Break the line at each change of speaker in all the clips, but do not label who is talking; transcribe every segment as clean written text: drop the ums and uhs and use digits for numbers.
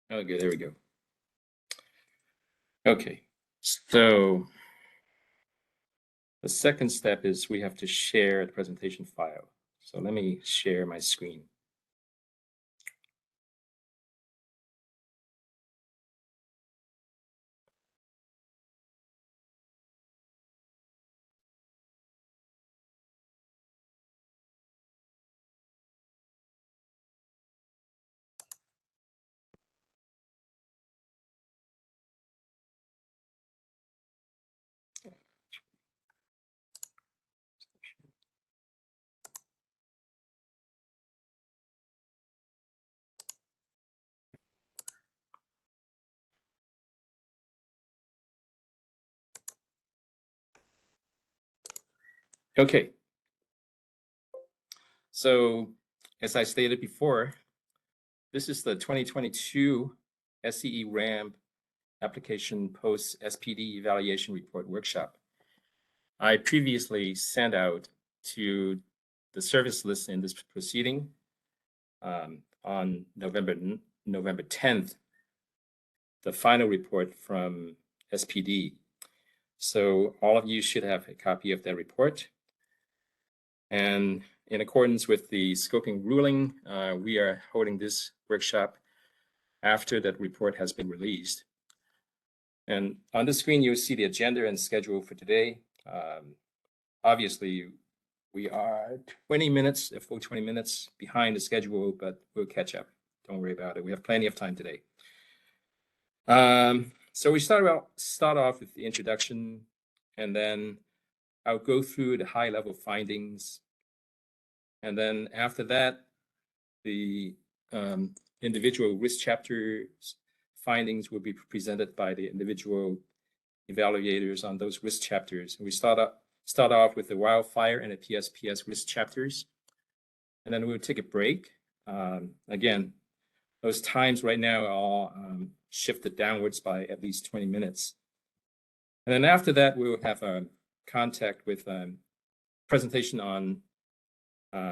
Okay, there we go. Okay, so the second step is we have to share the presentation file. So let me share my screen. Okay, so as I stated before, this is the 2022 SCE RAM application post-SPD evaluation report workshop. I previously sent out to the service list in this proceeding on November 10th, the final report from SPD. So all of you should have a copy of that report. And in accordance with the scoping ruling, we are holding this workshop after that report has been released. And on the screen, you'll see the agenda and schedule for today. Obviously, we are 20 minutes, a full 20 minutes behind the schedule, but we'll catch up. Don't worry about it. We have plenty of time today. So we start off with the introduction, and then I'll go through the high-level findings. And then after that, the individual risk chapters findings will be presented by the individual evaluators on those risk chapters. And we start off with the wildfire and the PSPS risk chapters. And then we'll take a break. Again, those times right now are all shifted downwards by at least 20 minutes. And then after that, we will have a contact with presentation on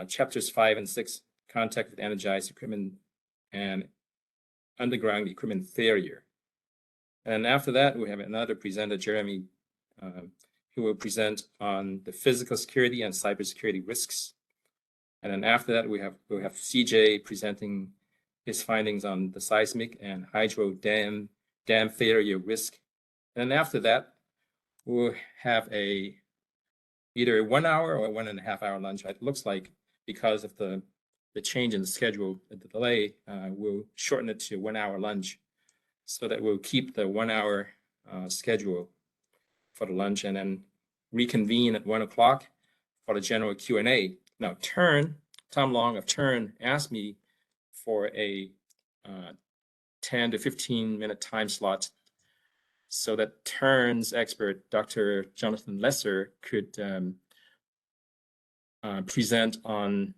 chapters 5 and 6, contact with energized equipment and underground equipment failure. And after that, we have another presenter, Jeremy, who will present on the physical security and cybersecurity risks. And then after that, we'll have CJ presenting his findings on the seismic and hydro dam failure risk. And then after that, we'll have either a 1 hour or 1.5 hour lunch. It looks like because of the change in the schedule, the delay, we'll shorten it to 1 hour lunch so that we'll keep the 1 hour schedule for the lunch and then reconvene at 1 o'clock for the general Q&A. Now, Tom Long of Turn asked me for a 10 to 15 minute time slot so that Turn's expert, Dr. Jonathan Lesser, could present on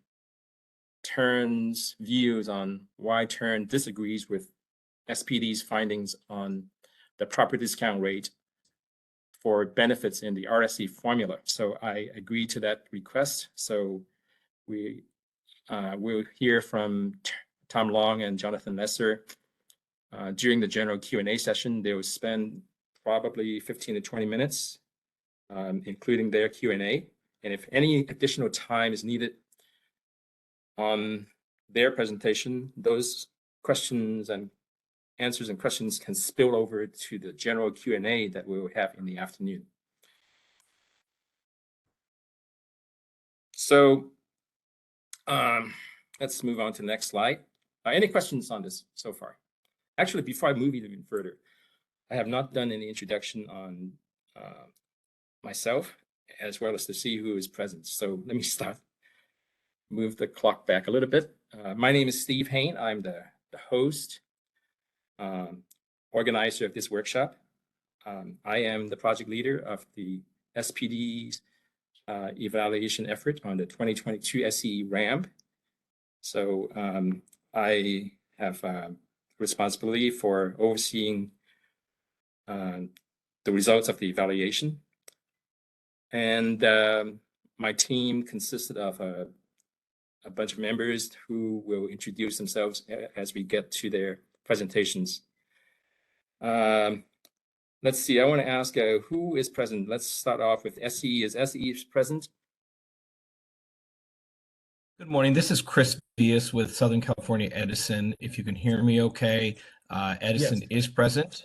Turn's views on why Turn disagrees with SPD's findings on the proper discount rate for benefits in the RSE formula. So I agreed to that request. So we'll hear from Tom Long and Jonathan Lesser during the general Q&A session. They will spend probably 15 to 20 minutes, including their Q&A. And if any additional time is needed on their presentation, those questions and answers and questions can spill over to the general Q&A that we will have in the afternoon. So let's move on to the next slide. Any questions on this so far? Actually, before I move even further, I have not done any introduction on myself as well as to see who is present. So let me move the clock back a little bit. My name is Steve Hain. I'm the host, organizer of this workshop. I am the project leader of the SPD's evaluation effort on the 2022 SCE RAM. So I have responsibility for overseeing the results of the evaluation. And my team consisted of a bunch of members who will introduce themselves as we get to their presentations. Let's see, I want to ask who is present. Let's start off with SCE. Is SCE present?
Good morning. This is Chris Diaz with Southern California Edison. If you can hear me okay, Edison is present.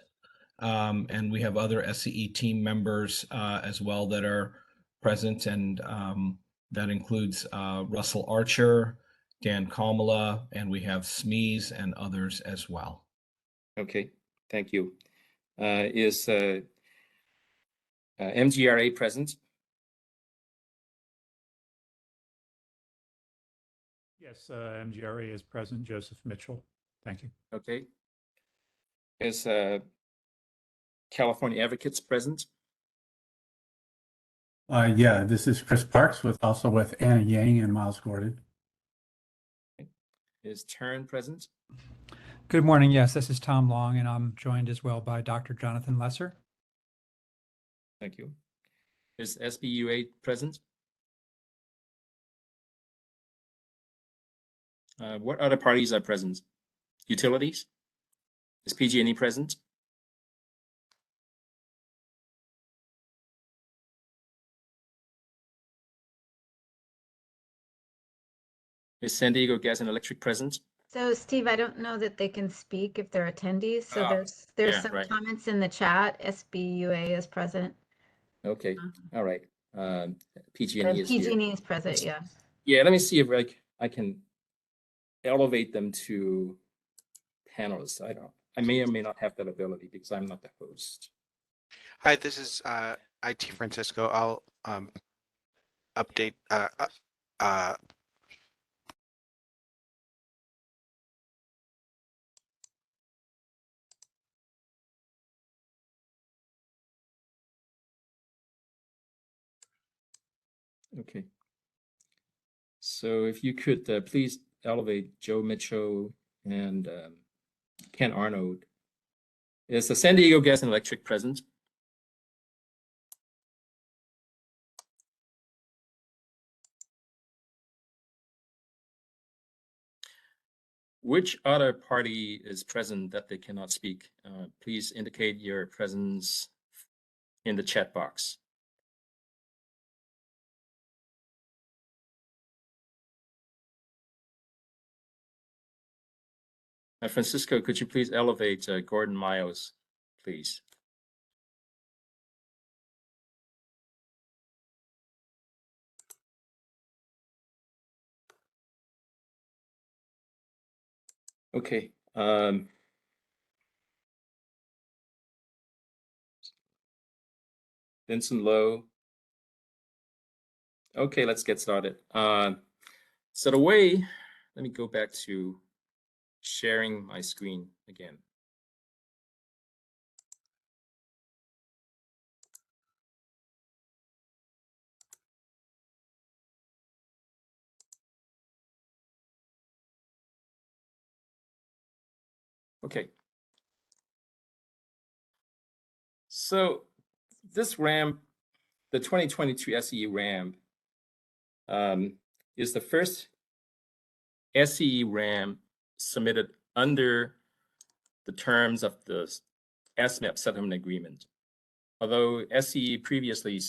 And we have other SCE team members as well that are present, and that includes Russell Archer, Dan Kamala, and we have Smees and others as well.
Okay, thank you. Is MGRA present?
Yes, MGRA is present. Joseph Mitchell. Thank you.
Okay. Is California Advocates present?
Yeah, this is Chris Parks also with Anna Yang and Miles Gordon.
Okay. Is Turn present?
Good morning. Yes, this is Tom Long, and I'm joined as well by Dr. Jonathan Lesser.
Thank you. Is SBUA present? What other parties are present? Utilities? Is PG&E present? Is San Diego Gas and Electric present?
So Steve, I don't know that they can speak if they're attendees. So there's
yeah,
some
right.
comments in the chat. SBUA is present.
Okay, all right. PG&E
And
is here.
PG&E is present, yeah.
Yeah, let me see if I can elevate them to panelists. I may or may not have that ability because I'm not the host.
Hi, this is IT Francisco. I'll update.
Okay. So if you could please elevate Joe Mitchell and Ken Arnold. Is the San Diego Gas and Electric present? Which other party is present that they cannot speak? Please indicate your presence in the chat box. Francisco, could you please elevate Gordon Miles, please? Okay. Vincent Lowe. Okay, let's get started. So the way, let me go back to sharing my screen again. Okay. So this RAM, the 2022 SCE RAM, is the first SCE RAM submitted under the terms of the SMAP settlement agreement. Although SCE previously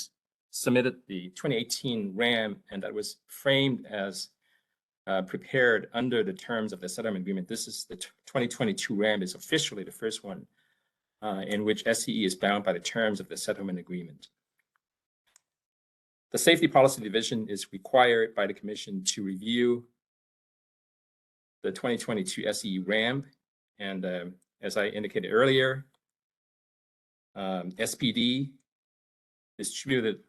submitted the 2018 RAM, and that was framed as prepared under the terms of the settlement agreement, this is the 2022 RAM is officially the first one in which SCE is bound by the terms of the settlement agreement. The Safety Policy Division is required by the Commission to review the 2022 SCE RAM, and as I indicated earlier, SPD distributed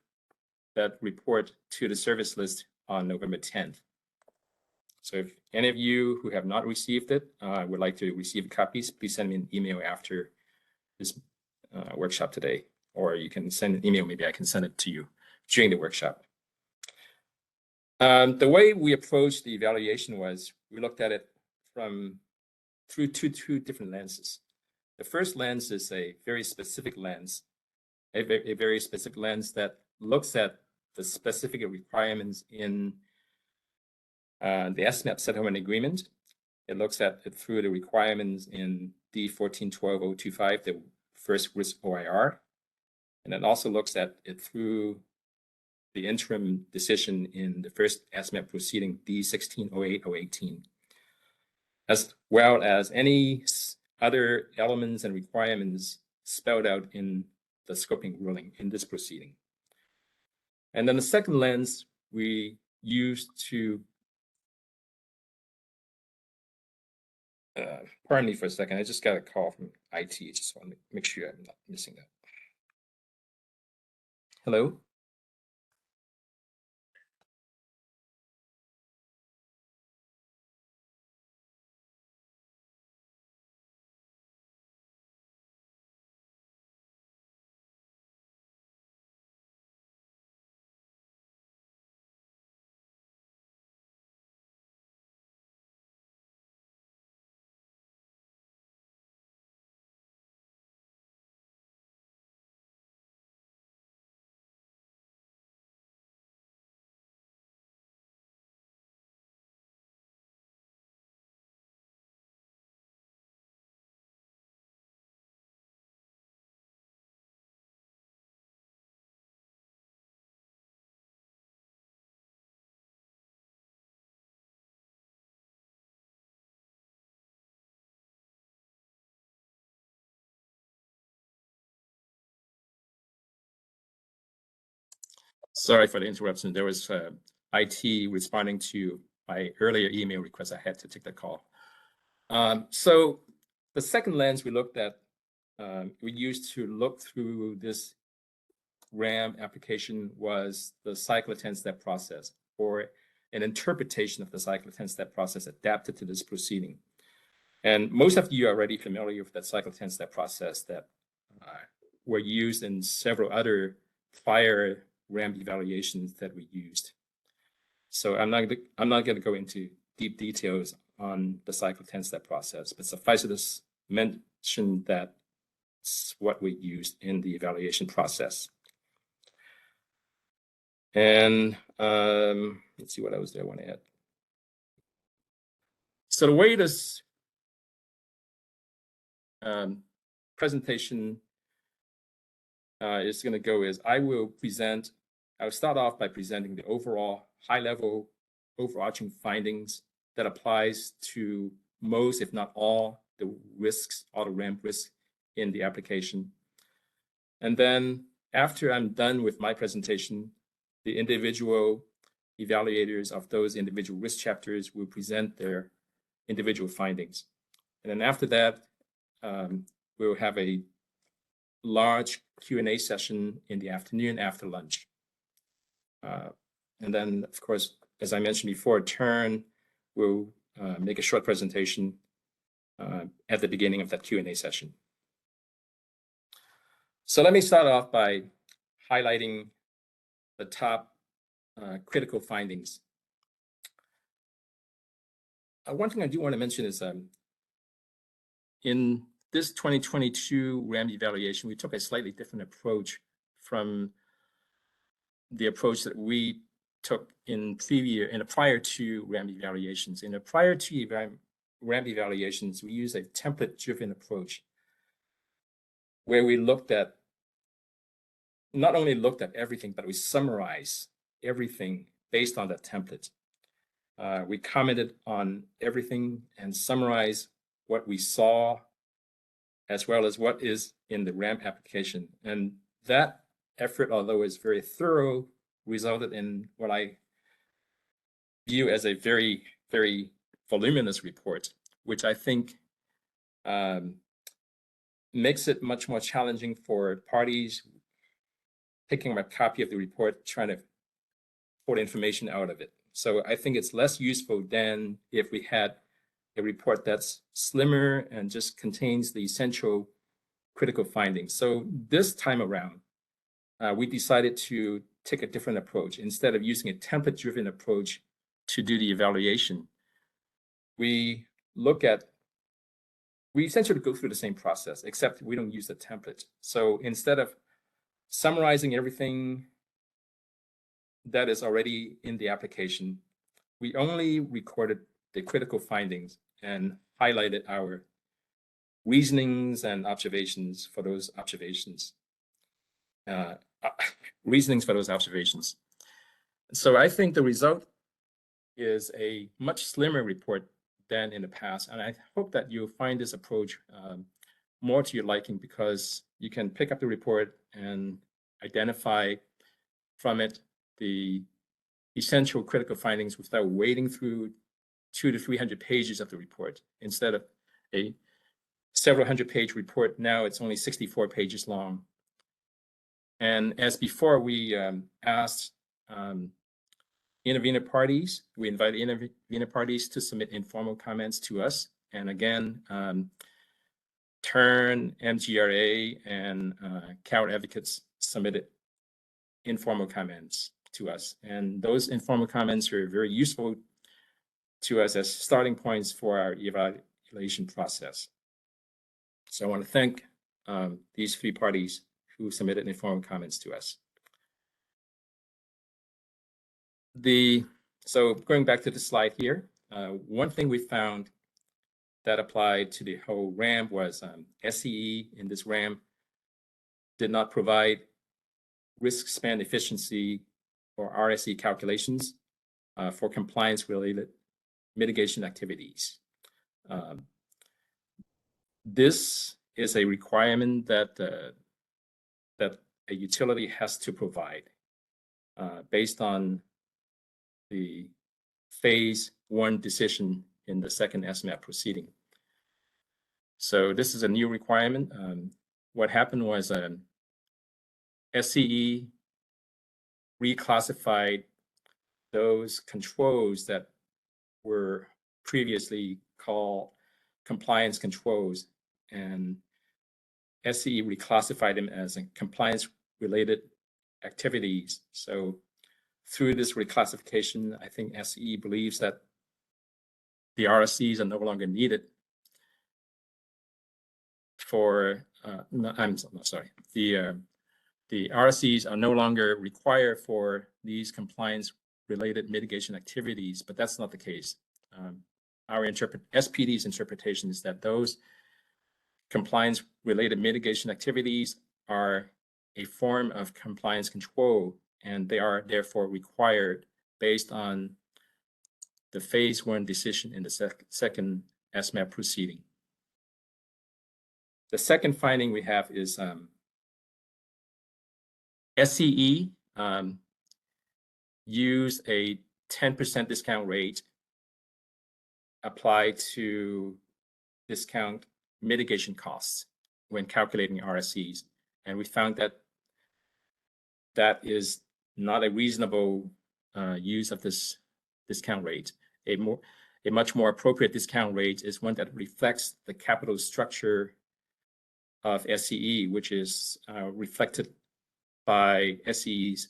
that report to the service list on November 10th. So if any of you who have not received it would like to receive copies, please send me an email after this workshop today, or you can send an email, maybe I can send it to you during the workshop. The way we approached the evaluation was we looked at it through two different lenses. The first lens is a very specific lens, a very specific lens that looks at the specific requirements in the SMAP settlement agreement It looks at it through the requirements in D14-12-025, the first risk OIR. And it also looks at it through the interim decision in the first estimate proceeding D16-08-018, as well as any other elements and requirements spelled out in the scoping ruling in this proceeding. And then the second lens we use to, pardon me for a second, I just got a call from IT, just want to make sure I'm not missing that. Hello? Sorry for the interruption. There was IT responding to my earlier email request. I had to take the call. So the second lens we looked at, we used to look through this RAM application was the cycle 10-step process, or an interpretation of the cycle 10-step process adapted to this proceeding. And most of you are already familiar with that cycle 10-step process that were used in several other prior RAM evaluations that we used. So I'm not going to go into deep details on the cycle 10-step process, but suffice it to mention that it's what we used in the evaluation process. And let's see what else I want to add. So the way this presentation is going to go is I'll start off by presenting the overall high-level overarching findings that applies to most, if not all, the risks, all the ramp risks in the application. And then after I'm done with my presentation, the individual evaluators of those individual risk chapters will present their individual findings. And then after that, we'll have a large Q&A session in the afternoon after lunch. And then, of course, as I mentioned before, Turn will make a short presentation at the beginning of that Q&A session. So let me start off by highlighting the top critical findings. One thing I do want to mention is in this 2022 RAM evaluation, we took a slightly different approach from the approach that we took in the prior two RAM evaluations. In the prior two RAM evaluations, we used a template-driven approach where we not only looked at everything, but we summarized everything based on that template. We commented on everything and summarized what we saw, as well as what is in the RAM application. And that effort, although it's very thorough, resulted in what I view as a very, very voluminous report, which I think makes it much more challenging for parties picking up a copy of the report, trying to pull information out of it. So I think it's less useful than if we had a report that's slimmer and just contains the essential critical findings. So this time around, we decided to take a different approach. Instead of using a template-driven approach to do the evaluation, we essentially go through the same process, except we don't use the template. So instead of summarizing everything that is already in the application, we only recorded the critical findings and highlighted our reasonings and observations for those observations. Reasonings for those observations. So I think the result is a much slimmer report than in the past, and I hope that you'll find this approach more to your liking, because you can pick up the report and identify from it the essential critical findings without wading through 200 to 300 pages of the report. Instead of a several hundred-page report, now it's only 64 pages long. And as before, we asked intervener parties, we invited intervener parties to submit informal comments to us. And again, TURN, MGRA, and CAL advocates submitted informal comments to us. And those informal comments are very useful to us as starting points for our evaluation process. So I want to thank these 3 parties who submitted informal comments to us. So going back to the slide here, one thing we found that applied to the whole RAM was SCE in this RAM did not provide risk span efficiency or RSE calculations for compliance-related mitigation activities. This is a requirement that that a utility has to provide based on the phase 1 decision in the second SMAP proceeding. So this is a new requirement. What happened was SCE reclassified those controls that were previously called compliance controls, and SCE reclassified them as compliance-related activities. So through this reclassification, I think SCE believes that the RSCs are no longer needed for, I'm sorry, the RSCs are no longer required for these compliance-related mitigation activities, but that's not the case. Our SPD's interpretation is that those compliance-related mitigation activities are a form of compliance control, and they are therefore required based on the phase 1 decision in the second SMAP proceeding. The second finding we have is SCE used a 10% discount rate applied to discount mitigation costs when calculating RSCs. And we found that that is not a reasonable use of this discount rate. A much more appropriate discount rate is one that reflects the capital structure of SCE, which is reflected by SCE's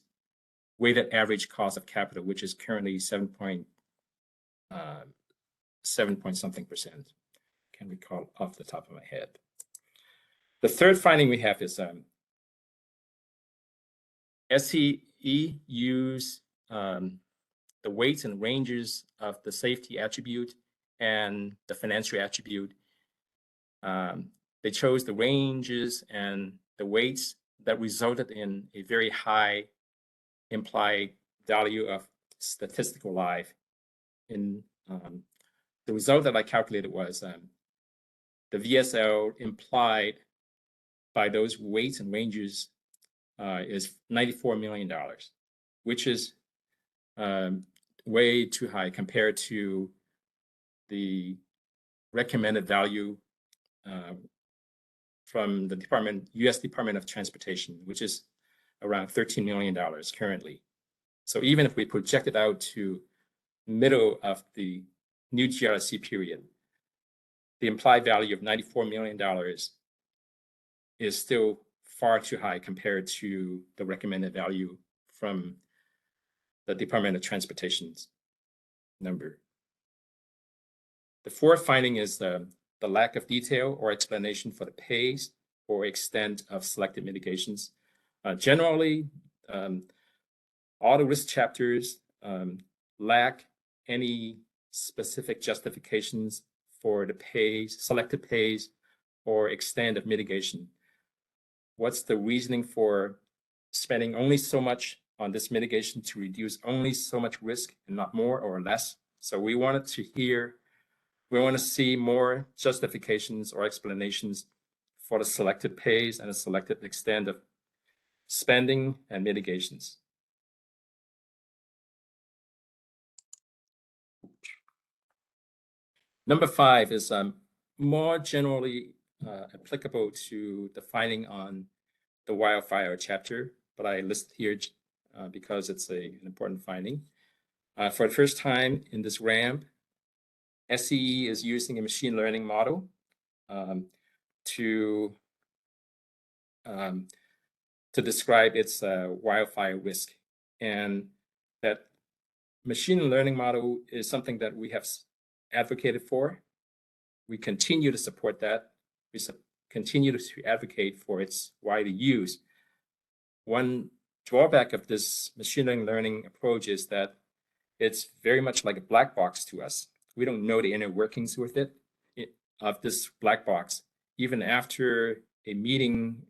weighted average cost of capital, which is currently 7.something%. Can't recall off the top of my head. The third finding we have is SCE use the weights and ranges of the safety attribute and the financial attribute. They chose the ranges and the weights that resulted in a very high implied value of statistical life. In the result that I calculated was the VSL implied by those weights and ranges is $94 million, which is way too high compared to the recommended value from the U.S. Department of Transportation, which is around $13 million currently. So even if we project it out to middle of the new GRC period, the implied value of $94 million is still far too high compared to the recommended value from the Department of Transportation's number. The fourth finding is the lack of detail or explanation for the pace or extent of selected mitigations. Generally, all the risk chapters lack any specific justifications for the pays, selected pays, or extent of mitigation? What's the reasoning for spending only so much on this mitigation to reduce only so much risk and not more or less? So we want to see more justifications or explanations for the selected pays and the selected extent of spending and mitigations. Number 5 is more generally applicable to the finding on the wildfire chapter, but I list here because it's an important finding. For the first time in this ramp, SCE is using a machine learning model to describe its wildfire risk. And that machine learning model is something that we have advocated for. We continue to support that. We continue to advocate for its wider use. One drawback of this machine learning approach is that it's very much like a black box to us. We don't know the inner workings with of this black box. Even after a meeting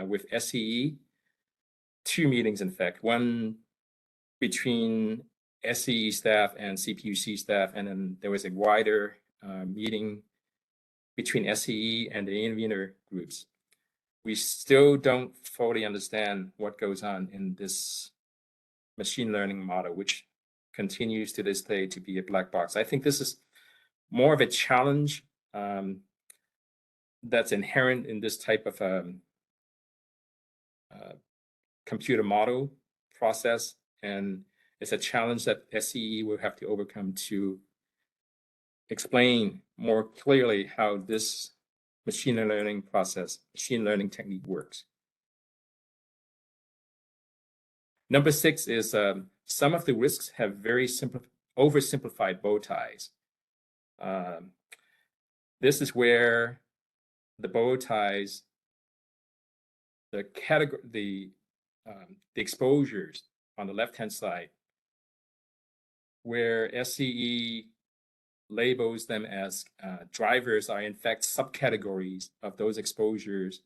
with SCE, 2 meetings in fact, one between SCE staff and CPUC staff, and then there was a wider meeting between SCE and the intervener groups. We still don't fully understand what goes on in this machine learning model, which continues to this day to be a black box. I think this is more of a challenge that's inherent in this type of computer model process, and it's a challenge that SCE will have to overcome to explain more clearly how this machine learning process, machine learning technique works. Number 6 is some of the risks have very oversimplified bow ties. This is where the bow ties, the exposures on the left-hand side, where SCE labels them as drivers are in fact subcategories of those exposures.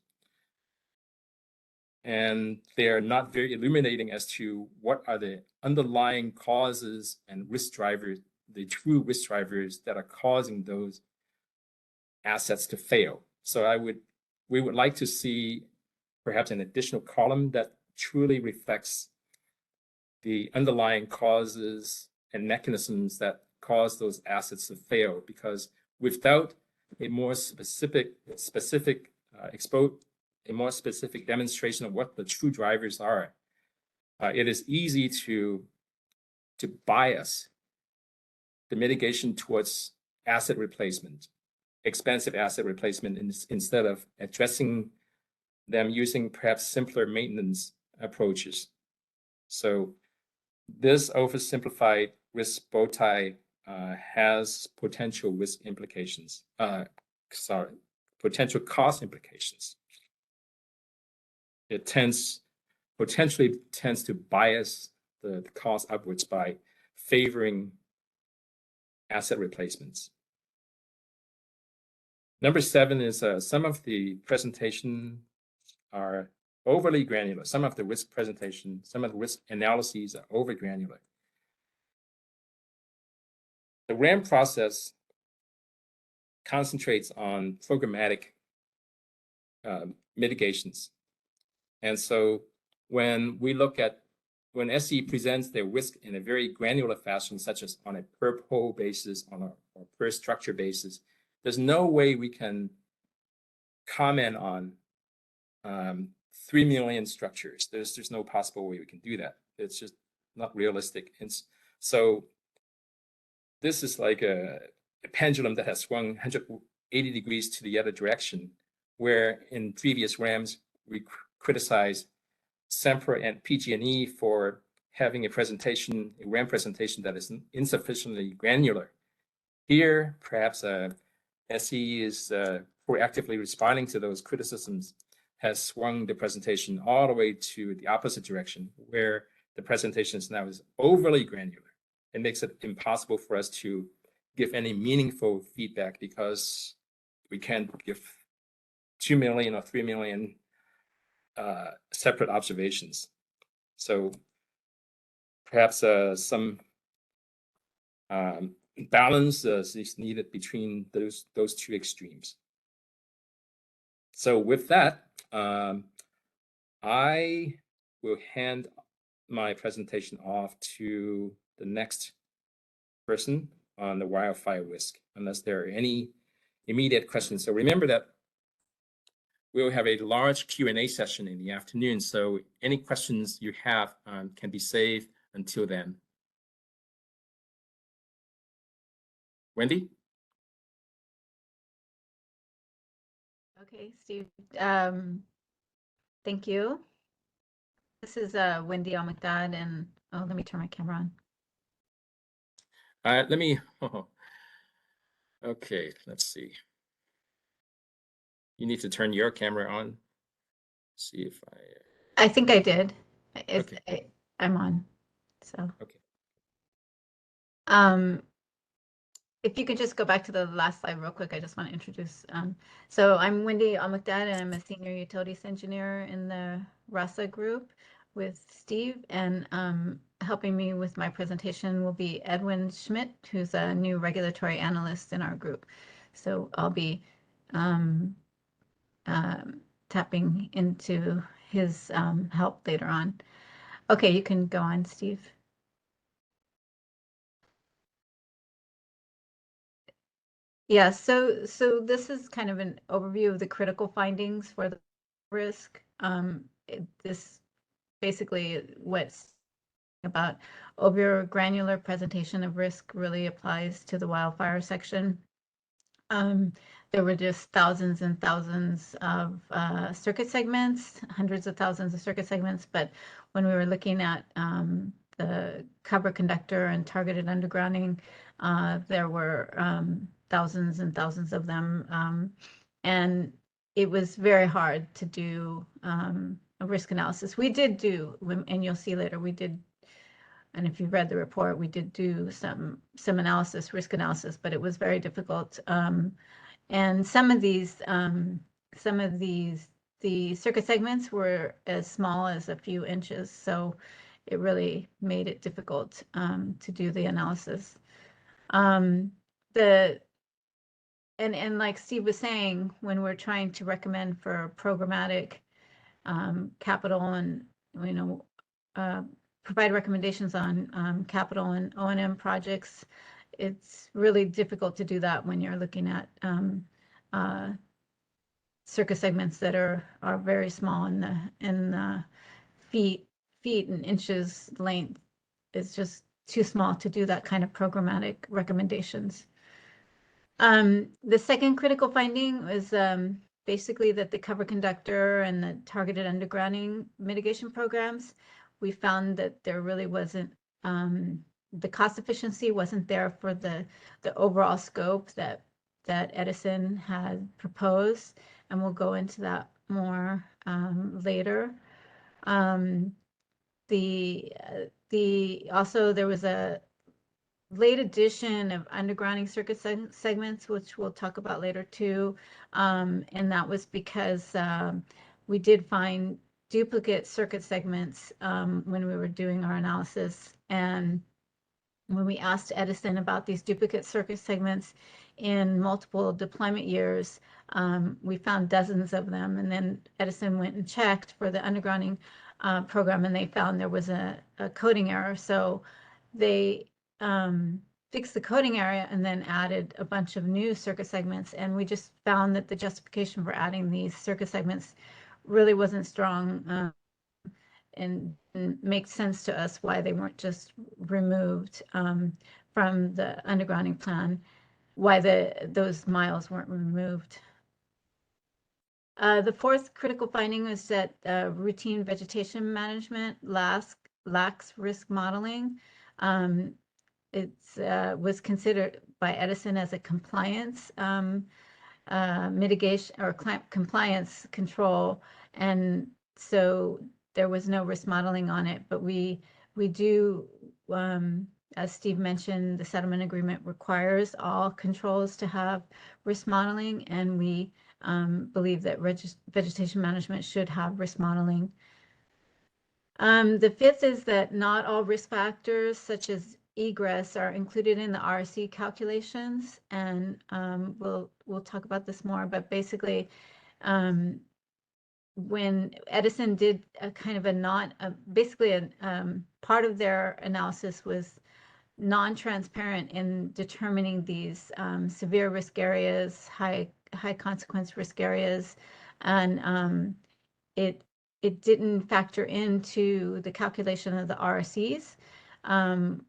And they are not very illuminating as to what are the underlying causes and risk drivers, the true risk drivers that are causing those assets to fail. So we would like to see perhaps an additional column that truly reflects the underlying causes and mechanisms that cause those assets to fail, because without a more specific demonstration of what the true drivers are, it is easy to bias the mitigation towards asset replacement, expensive asset replacement, instead of addressing them using perhaps simpler maintenance approaches. So this oversimplified risk bow tie has potential risk implications, potential cost implications. It potentially tends to bias the cost upwards by favoring asset replacements. Number 7 is some of the presentation are overly granular. Some of the risk presentation, some of the risk analyses are over granular. The RAM process concentrates on programmatic mitigations. And so when SCE presents their risk in a very granular fashion, such as on a per pole basis, on a per structure basis, there's no way we can comment on 3 million structures. There's no possible way we can do that. It's just not realistic. And so this is like a pendulum that has swung 180 degrees to the other direction, where in previous RAMs, we criticize Sempra and PG&E for having a RAM presentation that is insufficiently granular. Here, perhaps SCE is proactively responding to those criticisms, has swung the presentation all the way to the opposite direction, where the presentation now is overly granular. It makes it impossible for us to give any meaningful feedback because we can't give 2 million or 3 million separate observations. So perhaps some balance is needed between those two extremes. So with that, I will hand my presentation off to the next person on the wildfire risk, unless there are any immediate questions. So remember that we'll have a large Q&A session in the afternoon. So any questions you have can be saved until then. Wendy?
Okay, Steve. Thank you. This is Wendy Almcdad, and oh, let me turn my camera on.
Let me, okay, let's see. You need to turn your camera on. See if
I think I did.
Okay.
I'm on. So.
Okay.
If you could just go back to the last slide real quick, I just want to introduce. So I'm Wendy Almcdad, and I'm a senior utilities engineer in the RASA group with Steve. And helping me with my presentation will be Edwin Schmidt, who's a new regulatory analyst in our group. So I'll be tapping into his help later on. Okay, you can go on, Steve. Yeah, so this is kind of an overview of the critical findings for the risk. This basically what's about over granular presentation of risk really applies to the wildfire section. There were just thousands and thousands of circuit segments, hundreds of thousands of circuit segments, but when we were looking at the cover conductor and targeted undergrounding, there were thousands and thousands of them. And it was very hard to do a risk analysis. We did do, and you'll see later, we did, and if you read the report, we did do some analysis, risk analysis, but it was very difficult. And some of these, the circuit segments were as small as a few inches. So it really made it difficult to do the analysis. And like Steve was saying, when we're trying to recommend for programmatic capital and, provide recommendations on capital and O&M projects, it's really difficult to do that when you're looking at circuit segments that are very small in the feet and inches length. It's just too small to do that kind of programmatic recommendations. The second critical finding was basically that the cover conductor and the targeted undergrounding mitigation programs, we found that there really wasn't, the cost efficiency wasn't there for the overall scope that Edison had proposed, and we'll go into that more later. Also there was a late addition of undergrounding circuit segments, which we'll talk about later too. And that was because we did find duplicate circuit segments when we were doing our analysis. And when we asked Edison about these duplicate circuit segments in multiple deployment years, we found dozens of them. And then Edison went and checked for the undergrounding program, and they found there was a coding error. So they fixed the coding area and then added a bunch of new circuit segments. And we just found that the justification for adding these circuit segments really wasn't strong, and makes sense to us why they weren't just removed from the undergrounding plan, why those miles weren't removed. The fourth critical finding was that routine vegetation management lacks risk modeling. It was considered by Edison as a compliance mitigation or compliance control, and so there was no risk modeling on it. But we do as Steve mentioned, the settlement agreement requires all controls to have risk modeling, and we believe that vegetation management should have risk modeling. The fifth is that not all risk factors, such as egress, are included in the RSC calculations, and we'll talk about this more. But basically, when Edison did a kind of basically part of their analysis was non-transparent in determining these severe risk areas, high consequence risk areas, and it didn't factor into the calculation of the RSCs,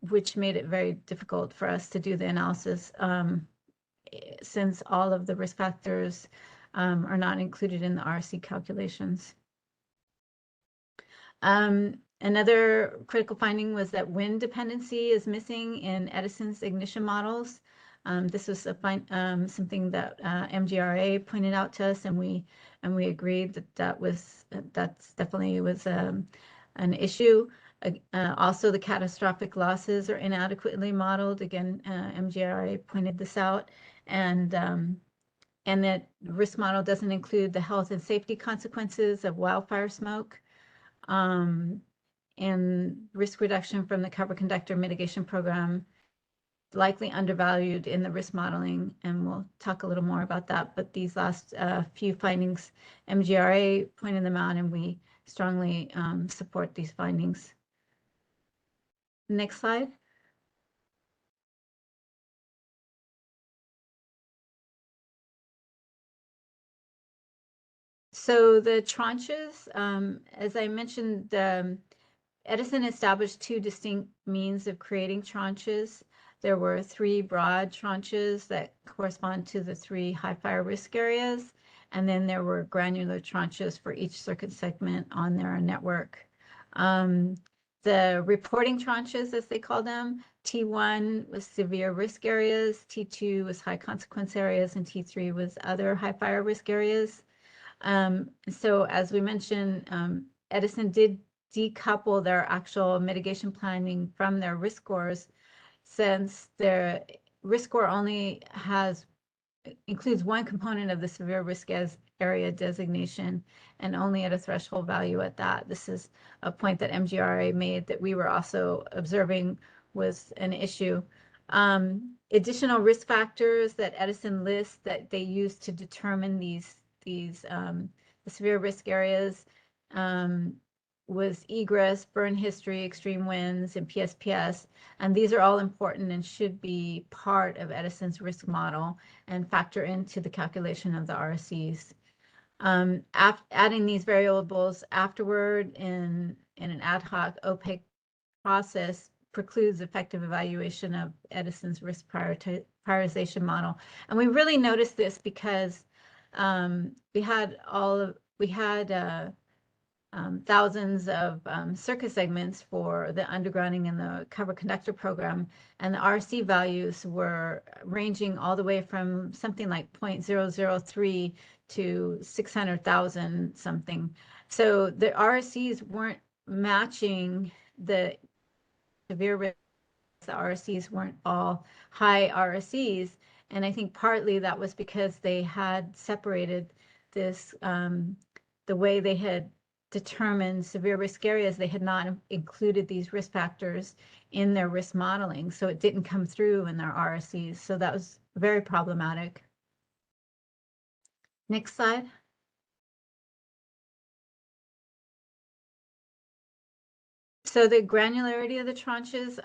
which made it very difficult for us to do the analysis, since all of the risk factors are not included in the RSC calculations. Another critical finding was that wind dependency is missing in Edison's ignition models. This was something that MGRA pointed out to us, and we agreed that that's definitely was an issue. Also, the catastrophic losses are inadequately modeled. Again, MGRA pointed this out, and that risk model doesn't include the health and safety consequences of wildfire smoke, and risk reduction from the cover conductor mitigation program likely undervalued in the risk modeling, and we'll talk a little more about that. But these last few findings, MGRA pointed them out, and we strongly support these findings. Next slide. So the tranches, as I mentioned, Edison established two distinct means of creating tranches. There were 3 broad tranches that correspond to the 3 high fire risk areas, and then there were granular tranches for each circuit segment on their network. The reporting tranches, as they call them, T1 was severe risk areas, T2 was high consequence areas, and T3 was other high fire risk areas. So as we mentioned, Edison did decouple their actual mitigation planning from their risk scores, since their risk score only includes one component of the severe risk area designation, and only at a threshold value at that. This is a point that MGRA made that we were also observing was an issue. Additional risk factors that Edison lists that they use to determine the severe risk areas was egress, burn history, extreme winds, and PSPS. And these are all important and should be part of Edison's risk model and factor into the calculation of the RSCs. Adding these variables afterward in an ad hoc opaque process precludes effective evaluation of Edison's risk prioritization model. And we really noticed this because we had thousands of circuit segments for the undergrounding and the cover conductor program, and the RC values were ranging all the way from something like 0.003 to 600,000 something. So the RCs weren't matching the severe risk. The RCs weren't all high RCs, and I think partly that was because they had separated this, the way they had determined severe risk areas, they had not included these risk factors in their risk modeling, so it didn't come through in their RSCs. So that was very problematic. Next slide. So the granularity of the tranches,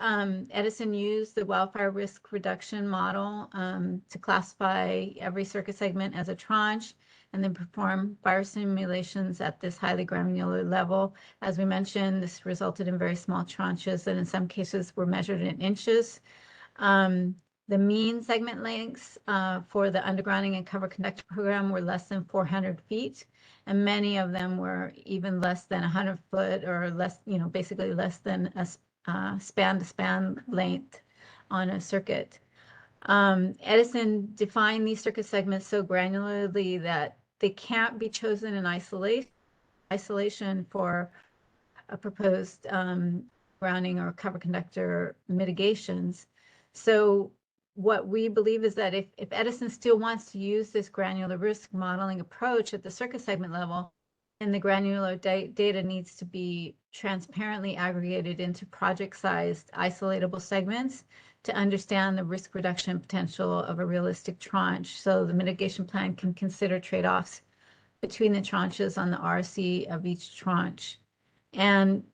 Edison used the wildfire risk reduction model to classify every circuit segment as a tranche, and then perform fire simulations at this highly granular level. As we mentioned, this resulted in very small tranches that in some cases were measured in inches. The mean segment lengths for the undergrounding and cover conductor program were less than 400 feet, and many of them were even less than 100 foot or less, basically less than a span-to-span length on a circuit. Edison defined these circuit segments so granularly that they can't be chosen in isolation for a proposed grounding or cover conductor mitigations. So what we believe is that if Edison still wants to use this granular risk modeling approach at the circuit segment level, and the granular data needs to be transparently aggregated into project-sized isolatable segments to understand the risk reduction potential of a realistic tranche. So the mitigation plan can consider trade-offs between the tranches on the RC of each tranche. And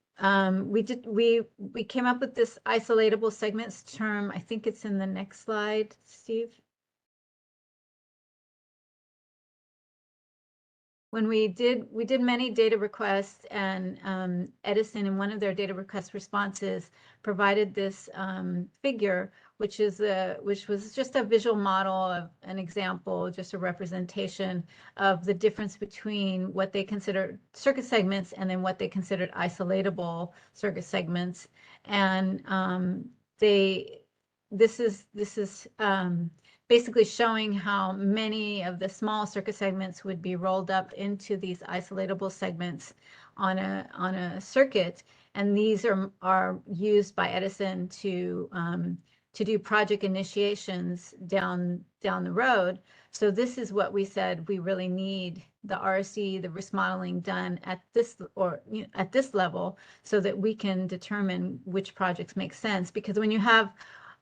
we came up with this isolatable segments term. I think it's in the next slide, Steve. When we did many data requests, and Edison, in one of their data request responses, provided this figure, which was just a visual model of an example, just a representation of the difference between what they considered circuit segments and then what they considered isolatable circuit segments. And this is basically showing how many of the small circuit segments would be rolled up into these isolatable segments on a circuit, and these are used by Edison to do project initiations down the road. So this is what we said we really need the RC, the risk modeling done at this at this level, so that we can determine which projects make sense. Because when you have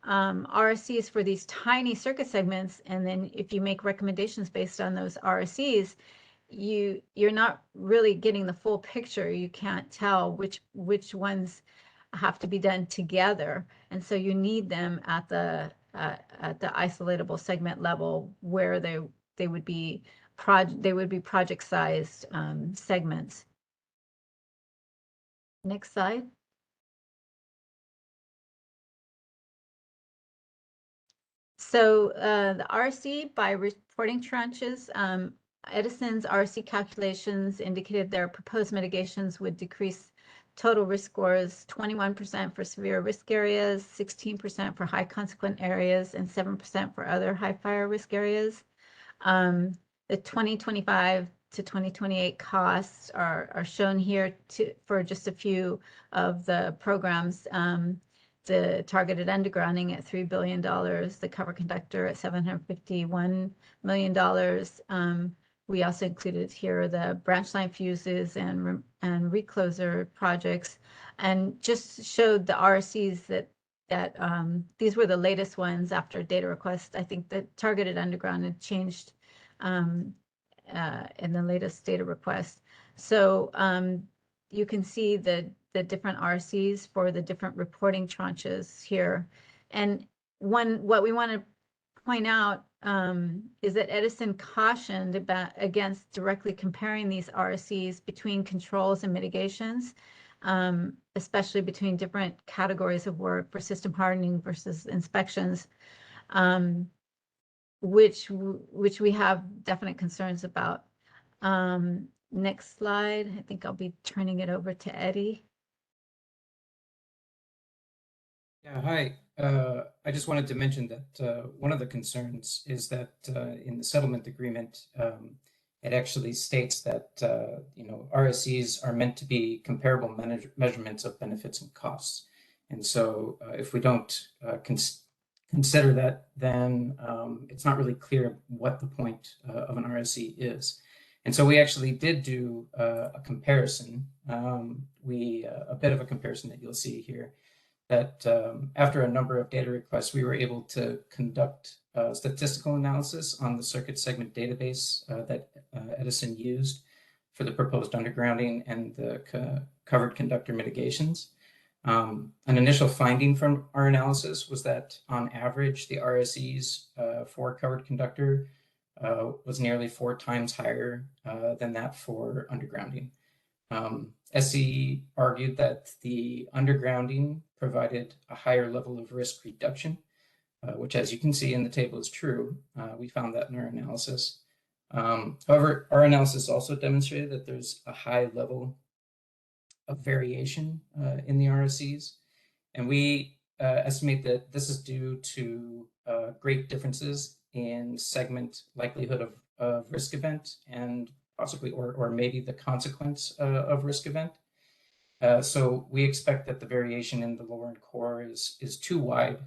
RSCs for these tiny circuit segments, and then if you make recommendations based on those RSCs, you're not really getting the full picture. You can't tell which ones have to be done together, and so you need them at the isolatable segment level, where they would be project-sized segments. Next slide. So the RC by reporting tranches, Edison's RC calculations indicated their proposed mitigations would decrease total risk scores 21% for severe risk areas, 16% for high consequent areas, and 7% for other high fire risk areas. The 2025 to 2028 costs are shown here for just a few of the programs. The targeted undergrounding at $3 billion, the cover conductor at $751 million. We also included here the branch line fuses and recloser projects, and just showed the RCs that these were the latest ones after data request. I think the targeted underground had changed in the latest data request. So you can see the different RCs for the different reporting tranches here. And what we want to point out is that Edison cautioned against directly comparing these RCs between controls and mitigations, especially between different categories of work for system hardening versus inspections, which we have definite concerns about. Next slide. I think I'll be turning it over to Eddie.
Yeah, hi. I just wanted to mention that one of the concerns is that in the settlement agreement, it actually states that RSCs are meant to be comparable measurements of benefits and costs. And so if we don't consider that, then it's not really clear what the point of an RSC is. And so we actually did do a comparison, a bit of a comparison that you'll see here, that after a number of data requests, we were able to conduct statistical analysis on the circuit segment database that Edison used for the proposed undergrounding and the covered conductor mitigations. An initial finding from our analysis was that on average, the RSCs for covered conductor was nearly 4 times higher than that for undergrounding. SCE argued that the undergrounding provided a higher level of risk reduction, which, as you can see in the table, is true. We found that in our analysis. However, our analysis also demonstrated that there's a high level of variation in the RSCs, and we estimate that this is due to great differences in segment likelihood of risk event and possibly or maybe the consequence of risk event. So we expect that the variation in the Lorentz core is too wide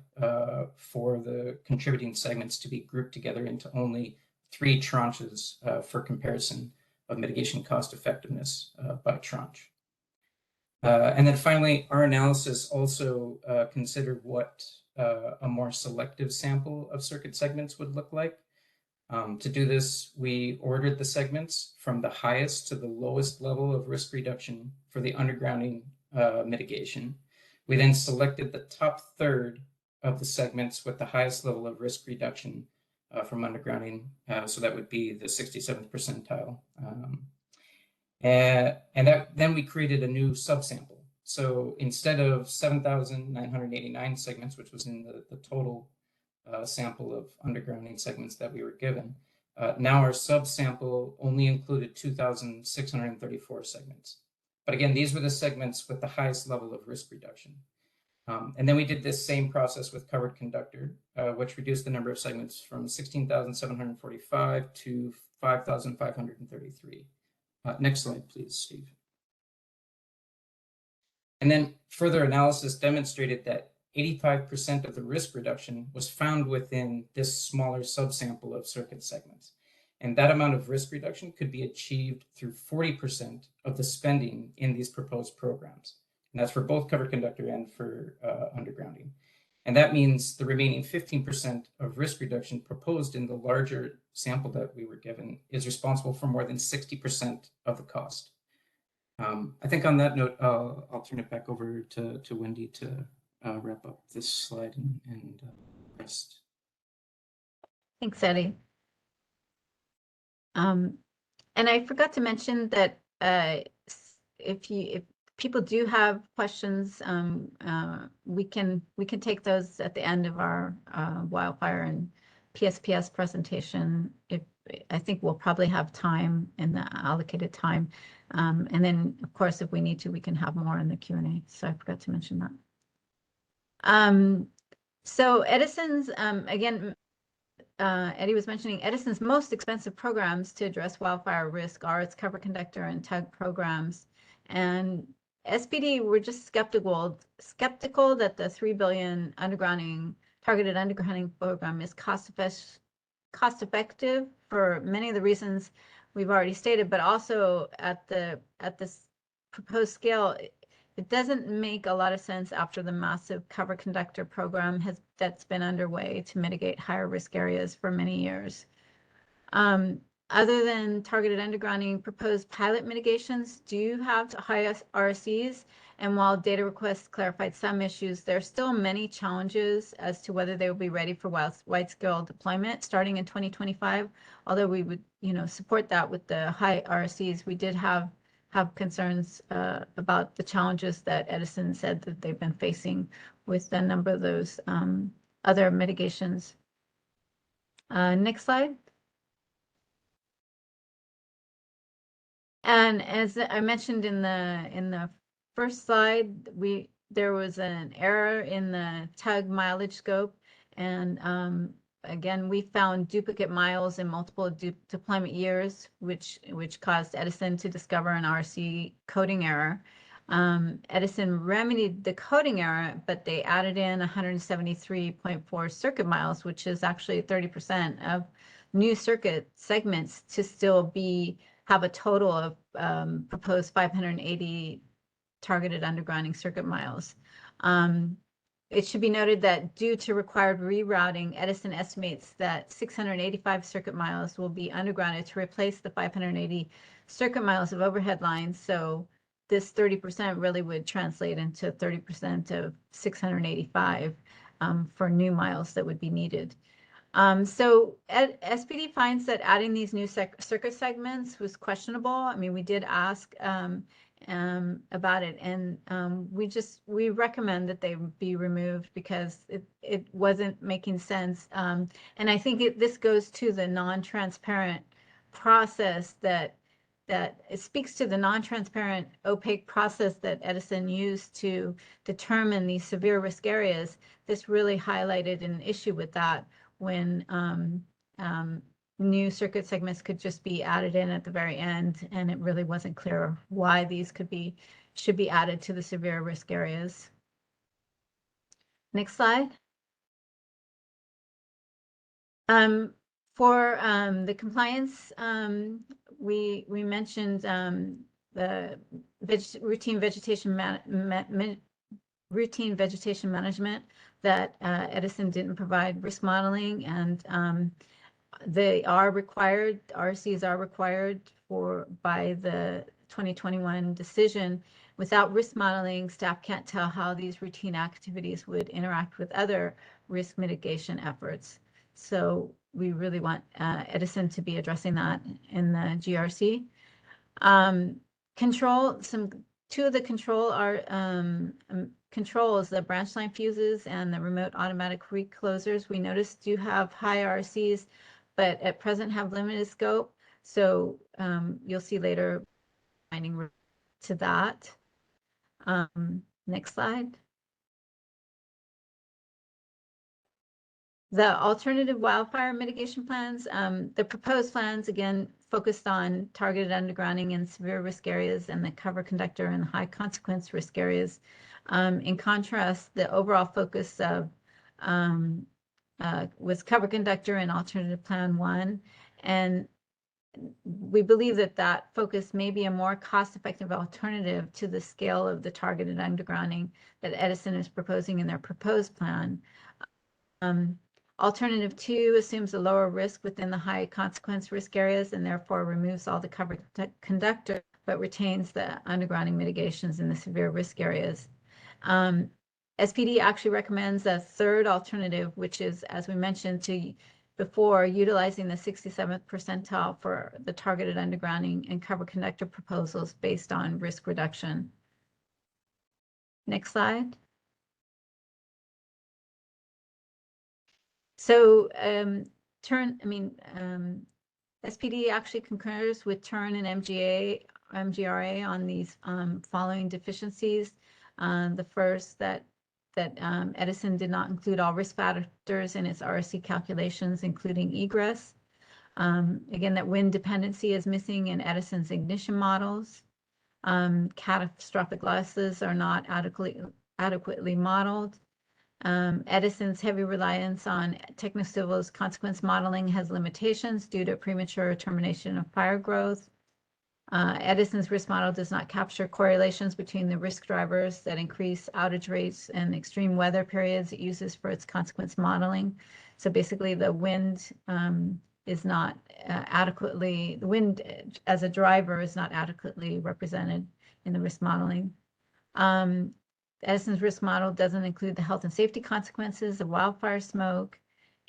for the contributing segments to be grouped together into only 3 tranches for comparison of mitigation cost effectiveness by tranche. And then finally, our analysis also considered what a more selective sample of circuit segments would look like. To do this, we ordered the segments from the highest to the lowest level of risk reduction for the undergrounding mitigation. We then selected the top third of the segments with the highest level of risk reduction from undergrounding. So that would be the 67th percentile. Then we created a new subsample. So instead of 7,989 segments, which was in the total sample of undergrounding segments that we were given, now our subsample only included 2,634 segments. But again, these were the segments with the highest level of risk reduction. And then we did this same process with covered conductor, which reduced the number of segments from 16,745 to 5,533. Next slide, please, Steve. And then further analysis demonstrated that 85% of the risk reduction was found within this smaller subsample of circuit segments. And that amount of risk reduction could be achieved through 40% of the spending in these proposed programs. And that's for both covered conductor and for undergrounding. And that means the remaining 15% of risk reduction proposed in the larger sample that we were given is responsible for more than 60% of the cost. I think on that note, I'll turn it back over to Wendy to wrap up this slide and rest.
Thanks, Eddie. And I forgot to mention that if people do have questions, we can take those at the end of our wildfire and PSPS presentation. I think we'll probably have time in the allocated time. And then, of course, if we need to, we can have more in the Q&A. So I forgot to mention that. So Edison's, again, Eddie was mentioning Edison's most expensive programs to address wildfire risk are its cover conductor and tug programs. And SPD, we're just skeptical that the $3 billion targeted undergrounding program is cost effective for many of the reasons we've already stated, but also at this proposed scale, it doesn't make a lot of sense after the massive cover conductor program that's been underway to mitigate higher risk areas for many years. Other than targeted undergrounding, proposed pilot mitigations do have high RSEs, and while data requests clarified some issues, there are still many challenges as to whether they will be ready for wide-scale deployment starting in 2025. Although we would, support that with the high RSEs, we did have concerns about the challenges that Edison said that they've been facing with a number of those other mitigations. Next slide. And as I mentioned in the first slide, there was an error in the tug mileage scope, and again, we found duplicate miles in multiple deployment years, which caused Edison to discover an RC coding error. Edison remedied the coding error, but they added in 173.4 circuit miles, which is actually 30% of new circuit segments to still have a total of proposed 580 targeted undergrounding circuit miles. It should be noted that due to required rerouting, Edison estimates that 685 circuit miles will be undergrounded to replace the 580 circuit miles of overhead lines. So this 30% really would translate into 30% of 685 for new miles that would be needed. So SPD finds that adding these new circuit segments was questionable. I mean, we did ask about it, and we recommend that they be removed because it wasn't making sense. And I think this goes to the non-transparent process that it speaks to the non-transparent, opaque process that Edison used to determine these severe risk areas. This really highlighted an issue with that when new circuit segments could just be added in at the very end, and it really wasn't clear why these should be added to the severe risk areas. Next slide. For the compliance, we mentioned the routine vegetation management that Edison didn't provide risk modeling, and they are required, RCs are required by the 2021 decision. Without risk modeling, staff can't tell how these routine activities would interact with other risk mitigation efforts. So we really want Edison to be addressing that in the GRC. Two of the controls, the branch line fuses and the remote automatic reclosers, we noticed do have high RCs, but at present have limited scope. So you'll see later finding to that. Next slide. The alternative wildfire mitigation plans, the proposed plans, again, focused on targeted undergrounding in severe risk areas and the cover conductor and high consequence risk areas. In contrast, the overall focus of was cover conductor in alternative plan 1. And we believe that that focus may be a more cost-effective alternative to the scale of the targeted undergrounding that Edison is proposing in their proposed plan. Alternative 2 assumes a lower risk within the high consequence risk areas and therefore removes all the cover conductor, but retains the undergrounding mitigations in the severe risk areas. SPD actually recommends a third alternative, which is, as we mentioned before, utilizing the 67th percentile for the targeted undergrounding and cover conductor proposals based on risk reduction. Next slide. So SPD actually concurs with TURN and MGRA on these following deficiencies. The first, that Edison did not include all risk factors in its RSC calculations, including egress. Again, that wind dependency is missing in Edison's ignition models. Catastrophic losses are not adequately modeled. Edison's heavy reliance on Techno-Civil's consequence modeling has limitations due to premature termination of fire growth. Edison's risk model does not capture correlations between the risk drivers that increase outage rates and extreme weather periods it uses for its consequence modeling. So basically the wind is not adequately, the wind as a driver is not adequately represented in the risk modeling. Edison's risk model doesn't include the health and safety consequences of wildfire smoke.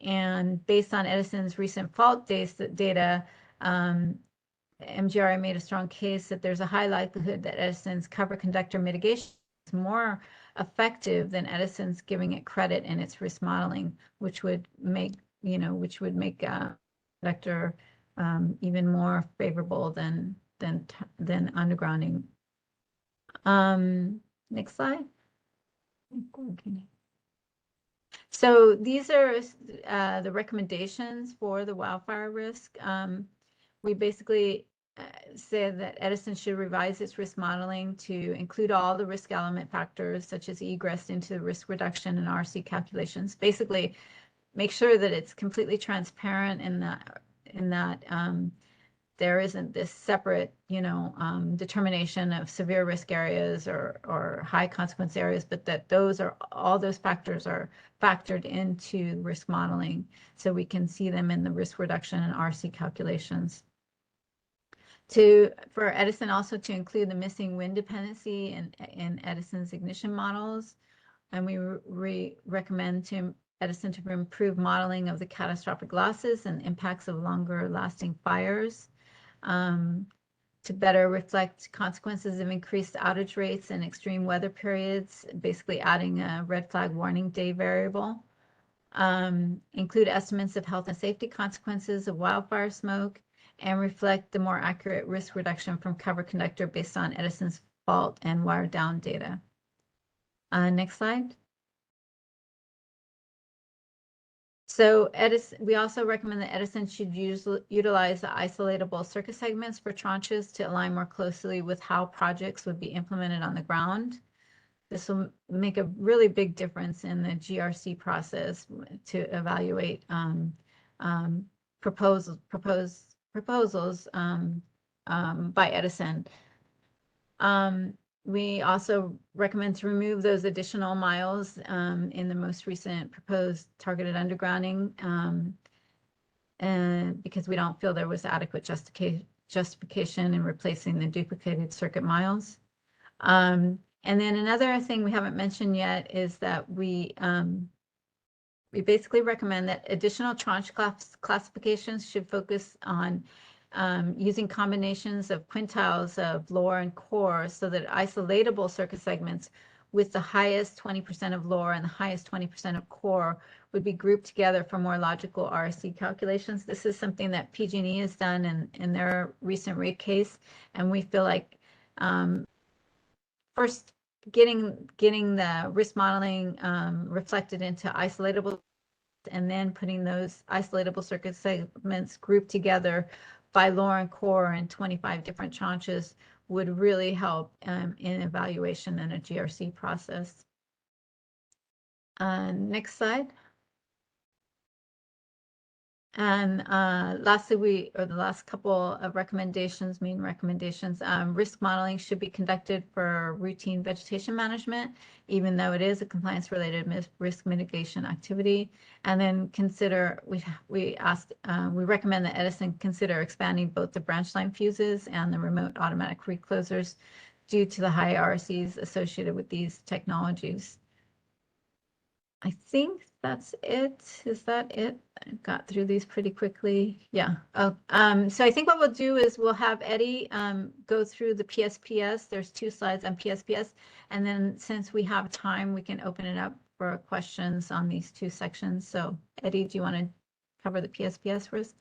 And based on Edison's recent fault data, MGRA made a strong case that there's a high likelihood that Edison's cover conductor mitigation is more effective than Edison's giving it credit in its risk modeling, which would make, conductor even more favorable than undergrounding. Next slide. So these are the recommendations for the wildfire risk. We basically said that Edison should revise its risk modeling to include all the risk element factors such as egress into the risk reduction and RC calculations. Basically, make sure that it's completely transparent in that there isn't this separate, determination of severe risk areas or high consequence areas, but that all those factors are factored into risk modeling, so we can see them in the risk reduction and RC calculations. For Edison also to include the missing wind dependency in Edison's ignition models, and we recommend to Edison to improve modeling of the catastrophic losses and impacts of longer lasting fires. To better reflect consequences of increased outage rates and extreme weather periods, basically adding a red flag warning day variable. Include estimates of health and safety consequences of wildfire smoke, and reflect the more accurate risk reduction from cover conductor based on Edison's fault and wire down data. Next slide. So Edison, we also recommend that Edison should utilize the isolatable circuit segments for tranches to align more closely with how projects would be implemented on the ground. This will make a really big difference in the GRC process to evaluate proposals by Edison. We also recommend to remove those additional miles in the most recent proposed targeted undergrounding, and because we don't feel there was adequate justification in replacing the duplicated circuit miles. And then another thing we haven't mentioned yet is that we basically recommend that additional tranche classifications should focus on using combinations of quintiles of lower and core, so that isolatable circuit segments with the highest 20% of lower and the highest 20% of core would be grouped together for more logical RSC calculations. This is something that PG&E has done in their recent rate case, and we feel like first getting the risk modeling reflected into isolatable, and then putting those isolatable circuit segments grouped together by lower and core in 25 different tranches would really help in evaluation in a GRC process. Next slide. And lastly, the last couple of recommendations, main recommendations, risk modeling should be conducted for routine vegetation management, even though it is a compliance-related risk mitigation activity. And then consider, we recommend that Edison consider expanding both the branch line fuses and the remote automatic reclosers due to the high RSCs associated with these technologies. I think that's it. Is that it? I got through these pretty quickly. Yeah. Oh, so I think what we'll do is we'll have Eddie go through the PSPS. There's 2 slides on PSPS. And then since we have time, we can open it up for questions on these 2 sections. So Eddie, do you want to cover the PSPS first?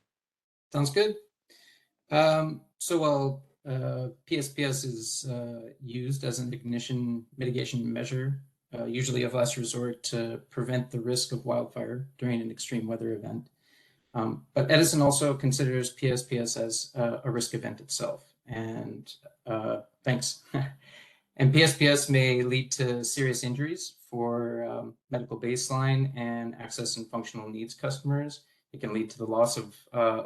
Sounds good. So while PSPS is used as an ignition mitigation measure, usually of last resort to prevent the risk of wildfire during an extreme weather event. But Edison also considers PSPS as a risk event itself. And thanks. And PSPS may lead to serious injuries for medical baseline and access and functional needs customers. It can lead to the loss of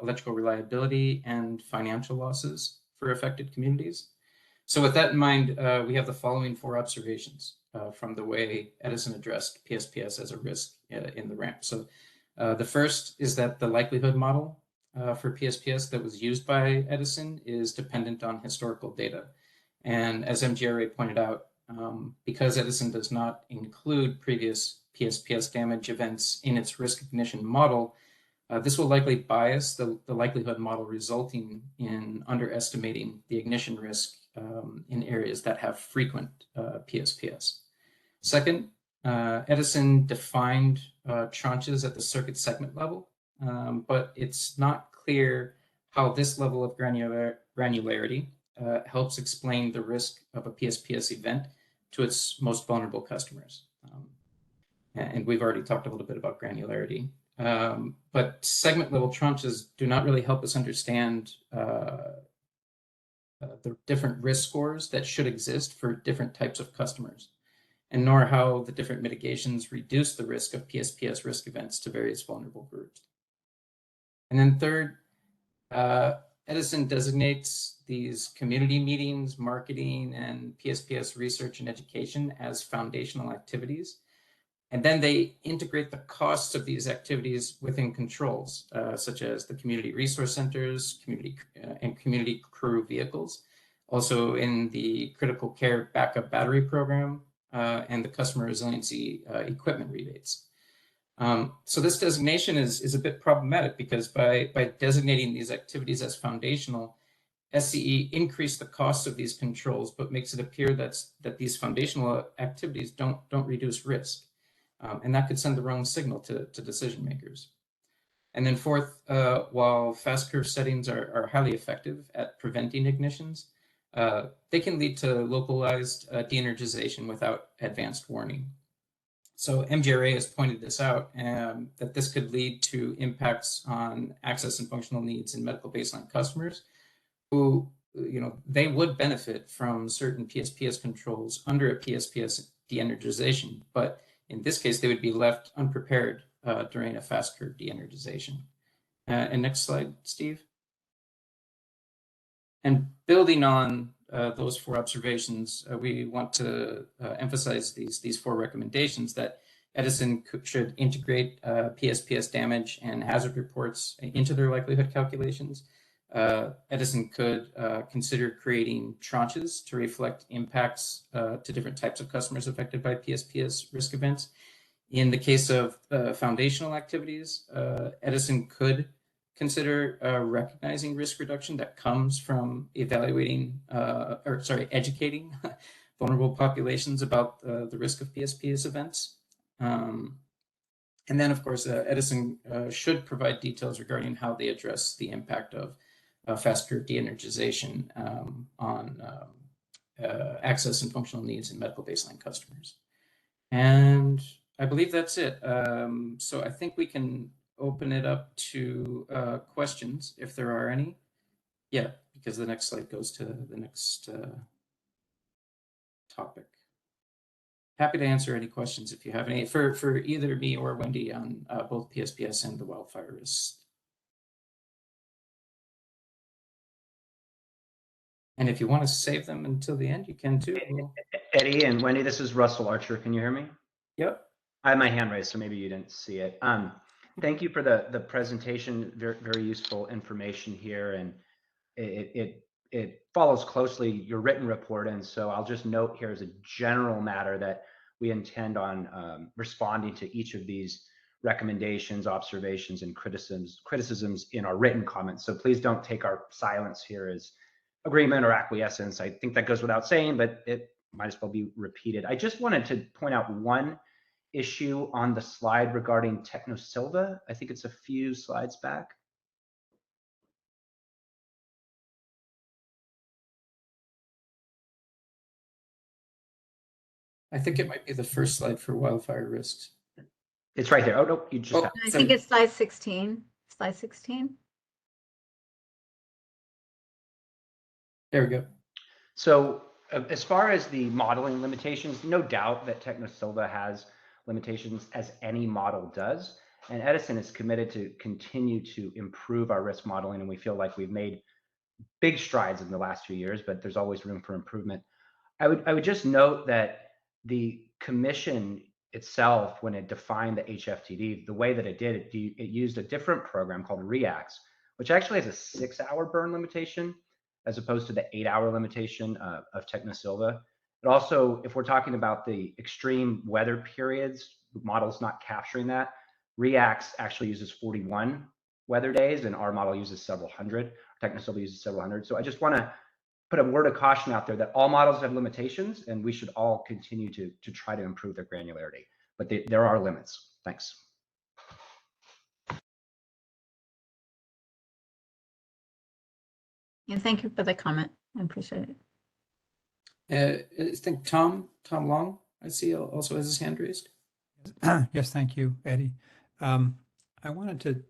electrical reliability and financial losses for affected communities. So with that in mind, we have the following 4 observations from the way Edison addressed PSPS as a risk in the ramp. So the first is that the likelihood model for PSPS that was used by Edison is dependent on historical data. And as MGRA pointed out, because Edison does not include previous PSPS damage events in its risk ignition model, this will likely bias the likelihood model, resulting in underestimating the ignition risk in areas that have frequent PSPS. Second, Edison defined tranches at the circuit segment level, but it's not clear how this level of granularity helps explain the risk of a PSPS event to its most vulnerable customers. And we've already talked a little bit about granularity. But segment level tranches do not really help us understand the different risk scores that should exist for different types of customers, and nor how the different mitigations reduce the risk of PSPS risk events to various vulnerable groups. And then third, Edison designates these community meetings, marketing, and PSPS research and education as foundational activities. And then they integrate the costs of these activities within controls, such as the community resource centers, community crew vehicles, also in the critical care backup battery program, and the customer resiliency equipment rebates. So this designation is a bit problematic, because by designating these activities as foundational, SCE increased the cost of these controls, but makes it appear that these foundational activities don't reduce risk. And that could send the wrong signal to decision makers. And then fourth, while fast curve settings are highly effective at preventing ignitions, they can lead to localized de-energization without advanced warning. So MGRA has pointed this out, that this could lead to impacts on access and functional needs in medical baseline customers who, they would benefit from certain PSPS controls under a PSPS de-energization, but in this case, they would be left unprepared during a fast curve de-energization. And next slide, Steve. And building on those 4 observations, we want to emphasize these 4 recommendations that Edison should integrate PSPS damage and hazard reports into their likelihood calculations. Edison could consider creating tranches to reflect impacts to different types of customers affected by PSPS risk events. In the case of foundational activities, Edison could consider recognizing risk reduction that comes from educating vulnerable populations about the risk of PSPS events. And then, of course, Edison should provide details regarding how they address the impact of fast curve de-energization on access and functional needs in medical baseline customers. And I believe that's it. So I think we can open it up to questions if there are any. Yeah, because the next slide goes to the next topic. Happy to answer any questions if you have any for either me or Wendy on both PSPS and the wildfire risks. And if you want to save them until the end, you can too.
Eddie and Wendy, this is Russell Archer. Can you hear me?
Yep.
I have my hand raised, so maybe you didn't see it. Thank you for the presentation. Very, very useful information here, and it follows closely your written report. And so I'll just note here as a general matter that we intend on responding to each of these recommendations, observations, and criticisms in our written comments. So please don't take our silence here as agreement or acquiescence. I think that goes without saying, but it might as well be repeated. I just wanted to point out one issue on the slide regarding Technosilva. I think it's a few slides back.
I think it might be the first slide for wildfire risks.
It's right there. Oh, no, you just have
I think it's slide 16. Slide 16.
There we go.
So as far as the modeling limitations, no doubt that Technosilva has limitations, as any model does. And Edison is committed to continue to improve our risk modeling. And we feel like we've made big strides in the last few years, but there's always room for improvement. I would just note that the commission itself, when it defined the HFTD, the way that it did it used a different program called REACTS, which actually has a 6-hour burn limitation, as opposed to the 8-hour limitation of Technosilva. But also, if we're talking about the extreme weather periods, the model's not capturing that. REACTS actually uses 41 weather days, and our model uses several hundred. Technosilva uses several hundred. So I just want to put a word of caution out there that all models have limitations, and we should all continue to try to improve their granularity. But there are limits. Thanks.
And thank you for the comment. I appreciate it.
I think Tom Long, I see, also has his hand raised.
Yes, thank you, Eddie. I wanted to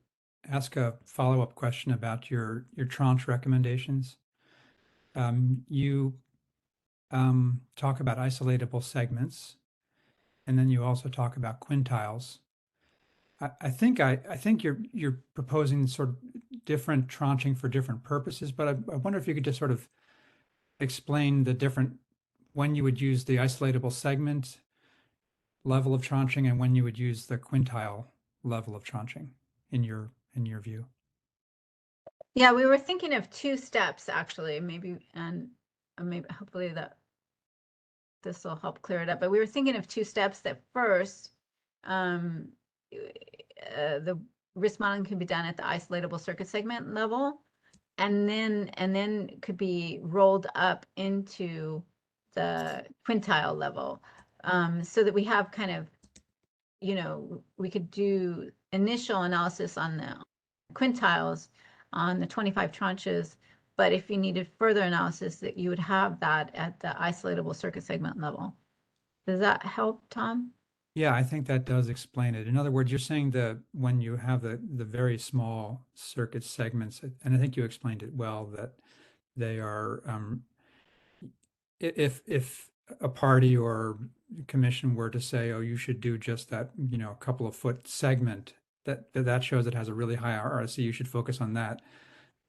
ask a follow-up question about your tranche recommendations. You talk about isolatable segments, and then you also talk about quintiles. I think you're proposing sort of different tranching for different purposes, but I wonder if you could just sort of explain the different, when you would use the isolatable segment level of tranching and when you would use the quintile level of tranching in your view.
Yeah, we were thinking of 2 steps actually, maybe, and maybe hopefully that this will help clear it up. But we were thinking of 2 steps. That first, the risk modeling can be done at the isolatable circuit segment level, and then could be rolled up into the quintile level, so that we have kind of, we could do initial analysis on the quintiles on the 25 tranches, but if you needed further analysis, that you would have that at the isolatable circuit segment level. Does that help, Tom?
Yeah, I think that does explain it. In other words, you're saying that when you have the very small circuit segments, and I think you explained it well, that they are if a party or commission were to say, oh, you should do just that, a couple of foot segment, that shows it has a really high RSC, you should focus on that.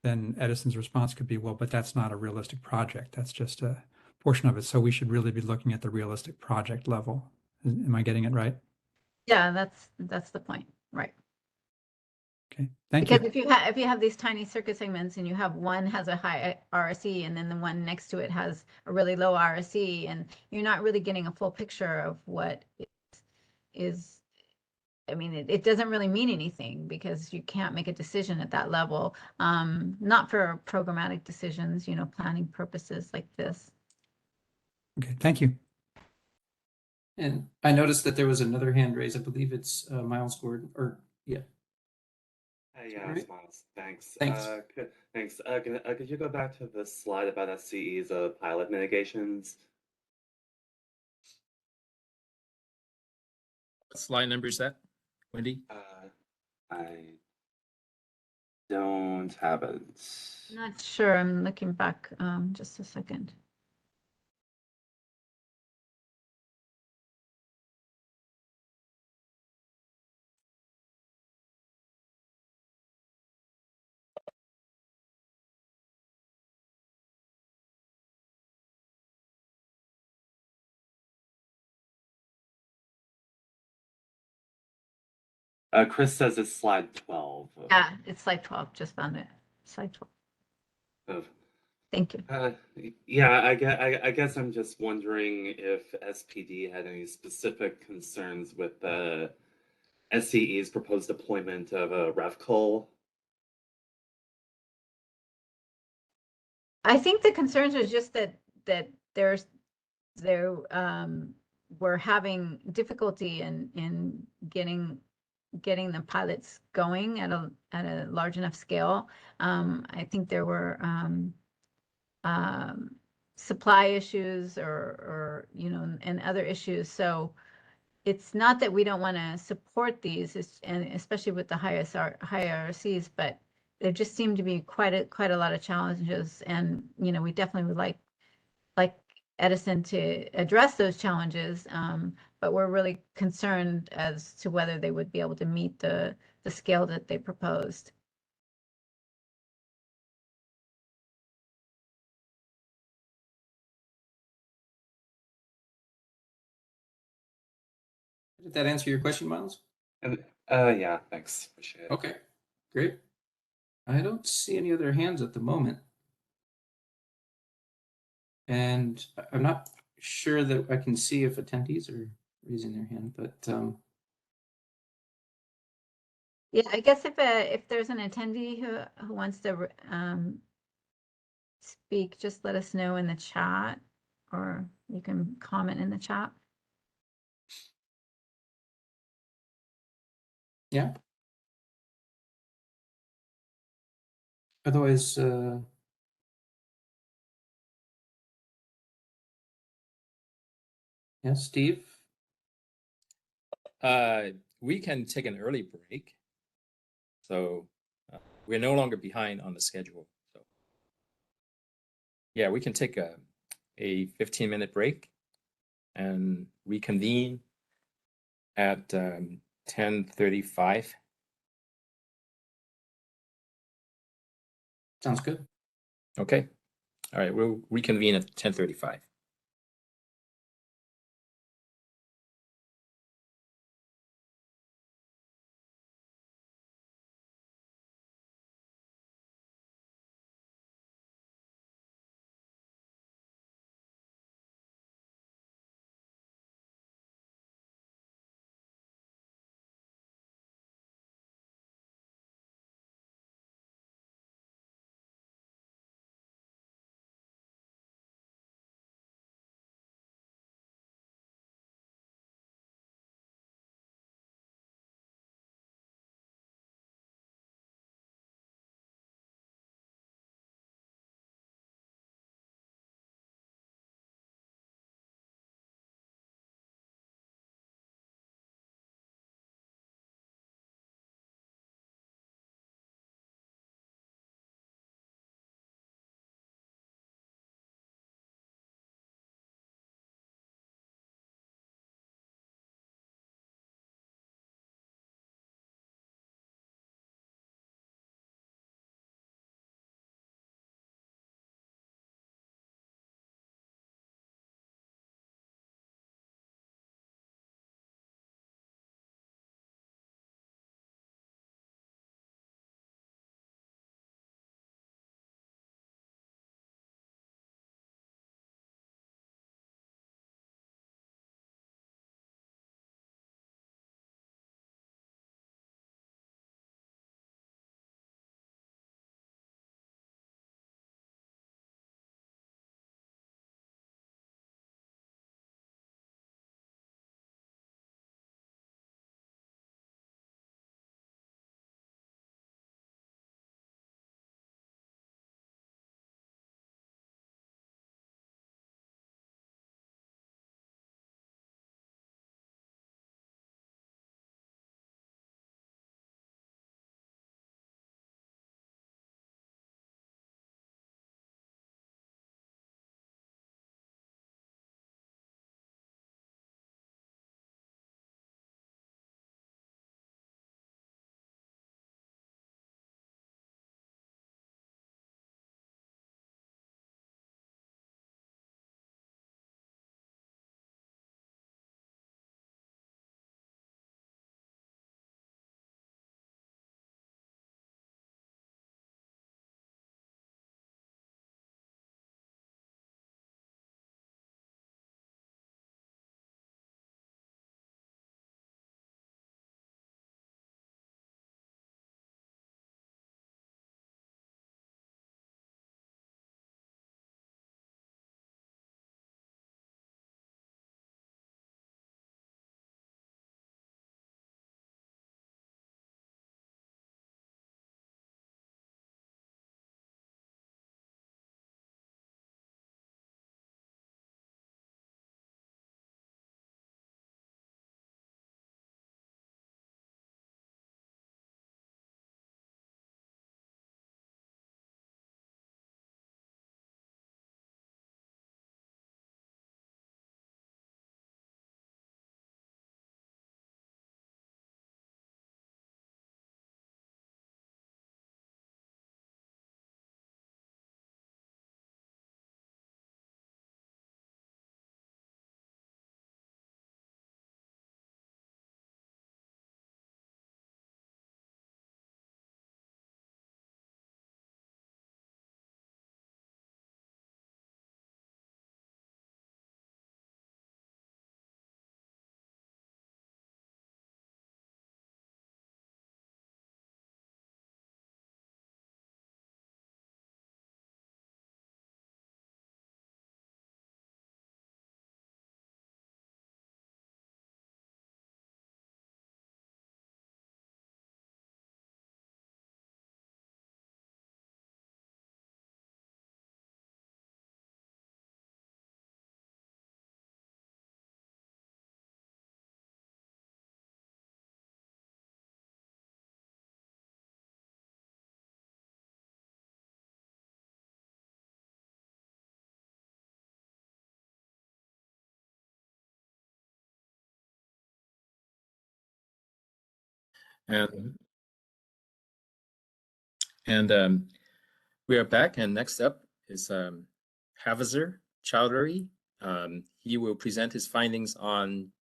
Then Edison's response could be, well, but that's not a realistic project. That's just a portion of it. So we should really be looking at the realistic project level. Am I getting it right?
Yeah, that's the point, right?
Okay, thank
Because
you.
if you have these tiny circuit segments and you have one has a high RSE and then the one next to it has a really low RSE, and you're not really getting a full picture of what is. I mean, it doesn't really mean anything because you can't make a decision at that level. Not for programmatic decisions, planning purposes like this.
Okay, thank you.
And I noticed that there was another hand raised. I believe it's Miles Gordon, or yeah.
Yeah,
Alright.
it's Miles. Thanks.
Thanks.
Thanks. Could you go back to the slide about SCE's pilot mitigations?
What slide number is that, Wendy?
I don't have it.
Not sure. I'm looking back. Just a second.
Chris says it's slide 12.
Yeah, it's slide 12. Just found it. Slide 12.
Of,
Thank you.
yeah, I guess I'm just wondering if SPD had any specific concerns with the SCE's proposed deployment of a RevCol.
I think the concerns are just that we're having difficulty in getting the pilots going at a large enough scale. I think there were supply issues or and other issues. So it's not that we don't want to support these, and especially with the high RCs, but there just seem to be quite a lot of challenges, and we definitely would like Edison to address those challenges, but we're really concerned as to whether they would be able to meet the scale that they proposed.
Did that answer your question, Miles?
And yeah, thanks. Appreciate it.
Okay, great. I don't see any other hands at the moment. And I'm not sure that I can see if attendees are raising their hand, but
Yeah, I guess if there's an attendee who wants to speak, just let us know in the chat, or you can comment in the chat.
yeah. Otherwise, yeah, Steve.
We can take an early break. So we're no longer behind on the schedule. So yeah, we can take a 15-minute break and reconvene at 10:35.
Sounds good.
Okay. All right, we'll reconvene at 10:35. And we are back, and next up is Havazer Chowdhury. He will present his findings on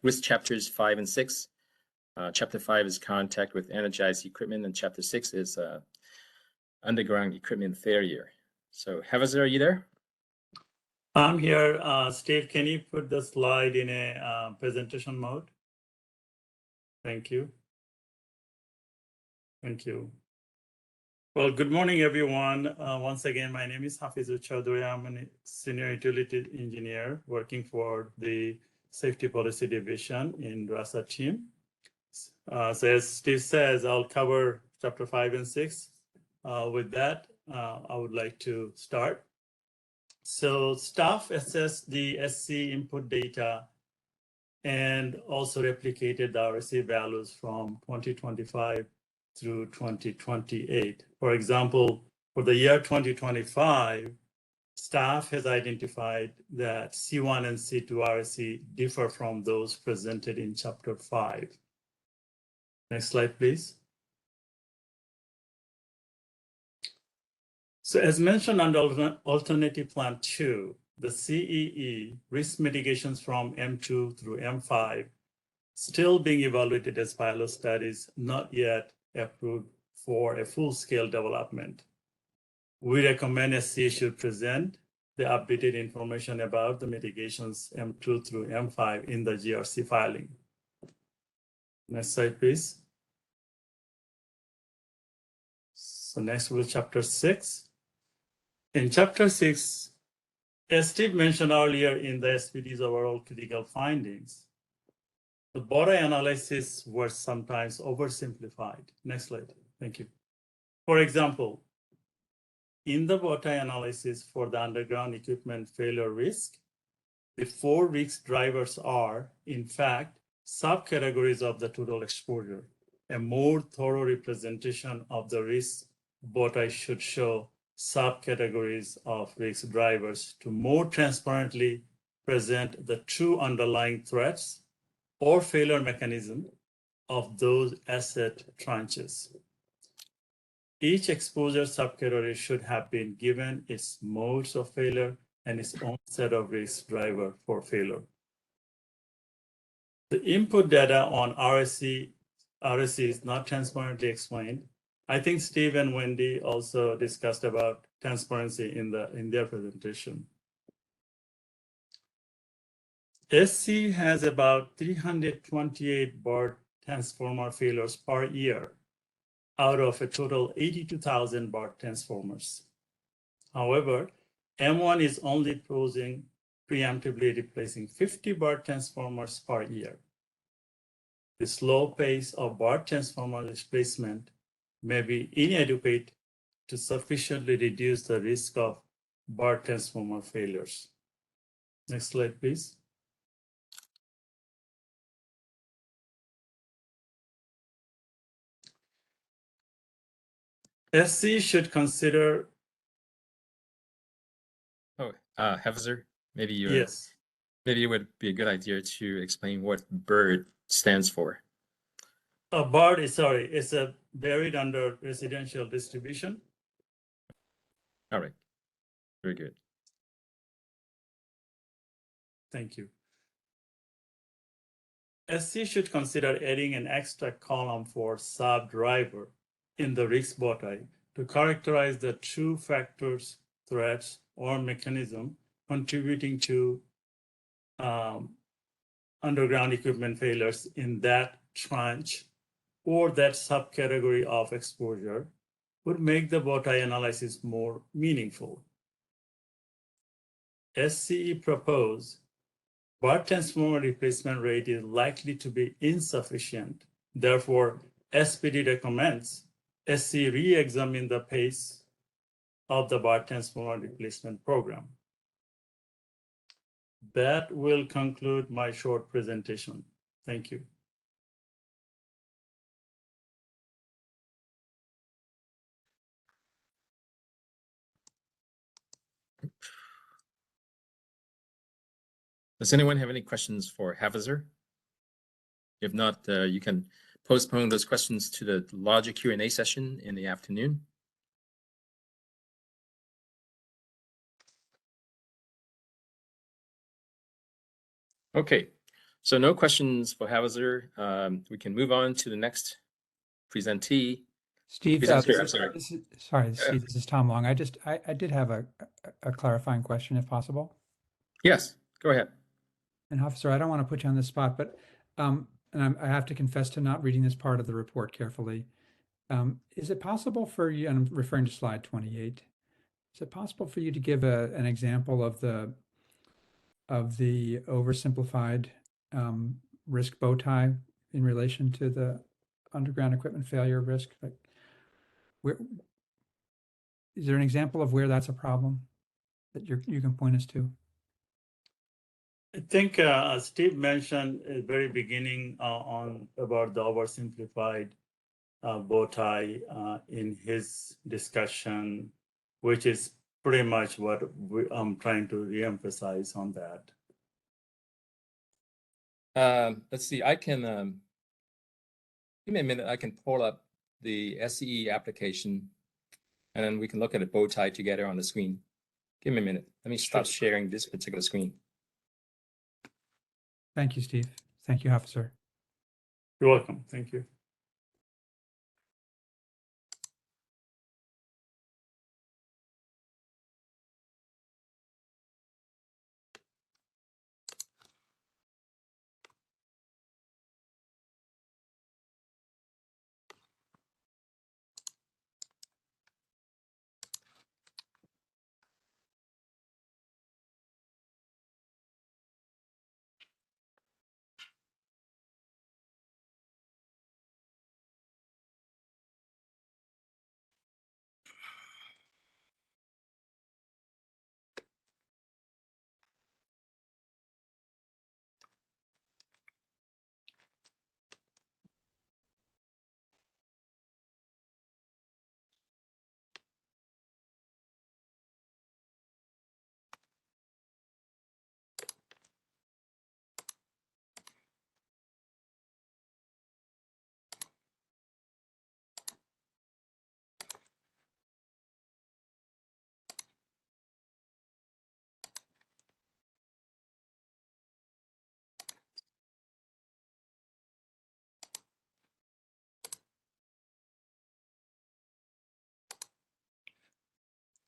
risk chapters 5 and 6. Chapter 5 is contact with energized equipment, and chapter 6 is underground equipment failure. So Havazer, are you there?
I'm here. Steve, can you put the slide in a presentation mode? Thank you. Thank you. Well, good morning, everyone. Once again, my name is Hafizur Chowdhury. I'm a senior utility engineer working for the Safety Policy Division in RASA team. So as Steve says, I'll cover chapter 5 and 6. With that, I would like to start. So staff assessed the SCE input data and also replicated the RSC values from 2025 through 2028. For example, for the year 2025, staff has identified that C1 and C2 RSC differ from those presented in chapter 5. Next slide, please. So as mentioned under Alternative Plan 2, the CEE risk mitigations from M2 through M5 still being evaluated as pilot studies, not yet approved for a full-scale development. We recommend SCE should present the updated information about the mitigations M2 through M5 in the GRC filing. Next slide, please. So next will chapter 6. In chapter 6, as Steve mentioned earlier in the SPD's overall critical findings, the bottom analysis were sometimes oversimplified. Next slide, thank you. For example, in the bottom analysis for the underground equipment failure risk, the 4 risk drivers are, in fact, subcategories of the total exposure. A more thorough representation of the risk bottom should show subcategories of risk drivers to more transparently present the true underlying threats or failure mechanism of those asset tranches. Each exposure subcategory should have been given its modes of failure and its own set of risk driver for failure. The input data on RSC is not transparently explained. I think Steve and Wendy also discussed about transparency in their presentation. SC has about 328 BART transformer failures per year out of a total 82,000 BART transformers. However, M1 is only proposing preemptively replacing 50 BART transformers per year. The slow pace of BART transformer replacement may be inadequate to sufficiently reduce the risk of BART transformer failures. Next slide, please. SC should consider.
Havazer, maybe
Yes.
Maybe it would be a good idea to explain what BIRD stands for.
BART is it's a buried under residential distribution.
All right, very good.
Thank you. SC should consider adding an extra column for sub-driver in the risk bottom to characterize the true factors, threats, or mechanism contributing to underground equipment failures in that tranche or that subcategory of exposure would make the bottom analysis more meaningful. SCE proposed BART transformer replacement rate is likely to be insufficient. Therefore, SPD recommends SCE re-examine the pace of the BART transformer replacement program. That will conclude my short presentation. Thank you.
Does anyone have any questions for Havazer? If not, you can postpone those questions to the larger Q&A session in the afternoon. Okay, so no questions for Hauser. We can move on to the next presentee.
Steve,
Presenter, I'm sorry.
Steve, this is Tom Long. I did have a clarifying question, if possible.
Yes, go ahead.
And Officer, I don't want to put you on the spot, but and I have to confess to not reading this part of the report carefully. Is it possible for you, and I'm referring to slide 28, is it possible for you to give an example of the oversimplified risk bow tie in relation to the underground equipment failure risk? Like, where is there an example of where that's a problem that you can point us to?
I think Steve mentioned at the very beginning on about the oversimplified bow tie in his discussion, which is pretty much what I'm trying to reemphasize on that.
Let's see, I can, give me a minute, I can pull up the SCE application and then we can look at a bow tie together on the screen. Give me a minute. Let me stop sharing this particular screen.
Thank you, Steve. Thank you, Officer.
You're welcome. Thank you.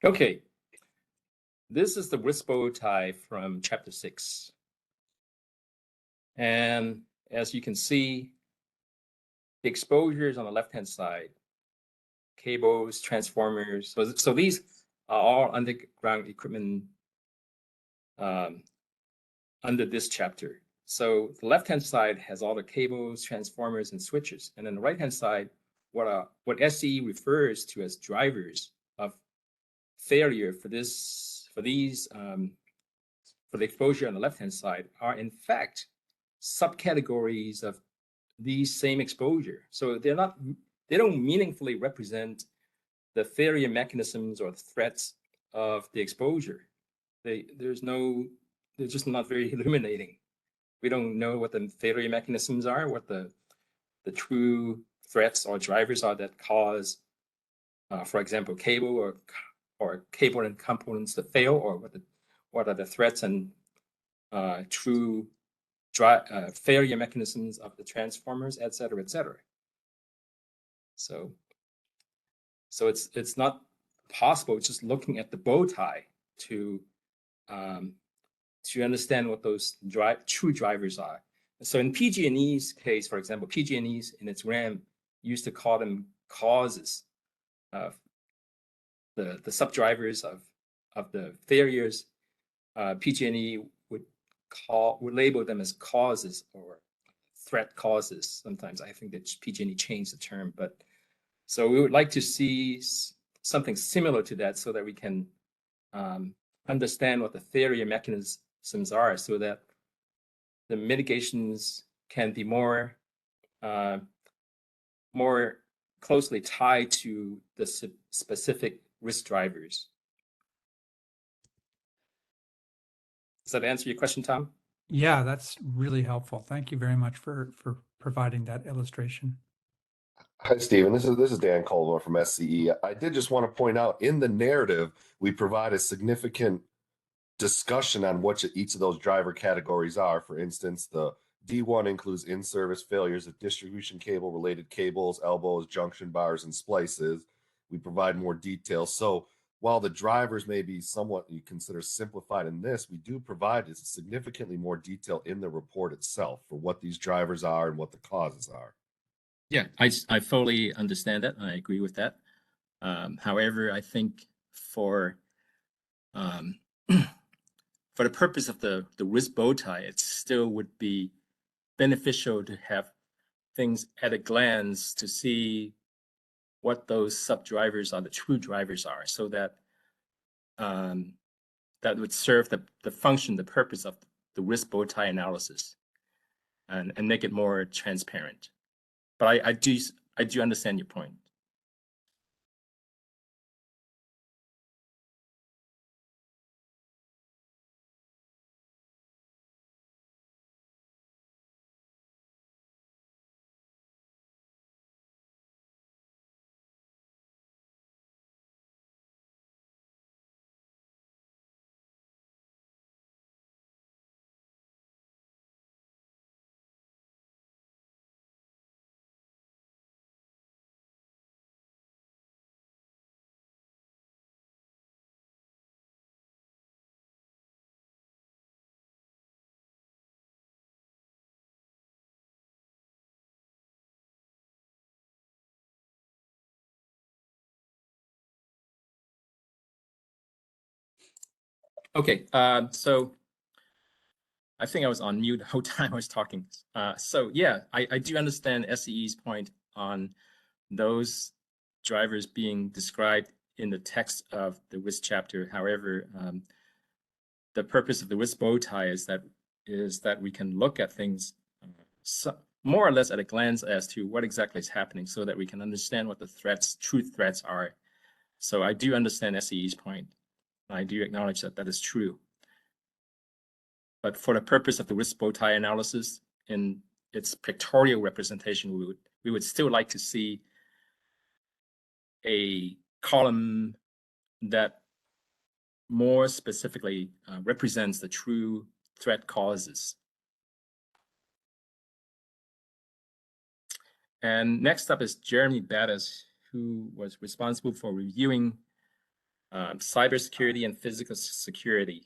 Okay, this is the risk bow tie from chapter 6. And as you can see, the exposures on the left-hand side, cables, transformers. So these are all underground equipment under this chapter. So the left-hand side has all the cables, transformers, and switches. And then the right-hand side, what SCE refers to as drivers of failure for the exposure on the left-hand side are in fact subcategories of these same exposure. So they don't meaningfully represent the failure mechanisms or threats of the exposure. They're just not very illuminating. We don't know what the failure mechanisms are, what the true threats or drivers are that cause, for example, cable or cable and components to fail, or what are the threats and true failure mechanisms of the transformers, et cetera, et cetera. So it's not possible just looking at the bow tie to understand what those true drivers are. So in PG&E's case, for example, PG&E's in its RAM used to call them causes of the subdrivers of the failures. PG&E would label them as causes or threat causes. Sometimes I think that PG&E changed the term, but so we would like to see something similar to that so that we can understand what the failure mechanisms are, so that the mitigations can be more closely tied to the specific risk drivers. Does that answer your question, Tom?
Yeah, that's really helpful. Thank you very much for providing that illustration.
Hi, Stephen. This is Dan Caldwell from SCE. I did just want to point out in the narrative, we provide a significant discussion on what each of those driver categories are. For instance, the D1 includes in-service failures of distribution cable related cables, elbows, junction bars, and splices. We provide more details. So while the drivers may be somewhat you consider simplified in this, we do provide significantly more detail in the report itself for what these drivers are and what the causes are.
Yeah, I fully understand that. I agree with that. However, I think for for the purpose of the WISP bow tie, it still would be beneficial to have things at a glance to see what those sub drivers are, the true drivers are, so that that would serve the function, the purpose of the WISP bow tie analysis, and make it more transparent. But I do understand your point. Okay, so I think I was on mute the whole time I was talking. So yeah, I do understand SCE's point on those drivers being described in the text of the WISP chapter. However, the purpose of the WISP bow tie is that we can look at things more or less at a glance as to what exactly is happening, so that we can understand what the true threats are. So I do understand SCE's point. I do acknowledge that that is true. But for the purpose of the WISP bow tie analysis, in its pictorial representation, we would still like to see a column that more specifically represents the true threat causes. And next up is Jeremy Battis, who was responsible for reviewing cybersecurity and physical security.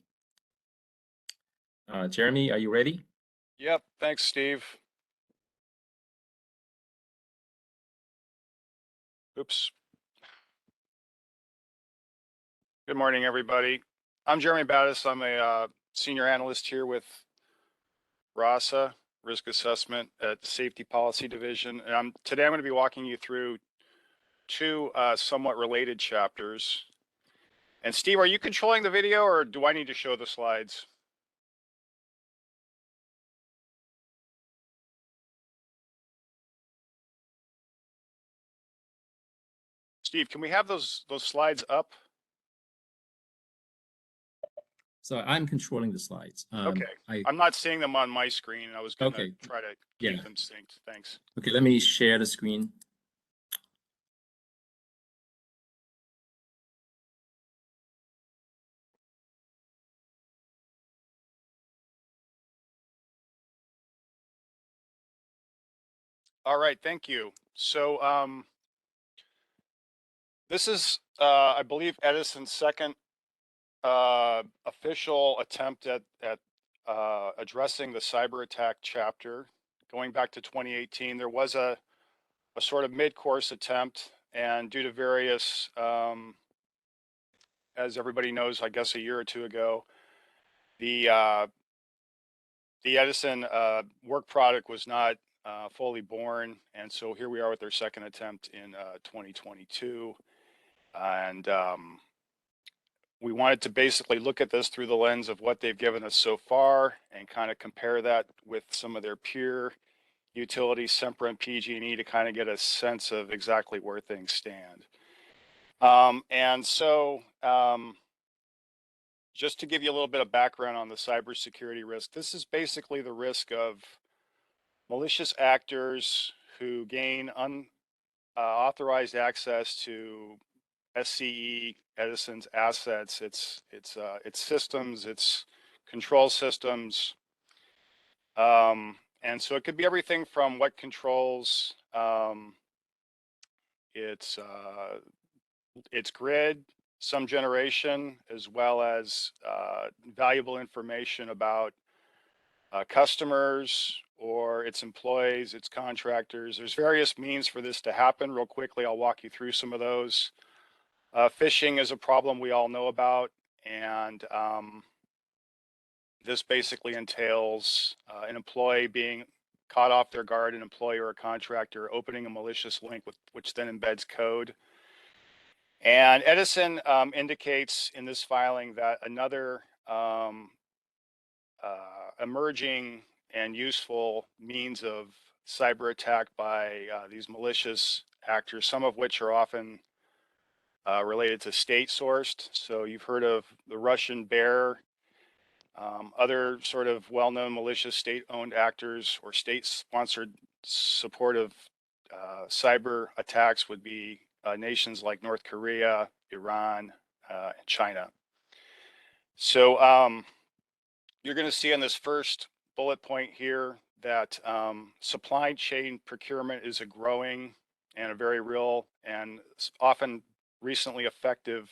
Jeremy, are you ready?
Yep, thanks, Steve. Oops. Good morning, everybody. I'm Jeremy Battis. I'm a senior analyst here with RASA, Risk Assessment at the Safety Policy Division. And today I'm going to be walking you through two somewhat related chapters. And Steve, are you controlling the video, or do I need to show the slides? Steve, can we have those slides up?
So I'm controlling the slides.
Okay. I'm not seeing them on my screen. I was going to try to keep them synced. Thanks.
Okay, let me share the screen.
All right, thank you. So this is, I believe, Edison's second official attempt at addressing the cyber attack chapter. Going back to 2018, there was a sort of mid-course attempt, and due to various, as everybody knows, I guess a year or two ago, the Edison work product was not fully born, and so here we are with their second attempt in 2022, and we wanted to basically look at this through the lens of what they've given us so far and kind of compare that with some of their peer utilities, Sempra and PG&E, to kind of get a sense of exactly where things stand. And so just to give you a little bit of background on the cybersecurity risk, this is basically the risk of malicious actors who gain authorized access to SCE Edison's assets, its systems, its control systems. And so it could be everything from what controls its grid, some generation, as well as valuable information about customers or its employees, its contractors. There's various means for this to happen. Real quickly, I'll walk you through some of those. Phishing is a problem we all know about, and this basically entails an employee being caught off their guard, an employee or a contractor opening a malicious link which then embeds code. And Edison indicates in this filing that another emerging and useful means of cyber attack by these malicious actors, some of which are often related to state sourced. So you've heard of the Russian bear, other sort of well-known malicious state-owned actors or state-sponsored supportive cyber attacks would be nations like North Korea, Iran, and China. So you're going to see on this first bullet point here that supply chain procurement is a growing and a very real and often recently effective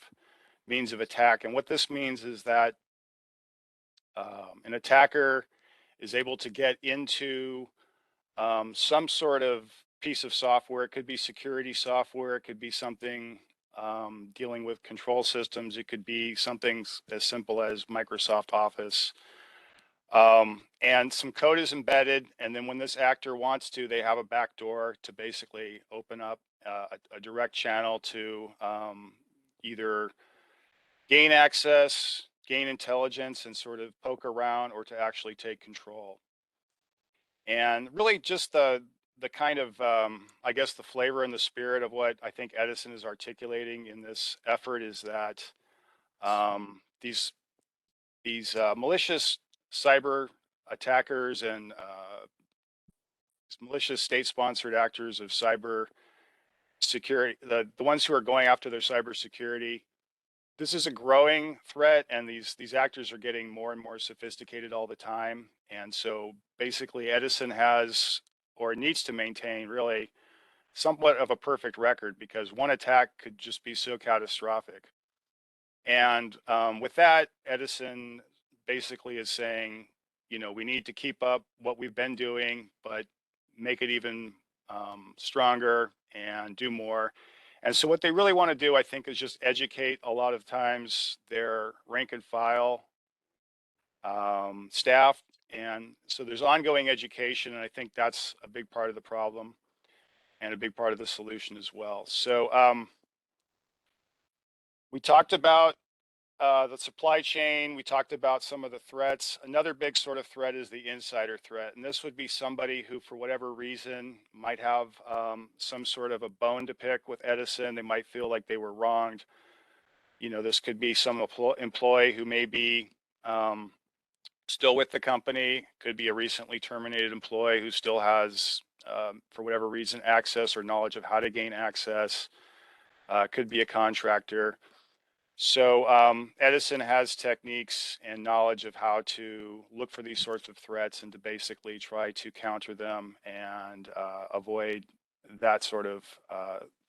means of attack. And what this means is that an attacker is able to get into some sort of piece of software. It could be security software. It could be something dealing with control systems. It could be something as simple as Microsoft Office. And some code is embedded. And then when this actor wants to, they have a backdoor to basically open up a direct channel to either gain access, gain intelligence, and sort of poke around, or to actually take control. And really just the kind of, I guess, the flavor and the spirit of what I think Edison is articulating in this effort is that these malicious cyber attackers and malicious state-sponsored actors of cyber security, the ones who are going after their cyber security, this is a growing threat, and these actors are getting more and more sophisticated all the time. And so basically Edison has, or needs to maintain, really somewhat of a perfect record, because one attack could just be so catastrophic. And with that, Edison basically is saying, you know, we need to keep up what we've been doing, but make it even stronger and do more. And so what they really want to do, I think, is just educate a lot of times their rank and file staff. And so there's ongoing education, and I think that's a big part of the problem and a big part of the solution as well. So we talked about the supply chain. We talked about some of the threats. Another big sort of threat is the insider threat. And this would be somebody who, for whatever reason, might have some sort of a bone to pick with Edison. They might feel like they were wronged. You know, this could be some employee who may be still with the company, could be a recently terminated employee who still has, for whatever reason, access or knowledge of how to gain access, could be a contractor. So Edison has techniques and knowledge of how to look for these sorts of threats and to basically try to counter them and avoid that sort of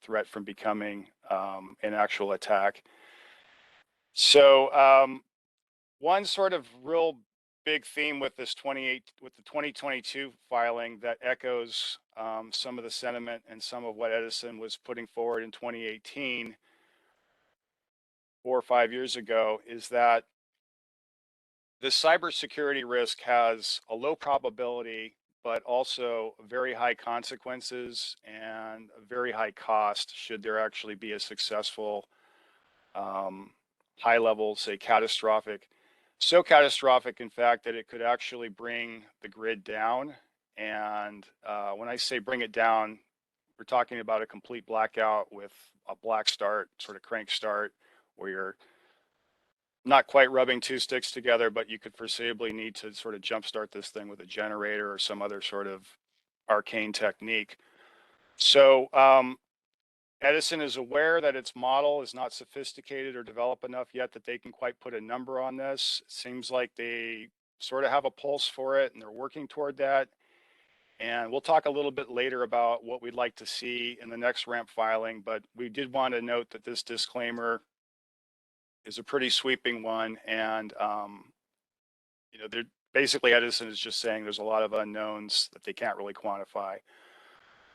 threat from becoming an actual attack. So one sort of real big theme with this the 2022 filing that echoes some of the sentiment and some of what Edison was putting forward in 2018, 4 or 5 years ago, is that the cybersecurity risk has a low probability, but also very high consequences and a very high cost should there actually be a successful high level, say, catastrophic. So catastrophic, in fact, that it could actually bring the grid down. And when I say bring it down, we're talking about a complete blackout with a black start, sort of crank start, where you're not quite rubbing two sticks together, but you could foreseeably need to sort of jumpstart this thing with a generator or some other sort of arcane technique. So Edison is aware that its model is not sophisticated or developed enough yet that they can quite put a number on this. It seems like they sort of have a pulse for it and they're working toward that. And we'll talk a little bit later about what we'd like to see in the next ramp filing, but we did want to note that this disclaimer is a pretty sweeping one. And, you know, they're basically Edison is just saying there's a lot of unknowns that they can't really quantify.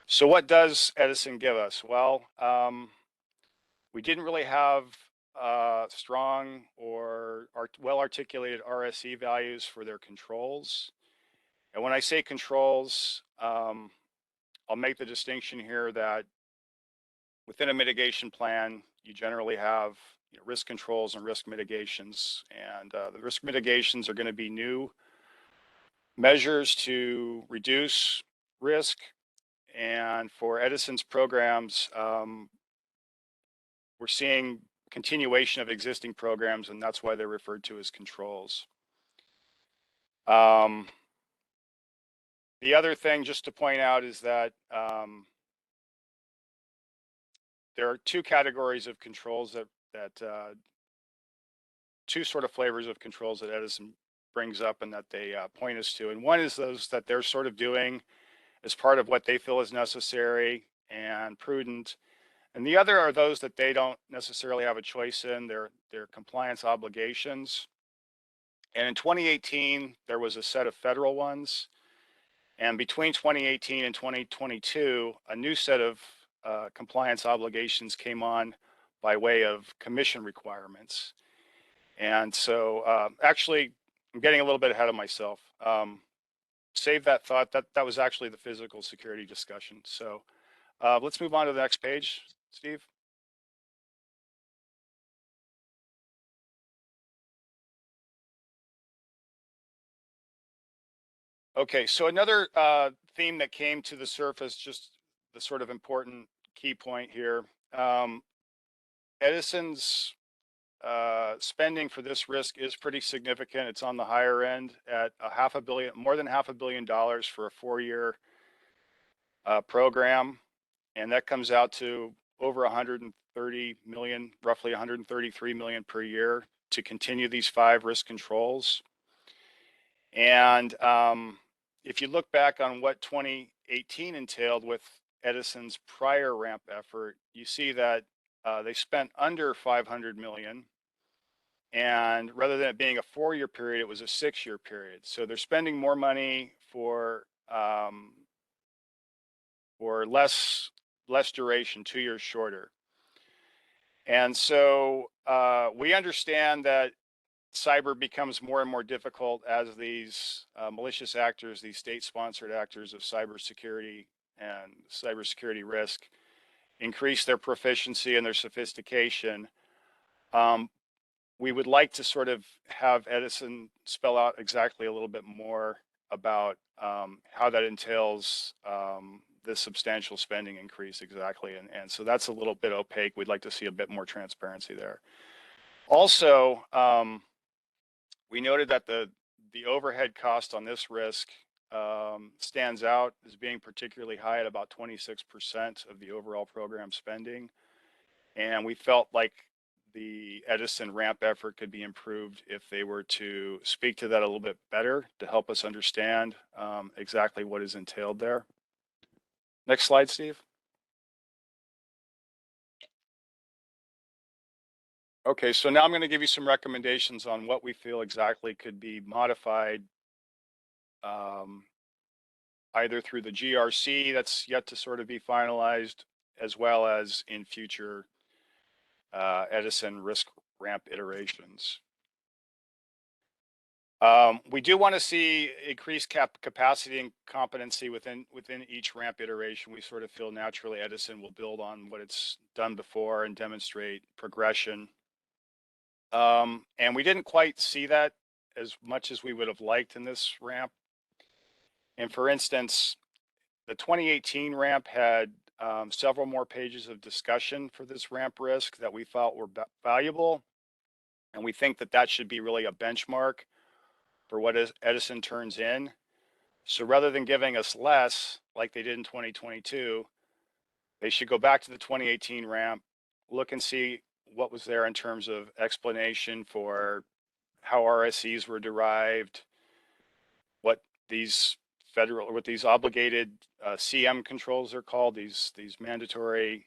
So what does Edison give us? Well, we didn't really have strong or well-articulated RSE values for their controls. And when I say controls, I'll make the distinction here that within a mitigation plan, you generally have risk controls and risk mitigations. And the risk mitigations are going to be new measures to reduce risk. And for Edison's programs, we're seeing continuation of existing programs, and that's why they're referred to as controls. The other thing just to point out is that there are two categories of controls two sort of flavors of controls that Edison brings up and that they point us to. And one is those that they're sort of doing as part of what they feel is necessary and prudent. And the other are those that they don't necessarily have a choice in, their compliance obligations. And in 2018, there was a set of federal ones. And between 2018 and 2022, a new set of compliance obligations came on by way of commission requirements. And so actually, I'm getting a little bit ahead of myself. Save that thought. That was actually the physical security discussion. So let's move on to the next page, Steve. Okay, so another theme that came to the surface, just the sort of important key point here. Edison's spending for this risk is pretty significant. It's on the higher end at more than $500 million for a 4-year program. And that comes out to over 130 million, roughly 133 million per year to continue these 5 risk controls. And if you look back on what 2018 entailed with Edison's prior ramp effort, you see that they spent under 500 million. And rather than it being a 4-year period, it was a 6-year period. So they're spending more money for less duration, 2 years shorter. And so we understand that cyber becomes more and more difficult as these malicious actors, these state-sponsored actors of cybersecurity and cybersecurity risk, increase their proficiency and their sophistication. We would like to sort of have Edison spell out exactly a little bit more about how that entails this substantial spending increase exactly. And so that's a little bit opaque. We'd like to see a bit more transparency there. Also, we noted that the overhead cost on this risk stands out as being particularly high at about 26% of the overall program spending. And we felt like the Edison ramp effort could be improved if they were to speak to that a little bit better to help us understand exactly what is entailed there. Next slide, Steve. Okay, so now I'm going to give you some recommendations on what we feel exactly could be modified either through the GRC that's yet to sort of be finalized, as well as in future Edison risk ramp iterations. We do want to see increased capacity and competency within each ramp iteration. We sort of feel naturally Edison will build on what it's done before and demonstrate progression. And we didn't quite see that as much as we would have liked in this ramp. And for instance, the 2018 ramp had several more pages of discussion for this ramp risk that we felt were valuable. And we think that that should be really a benchmark for what Edison turns in. So rather than giving us less like they did in 2022, They should go back to the 2018 ramp, look and see what was there in terms of explanation for how RSEs were derived, what these obligated CM controls are called, these mandatory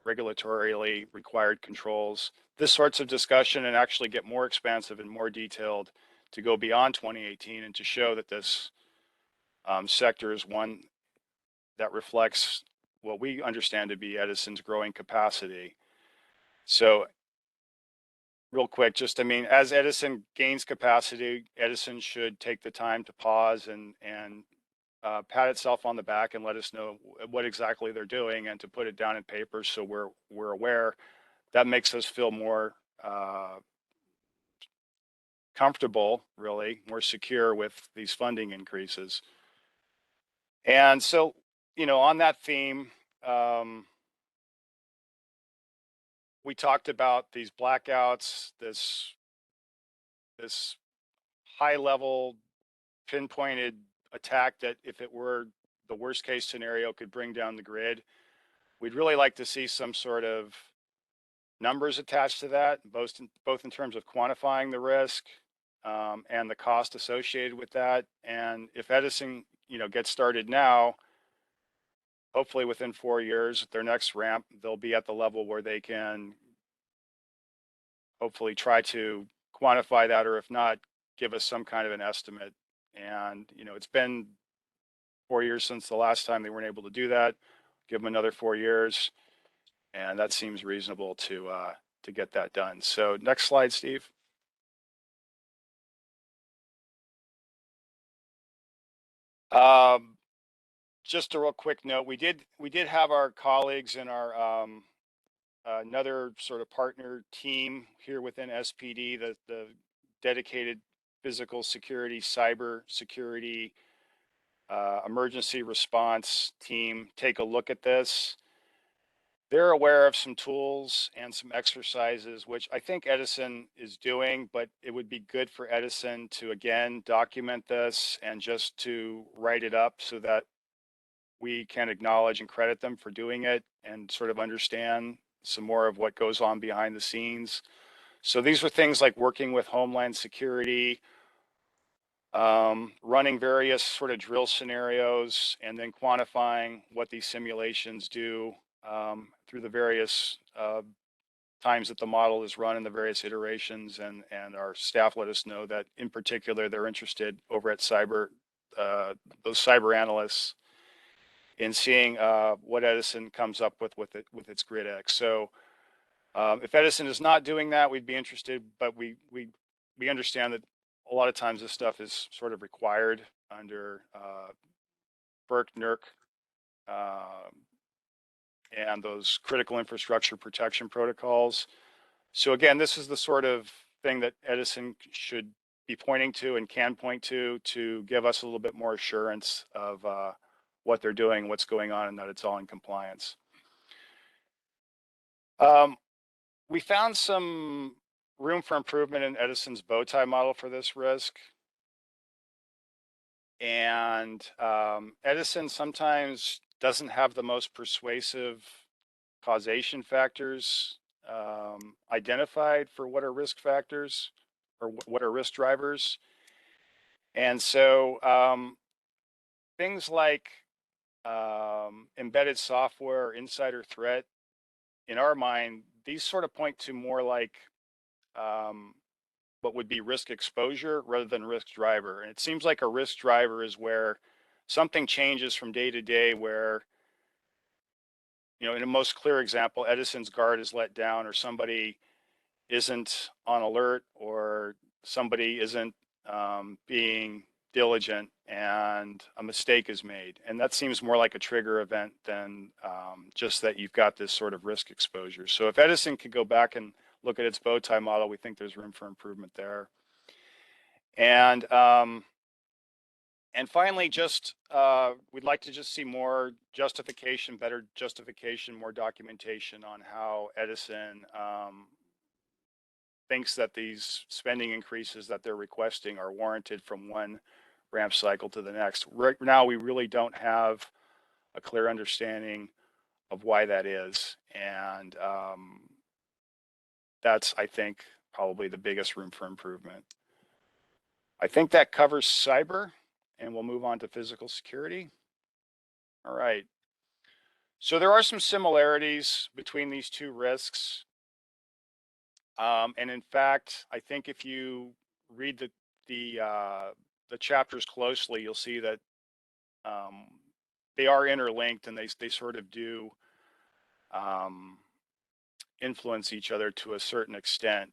regulatorily required controls, this sorts of discussion, and actually get more expansive and more detailed to go beyond 2018 and to show that this sector is one that reflects what we understand to be Edison's growing capacity. So real quick, just, I mean, as Edison gains capacity, Edison should take the time to pause and pat itself on the back and let us know what exactly they're doing and to put it down in paper so we're aware. That makes us feel more comfortable, really, more secure with these funding increases. And so, you know, on that theme, we talked about these blackouts, this high level pinpointed attack that, if it were the worst case scenario, could bring down the grid. We'd really like to see some sort of numbers attached to that, both in terms of quantifying the risk and the cost associated with that. And if Edison, you know, gets started now, hopefully within 4 years, their next ramp, they'll be at the level where they can hopefully try to quantify that, or if not, give us some kind of an estimate. And, you know, it's been 4 years since the last time they weren't able to do that. Give them another 4 years, and that seems reasonable to get that done. So next slide, Steve. Just a real quick note, we did have our colleagues in our another sort of partner team here within SPD, the dedicated physical security, cyber security, emergency response team, take a look at this. They're aware of some tools and some exercises, which I think Edison is doing, but it would be good for Edison to, again, document this and just to write it up so that we can acknowledge and credit them for doing it and sort of understand some more of what goes on behind the scenes. So these are things like working with Homeland Security, running various sort of drill scenarios, and then quantifying what these simulations do through the various times that the model is run in the various iterations. And our staff let us know that in particular, they're interested over at cyber, those cyber analysts, in seeing what Edison comes up with its GridX. So if Edison is not doing that, we'd be interested, but we understand that a lot of times this stuff is sort of required under FERC, NERC, and those critical infrastructure protection protocols. So again, this is the sort of thing that Edison should be pointing to and can point to give us a little bit more assurance of what they're doing, what's going on, and that it's all in compliance. We found some room for improvement in Edison's bow tie model for this risk. And Edison sometimes doesn't have the most persuasive causation factors identified for what are risk factors or what are risk drivers. And so things like embedded software or insider threat, in our mind, these sort of point to more like what would be risk exposure rather than risk driver. And it seems like a risk driver is where something changes from day to day, where, you know, in a most clear example, Edison's guard is let down, or somebody isn't on alert, or somebody isn't being diligent and a mistake is made. And that seems more like a trigger event than just that you've got this sort of risk exposure. So if Edison could go back and look at its bow tie model, we think there's room for improvement there. And finally, just we'd like to just see more justification, better justification, more documentation on how Edison thinks that these spending increases that they're requesting are warranted from one ramp cycle to the next. Right now, we really don't have a clear understanding why that is. And that's, I think, probably the biggest room for improvement. I think that covers cyber, and we'll move on to physical security. All right. So there are some similarities between these two risks. And in fact, I think if you read the chapters closely, you'll see that they are interlinked, and they sort of do influence each other to a certain extent.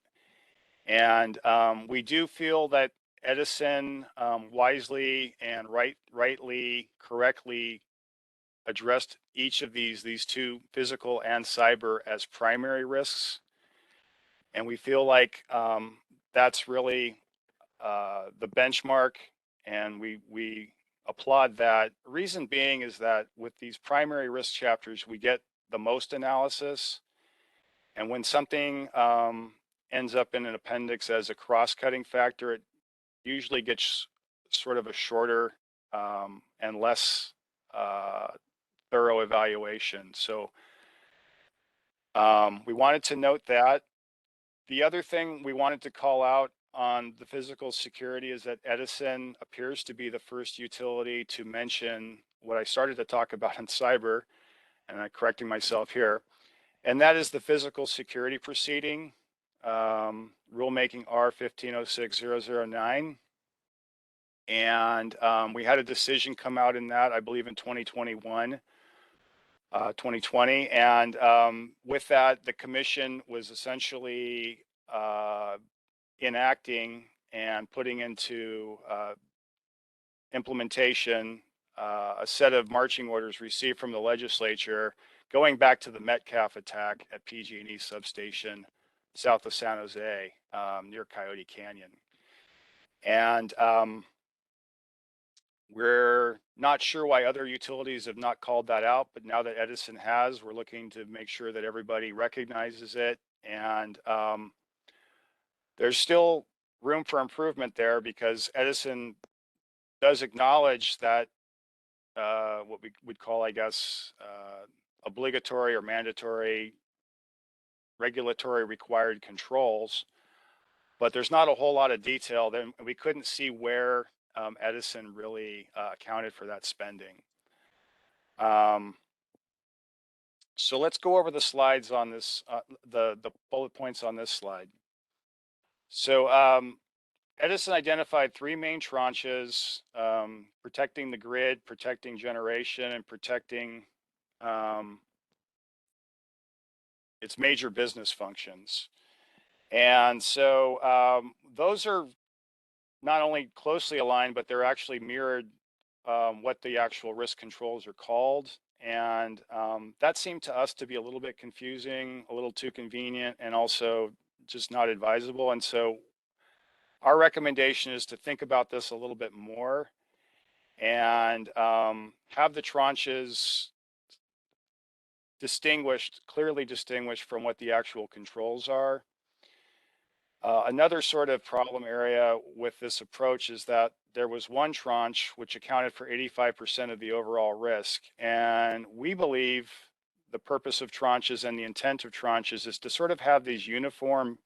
And we do feel that Edison wisely and rightly, correctly addressed each of these two, physical and cyber, as primary risks. And we feel like that's really the benchmark, and we applaud that. Reason being is that with these primary risk chapters, we get the most analysis. And when something ends up in an appendix as a cross-cutting factor, it usually gets sort of a shorter and less thorough evaluation. So we wanted to note that. The other thing we wanted to call out on the physical security is that Edison appears to be the first utility to mention what I started to talk about in cyber, and I'm correcting myself here, and that is the physical security proceeding, rulemaking R.22-05-009. And we had a decision come out in that, I believe, in 2020. And with that, the commission was essentially enacting and putting into implementation a set of marching orders received from the legislature going back to the Metcalf attack at PG&E substation south of San Jose, near Coyote Canyon. And we're not sure why other utilities have not called that out, but now that Edison has, we're looking to make sure that everybody recognizes it. And there's still room for improvement there, because Edison does acknowledge that what we would call, I guess, obligatory or mandatory regulatory required controls, but there's not a whole lot of detail. Then we couldn't see where Edison really accounted for that spending. So let's go over the slides on this, the bullet points on this slide. So Edison identified three main tranches: protecting the grid, protecting generation, and protecting its major business functions. And so those are not only closely aligned, but they're actually mirrored what the actual risk controls are called. And that seemed to us to be a little bit confusing, a little too convenient, and also just not advisable. And so our recommendation is to think about this a little bit more and have the tranches clearly distinguished from what the actual controls are. Another sort of problem area with this approach is that there was one tranche which accounted for 85% of the overall risk. And we believe the purpose of tranches and the intent of tranches is to sort of have these uniform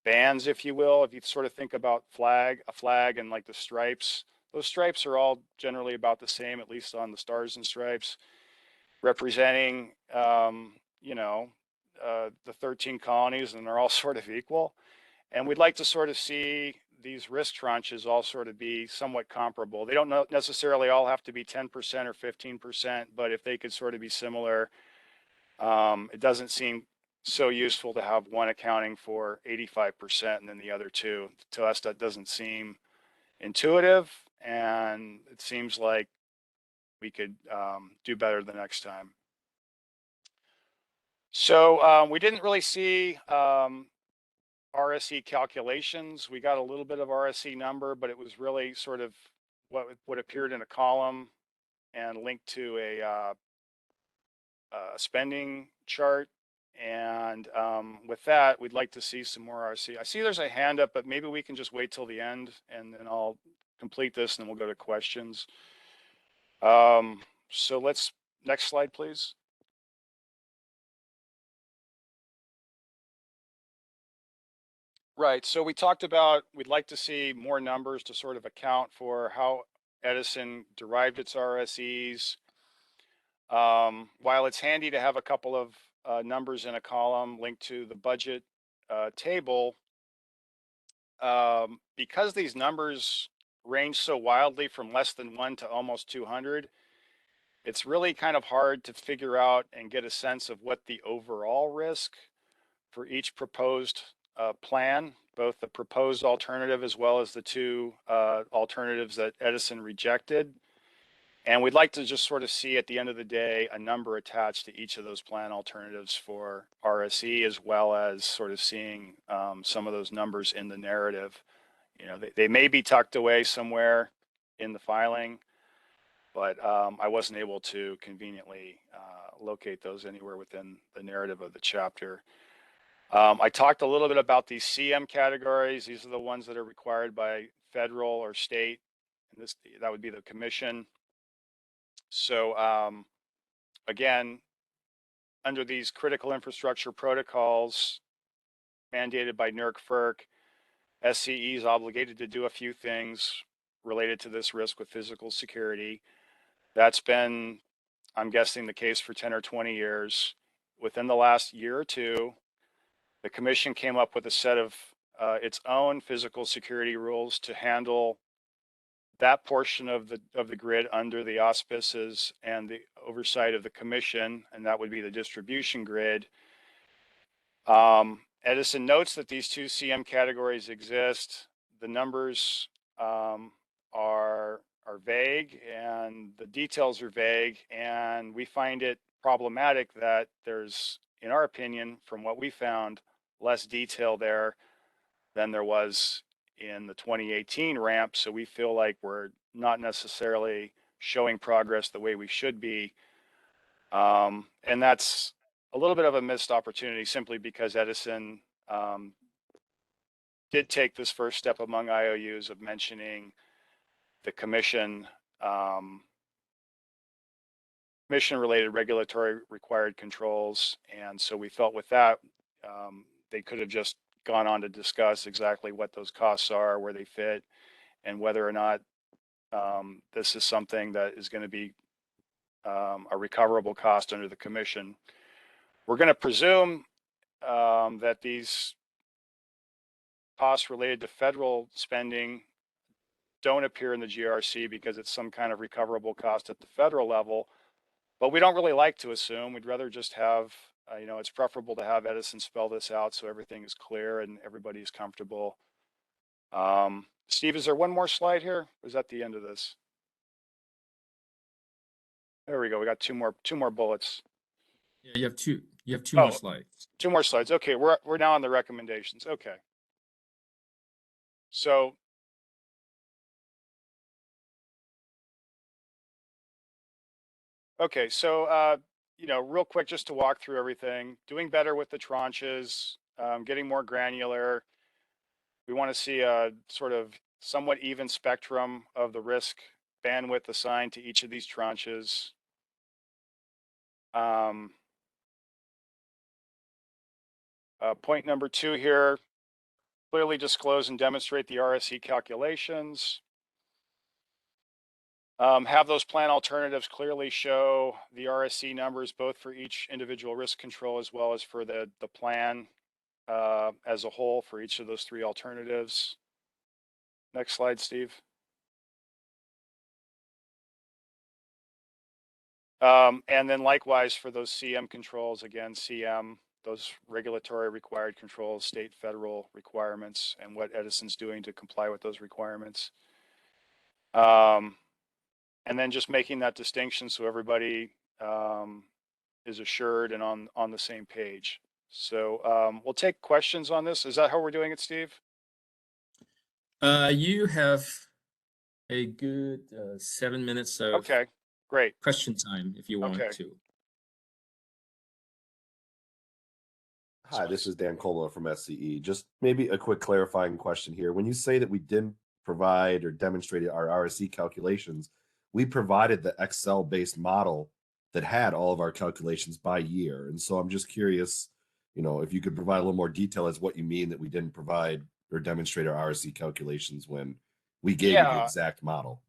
bands, if you will. If you sort of think about a flag and like the stripes, those stripes are all generally about the same, at least on the stars and stripes, representing, the 13 colonies, and they're all sort of equal. And we'd like to sort of see these risk tranches all sort of be somewhat comparable. They don't necessarily all have to be 10% or 15%, but if they could sort of be similar, it doesn't seem so useful to have one accounting for 85% and then the other two. To us, that doesn't seem intuitive, and it seems like we could do better the next time. So we didn't really see RSE calculations. We got a little bit of RSE number, but it was really sort of what appeared in a column and linked to a spending chart. And with that, we'd like to see some more RSE. I see there's a hand up, but maybe we can just wait till the end, and then I'll complete this, and then we'll go to questions. So next slide, please. Right. So we talked about we'd like to see more numbers to sort of account for how Edison derived its RSEs. While it's handy to have a couple of numbers in a column linked to the budget table, because these numbers range so wildly from less than 1 to almost 200, it's really kind of hard to figure out and get a sense of what the overall risk for each proposed plan, both the proposed alternative as well as the two alternatives that Edison rejected. And we'd like to just sort of see at the end of the day a number attached to each of those plan alternatives for RSE, as well as sort of seeing some of those numbers in the narrative. You know, they may be tucked away somewhere in the filing, but I wasn't able to conveniently locate those anywhere within the narrative of the chapter. I talked a little bit about these CM categories. These are the ones that are required by federal or state, and that would be the commission. So again, under these critical infrastructure protocols mandated by NERC-FERC, SCE is obligated to do a few things related to this risk with physical security. That's been, I'm guessing, the case for 10 or 20 years. Within the last year or two, the commission came up with a set of its own physical security rules to handle that portion of the grid under the auspices and the oversight of the commission, and that would be the distribution grid. Edison notes that these two CM categories exist. The numbers are vague and the details are vague, and we find it problematic that there's, in our opinion, from what we found, less detail there than there was in the 2018 ramp. So we feel like we're not necessarily showing progress the way we should be. And that's a little bit of a missed opportunity simply because Edison did take this first step among IOUs of mentioning the commission related regulatory required controls. And so we felt with that, they could have just gone on to discuss exactly what those costs are, where they fit, and whether or not this is something that is going to be a recoverable cost under the commission. We're going to presume that these costs related to federal spending don't appear in the GRC because it's some kind of recoverable cost at the federal level, but we don't really like to assume. We'd rather just have, you know, it's preferable to have Edison spell this out so everything is clear and everybody is comfortable. Steve, is there one more slide here? Or is that the end of this? There we go. We got two more bullets.
Yeah, you have two
Oh,
more slides.
2 more slides. Okay, we're now on the recommendations. Okay. So you know, real quick, just to walk through everything, doing better with the tranches, getting more granular. We want to see a sort of somewhat even spectrum of the risk bandwidth assigned to each of these tranches. Point number 2 here, clearly disclose and demonstrate the RSE calculations. Have those plan alternatives clearly show the RSE numbers, both for each individual risk control as well as for the plan as a whole for each of those 3 alternatives. Next slide, Steve. And then likewise for those CM controls, again, CM, those regulatory required controls, state, federal requirements, and what Edison's doing to comply with those requirements. And then just making that distinction so everybody is assured and on the same page. So we'll take questions on this. Is that how we're doing it, Steve?
You have a good 7 minutes of
okay, great
question time if you want to.
Hi, this is Dan Coleman from SCE. Just maybe a quick clarifying question here. When you say that we didn't provide or demonstrated our RSE calculations, we provided the Excel-based model that had all of our calculations by year. And so I'm just curious if you could provide a little more detail as what you mean that we didn't provide or demonstrate our RSE calculations when we gave you the exact model.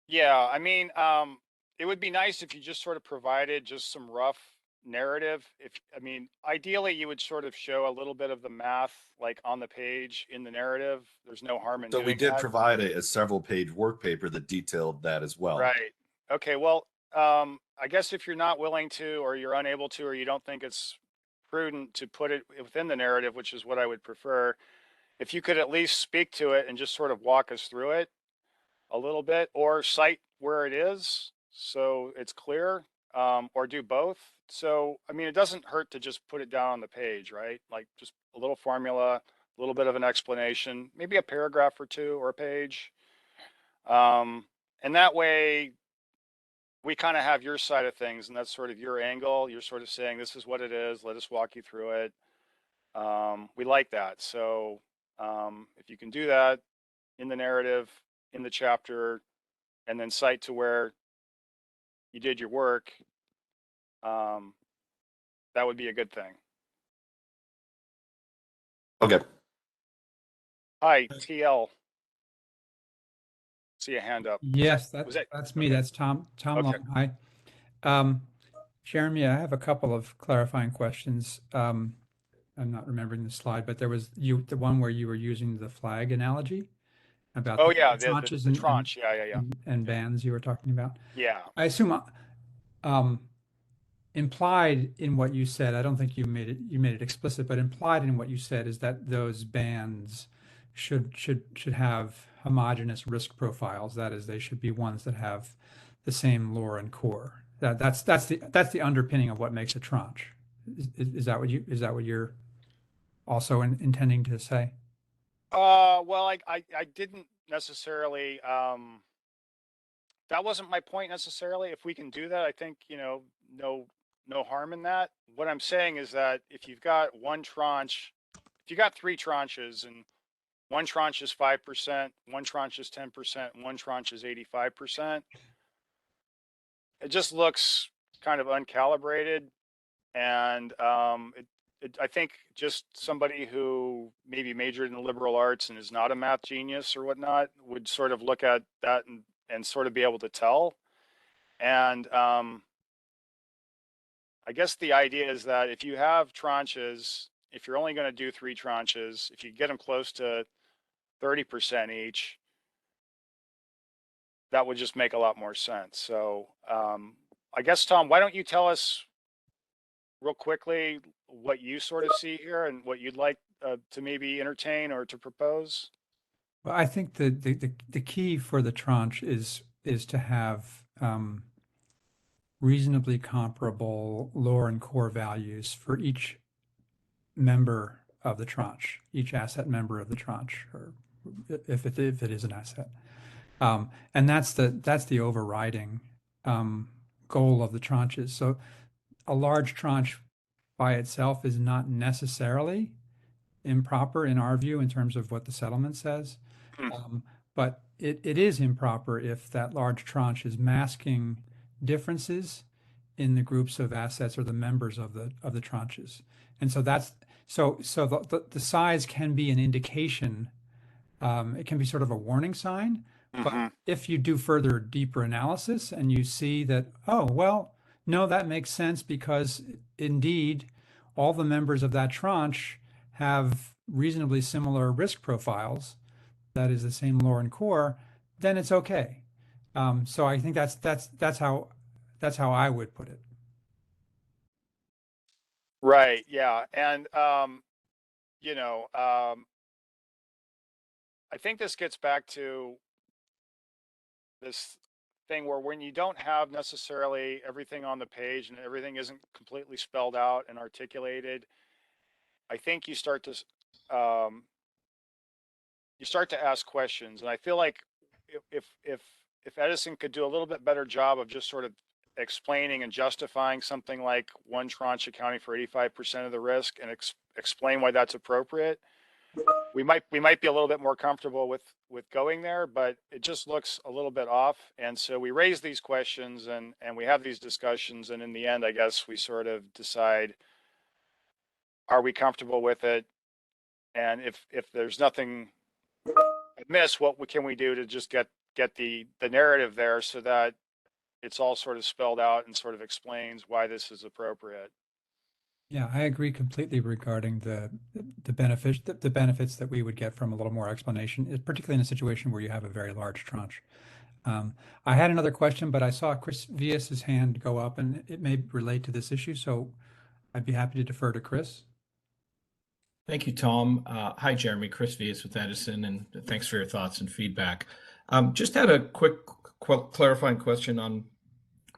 Yeah, I mean, it would be nice if you just sort of provided just some rough narrative. Ideally, you would sort of show a little bit of the math like on the page in the narrative. There's no harm in
So
doing
we did
that.
provide a several page work paper that detailed that as well.
Right. Okay. Well, I guess if you're not willing to, or you're unable to, or you don't think it's prudent to put it within the narrative, which is what I would prefer, if you could at least speak to it and just sort of walk us through it a little bit, or cite where it is so it's clear, or do both. So, it doesn't hurt to just put it down on the page, right? Like just a little formula, a little bit of an explanation, maybe a paragraph or two or a page. And that way we kind of have your side of things, and that's sort of your angle. You're sort of saying, this is what it is. Let us walk you through it. We like that. So if you can do that in the narrative, in the chapter, and then cite to where you did your work, that would be a good thing.
Okay.
Hi, TL. See a hand up.
Yes, that's me.
Okay.
That's Tom
Okay.
Long. Hi. Jeremy, I have a couple of clarifying questions. I'm not remembering the slide, but there was the one where you were using the flag analogy about
Oh
the
yeah,
tranches
the tranche. Yeah.
and bands you were talking about.
Yeah.
I assume implied in what you said, I don't think you made it explicit, but implied in what you said is that those bands should have homogeneous risk profiles. That is, they should be ones that have the same lore and core. That's the underpinning of what makes a tranche. Is that what you're also intending to say?
Well, I didn't necessarily, that wasn't my point necessarily. If we can do that, I think, no harm in that. What I'm saying is that if you've got one tranche, if you got three tranches and one tranche is 5%, one tranche is 10%, one tranche is 85%, it just looks kind of uncalibrated. And I think just somebody who maybe majored in the liberal arts and is not a math genius or whatnot would sort of look at that and sort of be able to tell. And I guess the idea is that if you have tranches, if you're only going to do three tranches, if you get them close to 30% each, that would just make a lot more sense. So I guess, Tom, why don't you tell us real quickly what you sort of see here and what you'd like to maybe entertain or to propose?
Well, I think the key for the tranche is to have reasonably comparable lore and core values for each member of the tranche, each asset member of the tranche, or if it is an asset. And that's the overriding goal of the tranches. So a large tranche by itself is not necessarily improper in our view in terms of what the settlement says. But it is improper if that large tranche is masking differences in the groups of assets or the members of the tranches. And so the size can be an indication. It can be sort of a warning sign. But if you do further deeper analysis and you see that, oh, well, no, that makes sense because indeed all the members of that tranche have reasonably similar risk profiles, that is the same lore and core, then it's okay. So I think that's how I would put it.
Right. Yeah. And, I think this gets back to this thing where when you don't have necessarily everything on the page and everything isn't completely spelled out and articulated, I think you start to ask questions. And I feel like if Edison could do a little bit better job of just sort of explaining and justifying something like one tranche accounting for 85% of the risk and explain why that's appropriate, we might be a little bit more comfortable with going there, but it just looks a little bit off. And so we raise these questions and we have these discussions, and in the end, I guess we sort of decide are we comfortable with it? And if there's nothing amiss, can we do to just get the narrative there so that it's all sort of spelled out and sort of explains why this is appropriate.
Yeah, I agree completely regarding the benefits that we would get from a little more explanation, particularly in a situation where you have a very large tranche. I had another question, but I saw Chris Vias's hand go up, and it may relate to this issue, so I'd be happy to defer to Chris.
Thank you, Tom. Hi, Jeremy. Chris Vias with Edison, and thanks for your thoughts and feedback. Just had a quick clarifying question on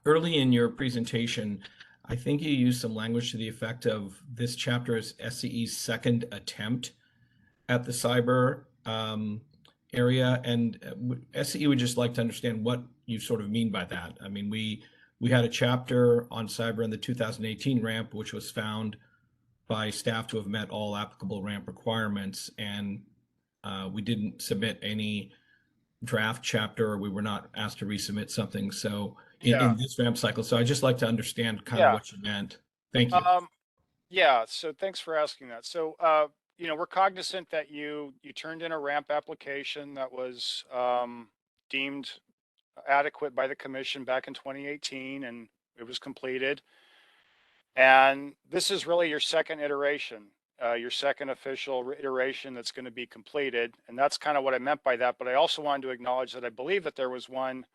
early in your presentation. I think you used some language to the effect of this chapter is SCE's second attempt at the cyber area, and SCE would just like to understand what you sort of mean by that. I mean, we had a chapter on cyber in the 2018 ramp, which was found by staff to have met all applicable ramp requirements, and we didn't submit any draft chapter, or we were not asked to resubmit something. So in this ramp cycle, so I'd just like to understand kind of what you meant. Thank you.
Yeah, so thanks for asking that. So you know, we're cognizant that you turned in a ramp application that was deemed adequate by the commission back in 2018, and it was completed. And this is really your second iteration, your second official iteration that's going to be completed. And that's kind of what I meant by that. But I also wanted to acknowledge that I believe that there was one,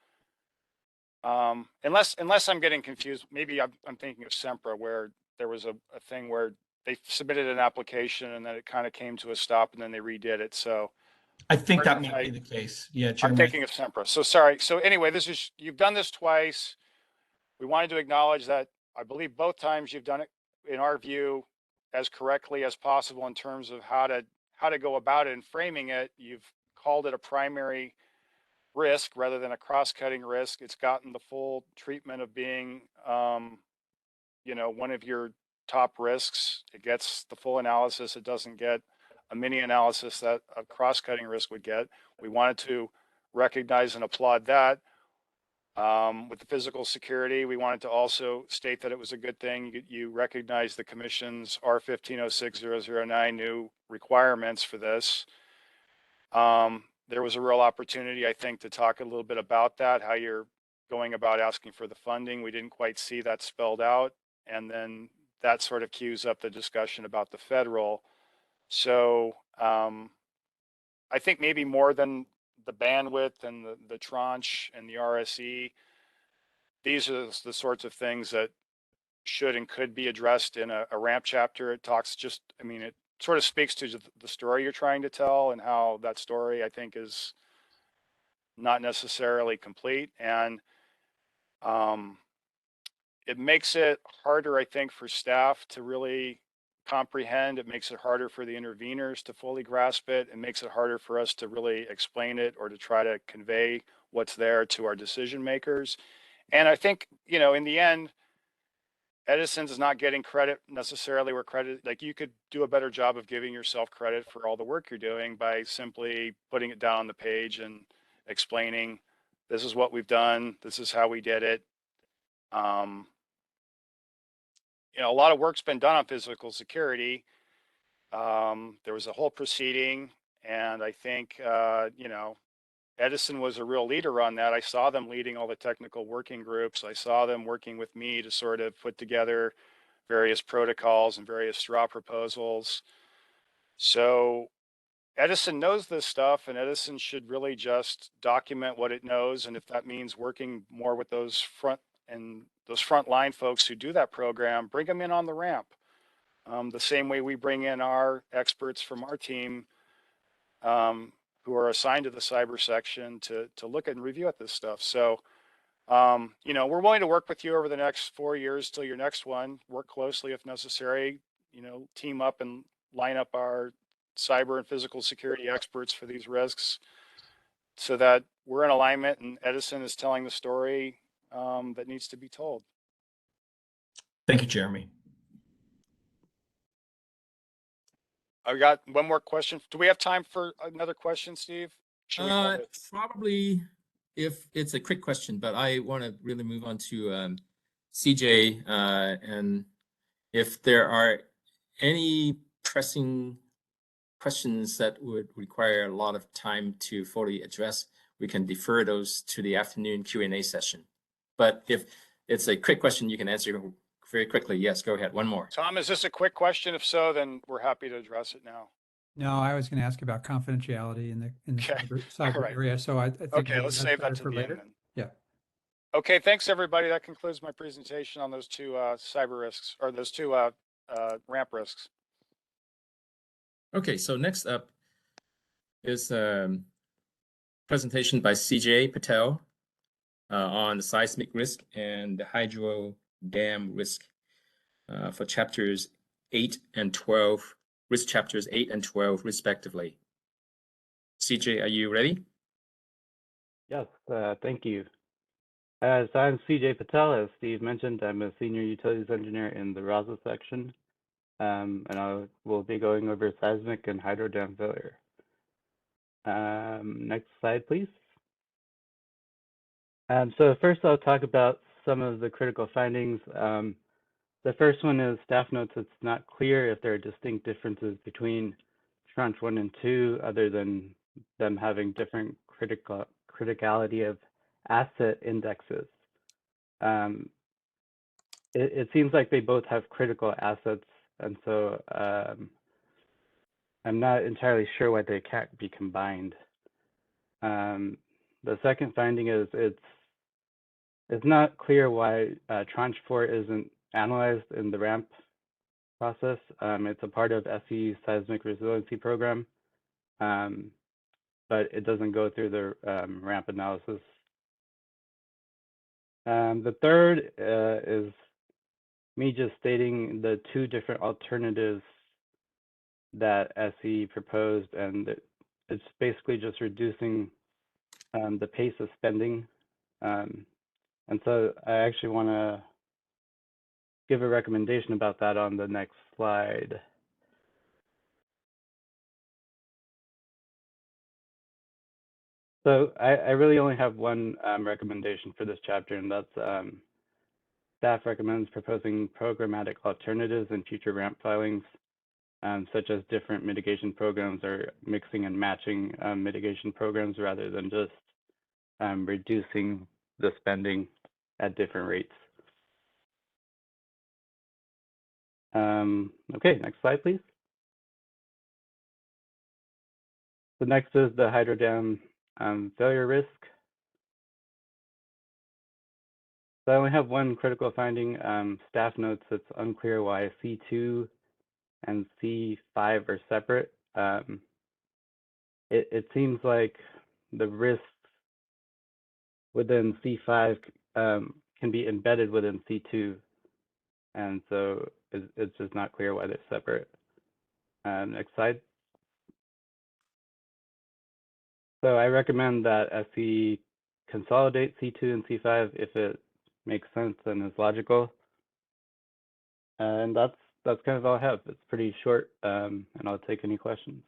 unless I'm getting confused, maybe I'm thinking of Sempra, where there was a thing where they submitted an application and then it kind of came to a stop and then they redid it. So
I think that might be the case. Yeah, Jeremy.
I'm thinking of Sempra. So sorry. So anyway, you've done this twice. We wanted to acknowledge that I believe both times you've done it, in our view, as correctly as possible in terms of how to go about it and framing it. You've called it a primary risk rather than a cross-cutting risk. It's gotten the full treatment of being, you know, one of your top risks. It gets the full analysis. It doesn't get a mini analysis that a cross-cutting risk would get. We wanted to recognize and applaud that. With the physical security, we wanted to also state that it was a good thing. You recognize the commission's R.1506-009 new requirements for this. There was a real opportunity, I think, to talk a little bit about that, how you're going about asking for the funding. We didn't quite see that spelled out. And then that sort of cues up the discussion about the federal. So I think maybe more than the bandwidth and the tranche and the RSE, these are the sorts of things that should and could be addressed in a ramp chapter. It talks just, I mean, it sort of speaks to the story you're trying to tell and how that story, I think, is not necessarily complete. And it makes it harder, I think, for staff to really comprehend. It makes it harder for the interveners to fully grasp it. It makes it harder for us to really explain it or to try to convey what's there to our decision makers. And I think, you know, in the end, Edison's not getting credit necessarily where credit, like you could do a better job of giving yourself credit for all the work you're doing by simply putting it down on the page and explaining, this is what we've done, this is how we did it. You know, a lot of work's been done on physical security. There was a whole proceeding, and I think, you know, Edison was a real leader on that. I saw them leading all the technical working groups. I saw them working with me to sort of put together various protocols and various straw proposals. So Edison knows this stuff, and Edison should really just document what it knows. And if that means working more with those frontline folks who do that program, bring them in on the ramp. The same way we bring in our experts from our team who are assigned to the cyber section to look at and review at this stuff. So, you know, we're willing to work with you over the next 4 years till your next one, work closely if necessary, you know, team up and line up our cyber and physical security experts for these risks so that we're in alignment and Edison is telling the story that needs to be told.
Thank you, Jeremy.
I got one more question. Do we have time for another question, Steve?
Probably, if it's a quick question, but I want to really move on to CJ, and if there are any pressing questions that would require a lot of time to fully address, we can defer those to the afternoon Q&A session. But if it's a quick question, you can answer very quickly. Yes, go ahead. One more.
Tom, is this a quick question? If so, then we're happy to address it now.
No, I was going to ask about confidentiality in the
Okay.
cyber
All right.
area. So I think
Okay,
maybe
let's
that's
save
better
that to
for
the
later.
end then.
Yeah.
Okay, thanks everybody. That concludes my presentation on those two cyber risks, or those two ramp risks.
Okay, so next up is presentation by CJ Patel on the seismic risk and the hydro dam risk for chapters 8 and 12, risk chapters 8 and 12 respectively. CJ, are you ready?
Yes, thank you. So I'm CJ Patel. As Steve mentioned, I'm a senior utilities engineer in the RASA section, and I will be going over seismic and hydro dam failure. Next slide, please. So first I'll talk about some of the critical findings. The first one is staff notes it's not clear if there are distinct differences between tranche 1 and 2 other than them having different criticality of asset indexes. It seems like they both have critical assets, and so I'm not entirely sure why they can't be combined. The second finding is it's not clear why tranche 4 isn't analyzed in the ramp process. It's a part of SCE's seismic resiliency program, but it doesn't go through the ramp analysis. The third is me just stating the two different alternatives that SCE proposed, and it's basically just reducing the pace of spending. And so I actually want to give a recommendation about that on the next slide. So I really only have one recommendation for this chapter, and that's staff recommends proposing programmatic alternatives in future ramp filings, such as different mitigation programs or mixing and matching mitigation programs rather than just reducing the spending at different rates. Okay, next slide, please. The next is the hydro dam failure risk. So I only have one critical finding. Staff notes it's unclear why C2 and C5 are separate. It seems like the risks within C5 can be embedded within C2, and so it's just not clear why they're separate. Next slide. So I recommend that SCE consolidate C2 and C5 if it makes sense and is logical. And that's kind of all I have. It's pretty short, and I'll take any questions.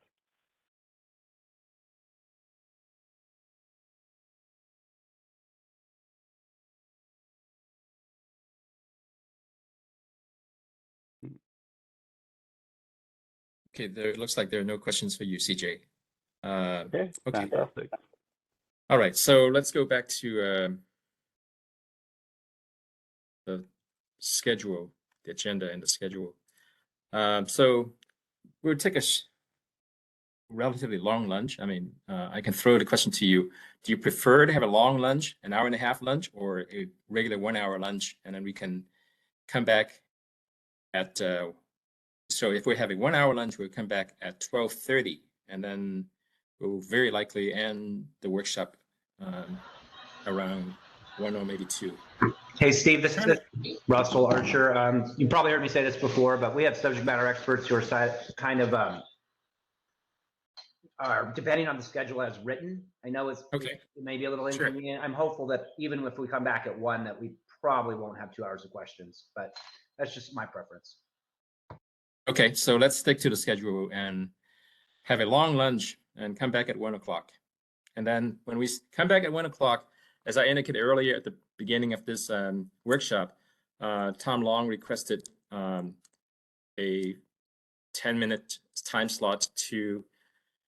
Okay, it looks like there are no questions for you, CJ.
Okay, fantastic.
All right, so let's go back to the schedule, the agenda and the schedule. So we'll take a relatively long lunch. I mean, I can throw the question to you. Do you prefer to have a long lunch, an hour and a half lunch, or a regular 1 hour lunch? And then we can come back at, so if we're having 1 hour lunch, we'll come back at 12:30, and then we'll very likely end the workshop around 1 or maybe 2.
Hey, Steve, this is Russell Archer. You probably heard me say this before, but we have subject matter experts who are kind of depending on the schedule as written. I know it may be a little inconvenient. Sure. I'm hopeful that even if we come back at 1, that we probably won't have 2 hours of questions, but that's just my preference. Okay, so let's stick to the schedule and have a long lunch and come back at 1 o'clock. And then when we come back at 1 o'clock, as I indicated earlier at the beginning of this workshop, Tom Long requested a
10-minute time slot to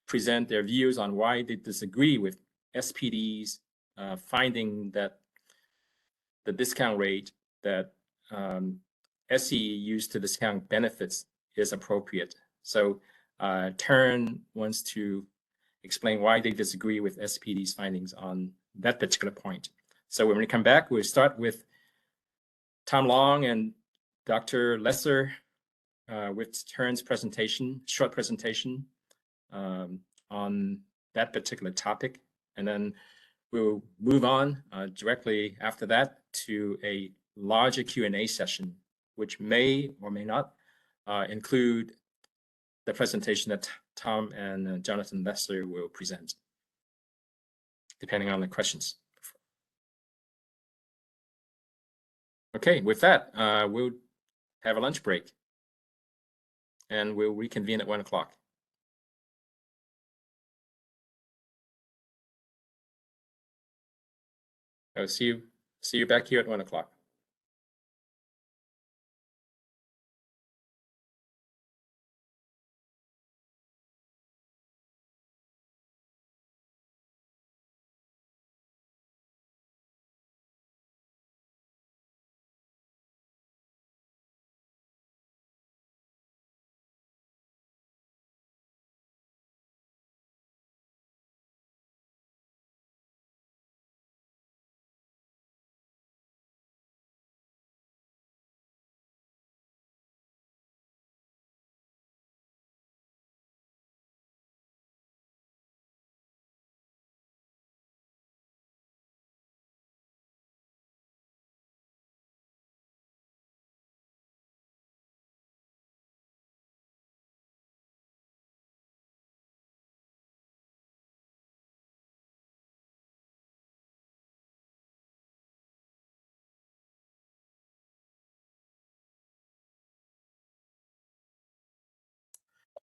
present their views on why they disagree with SPD's finding that the discount rate that SCE used to discount benefits is appropriate. So Turn wants to explain why they disagree with SPD's findings on that particular point. So when we come back, we'll start with Tom Long and Dr. Lesser with Turn's presentation, short presentation on that particular topic. And then we'll move on directly after that to a larger Q&A session, which may or may not include the presentation that Tom and Jonathan Lesser will present, depending on the questions. Okay, with that, we'll have a lunch break and we'll reconvene at 1 o'clock. I'll see you back here at 1 o'clock.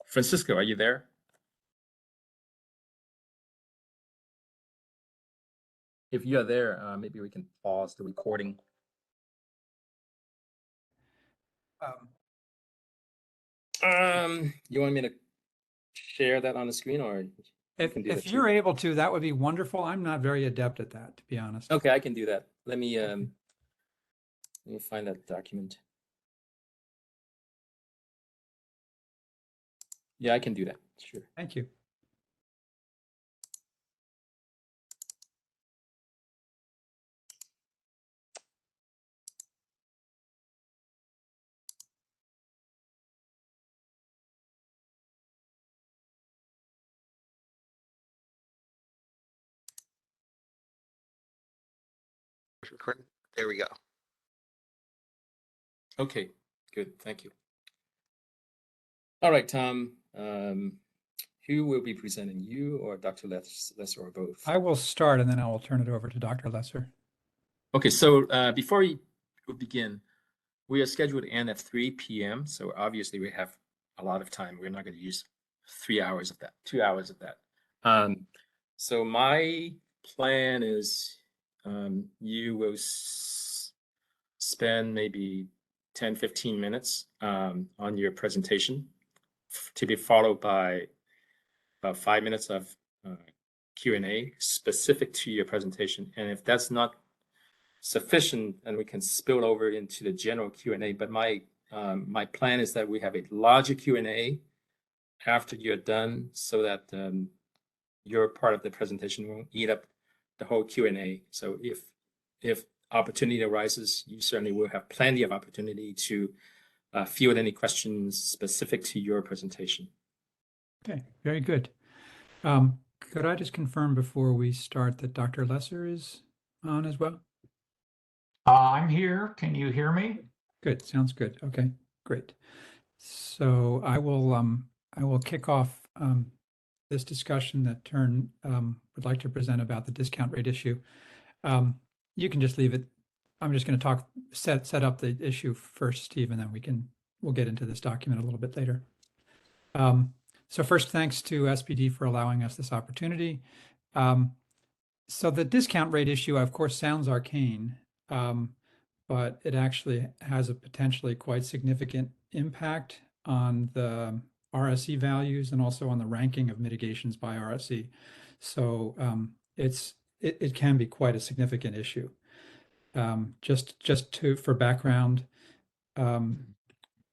Francisco, are you there? If you're there, maybe we can pause the recording. You want me to share that on the screen, or
if you're able to, that would be wonderful. I'm not very adept at that, to be honest.
Okay, I can do that. Let me find that document. Yeah, I can do that. Sure.
Thank you.
There we go.
Okay, good. Thank you. All right, Tom. Who will be presenting, you or Dr. Lesser, or both?
I will start and then I will turn it over to Dr. Lesser.
Okay, so before we begin, we are scheduled to end at 3 p.m. So obviously we have a lot of time. We're not going to use 3 hours of that, 2 hours of that. So my plan is you will spend maybe 10, 15 minutes on your presentation, to be followed by about 5 minutes of Q&A specific to your presentation. And if that's not sufficient, then we can spill over into the general Q&A. But my plan is that we have a larger Q&A after you're done, so that your part of the presentation won't eat up the whole Q&A. So if opportunity arises, you certainly will have plenty of opportunity to field any questions specific to your presentation.
Okay, very good. Could I just confirm before we start that Dr. Lesser is on as well?
I'm here. Can you hear me?
Good. Sounds good. Okay, great. So I will kick off this discussion that Turn would like to present about the discount rate issue. You can just leave it. I'm just going to set up the issue first, Steve, and then we'll get into this document a little bit later. So first, thanks to SPD for allowing us this opportunity. So the discount rate issue, of course, sounds arcane, but it actually has a potentially quite significant impact on the RSE values and also on the ranking of mitigations by RSE. So it can be quite a significant issue. For background,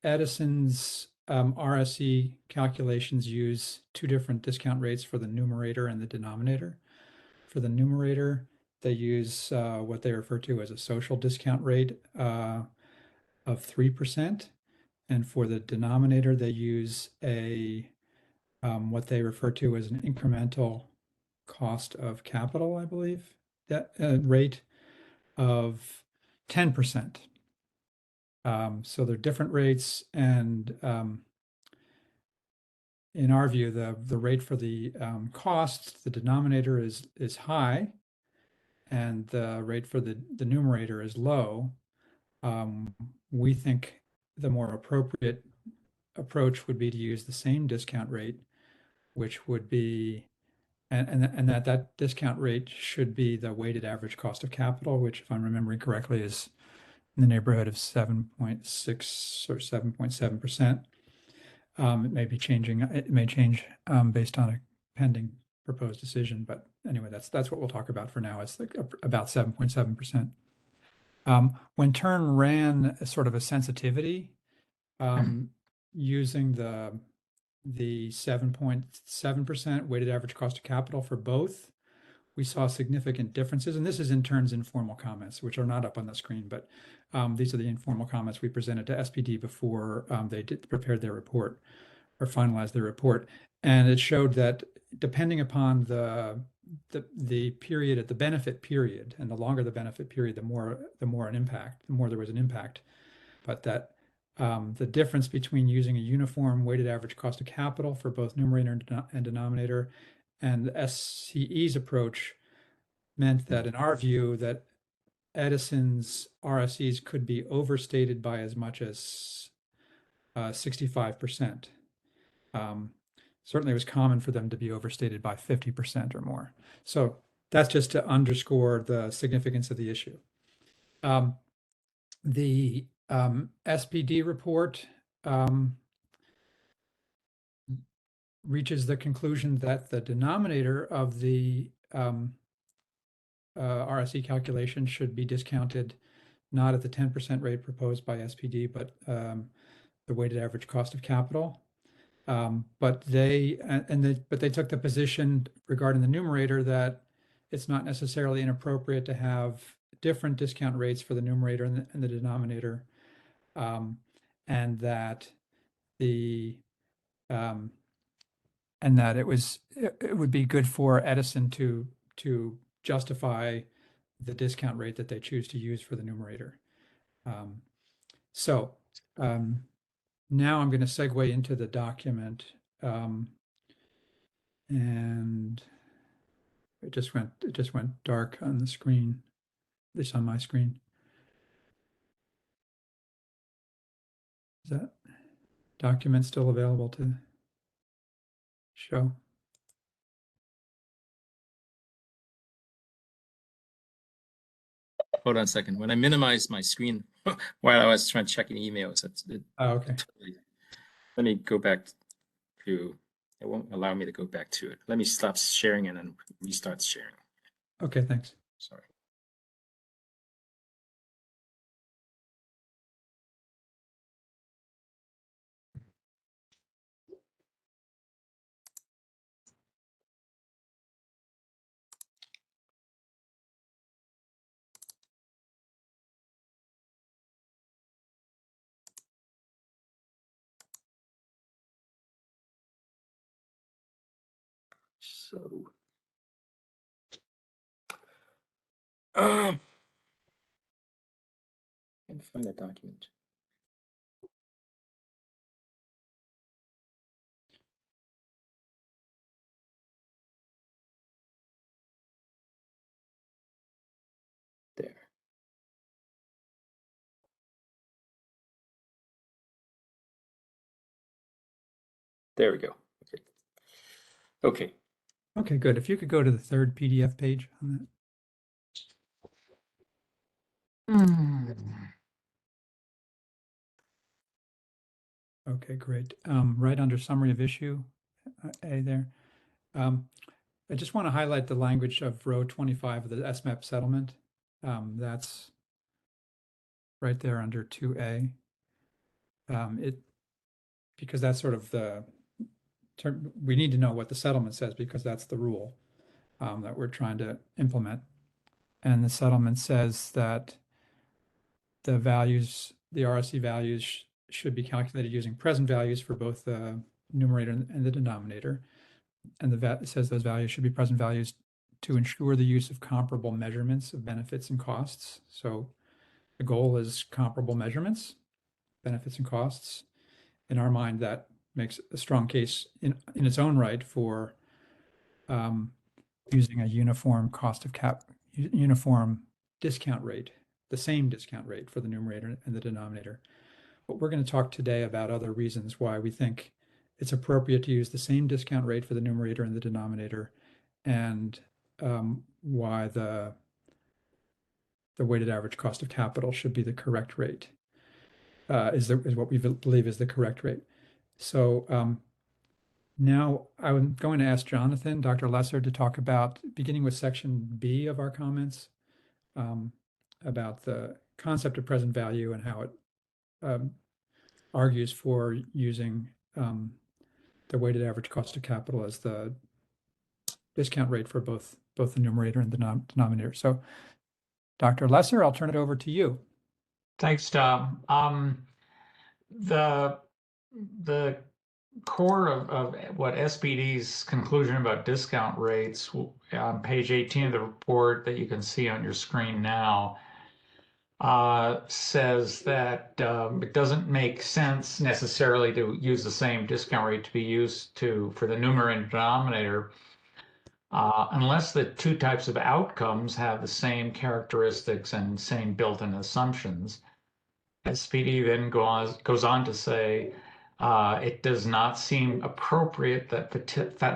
Edison's RSE calculations use two different discount rates for the numerator and the denominator. For the numerator, they use what they refer to as a social discount rate of 3%. And for the denominator, they use what they refer to as an incremental cost of capital, I believe, that rate of 10%. So they're different rates, and in our view, the rate for the cost, the denominator is high, and the rate for the numerator is low. We think the more appropriate approach would be to use the same discount rate, which would be, and that discount rate should be the weighted average cost of capital, which, if I'm remembering correctly, is in the neighborhood of 7.6 or 7.7%. It may be changing. It may change based on a pending proposed decision, but anyway, that's what we'll talk about for now. It's like about 7.7%. When Turn ran a sort of a sensitivity using the 7.7% weighted average cost of capital for both, we saw significant differences. And this is in Turn's informal comments, which are not up on the screen, but these are the informal comments we presented to SPD before they prepared their report or finalized their report. And it showed that depending upon the period at the benefit period, and the longer the benefit period, the more an impact, the more there was an impact. But that the difference between using a uniform weighted average cost of capital for both numerator and denominator and the SCE's approach meant that, in our view, that Edison's RSEs could be overstated by as much as 65%. Certainly it was common for them to be overstated by 50% or more. So that's just to underscore the significance of the issue. The SPD report reaches the conclusion that the denominator of the RSE calculation should be discounted not at the 10% rate proposed by SPD, but the weighted average cost of capital. But they took the position regarding the numerator that it's not necessarily inappropriate to have different discount rates for the numerator and the denominator, and that it would be good for Edison to justify the discount rate that they choose to use for the numerator. Now I'm going to segue into the document, and it just went dark on the screen, at least on my screen. Is that document still available to show?
Hold on a second. When I minimized my screen while I was trying to check emails,
okay.
Let me go back to. It won't allow me to go back to it. Let me stop sharing and then restart sharing.
Okay, thanks.
Sorry. So, can't find that document. There. There we go. Okay. Okay.
Okay, good. If you could go to the third PDF page on that. Okay, great. Right under summary of issue, A there. I just want to highlight the language of row 25 of the SMAP settlement. That's right there under 2A. Because that's sort of the term, we need to know what the settlement says because that's the rule that we're trying to implement. And the settlement says that the values, the RSE values should be calculated using present values for both the numerator and the denominator. And it says those values should be present values to ensure the use of comparable measurements of benefits and costs. So the goal is comparable measurements, benefits and costs. In our mind, that makes a strong case in its own right for using a uniform uniform discount rate, the same discount rate for the numerator and the denominator. But we're going to talk today about other reasons why we think it's appropriate to use the same discount rate for the numerator and the denominator, and why the weighted average cost of capital should be the correct rate, is what we believe is the correct rate. So now I'm going to ask Jonathan, Dr. Lesser, to talk about, beginning with section B of our comments, about the concept of present value and how it argues for using the weighted average cost of capital as the discount rate for both the numerator and the denominator. So, Dr. Lesser, I'll turn it over to you.
Thanks, Tom. The core of what SPD's conclusion about discount rates on page 18 of the report that you can see on your screen now says that it doesn't make sense necessarily to use the same discount rate to be used for the numerator and denominator unless the two types of outcomes have the same characteristics and same built-in assumptions. SPD then goes on to say it does not seem appropriate that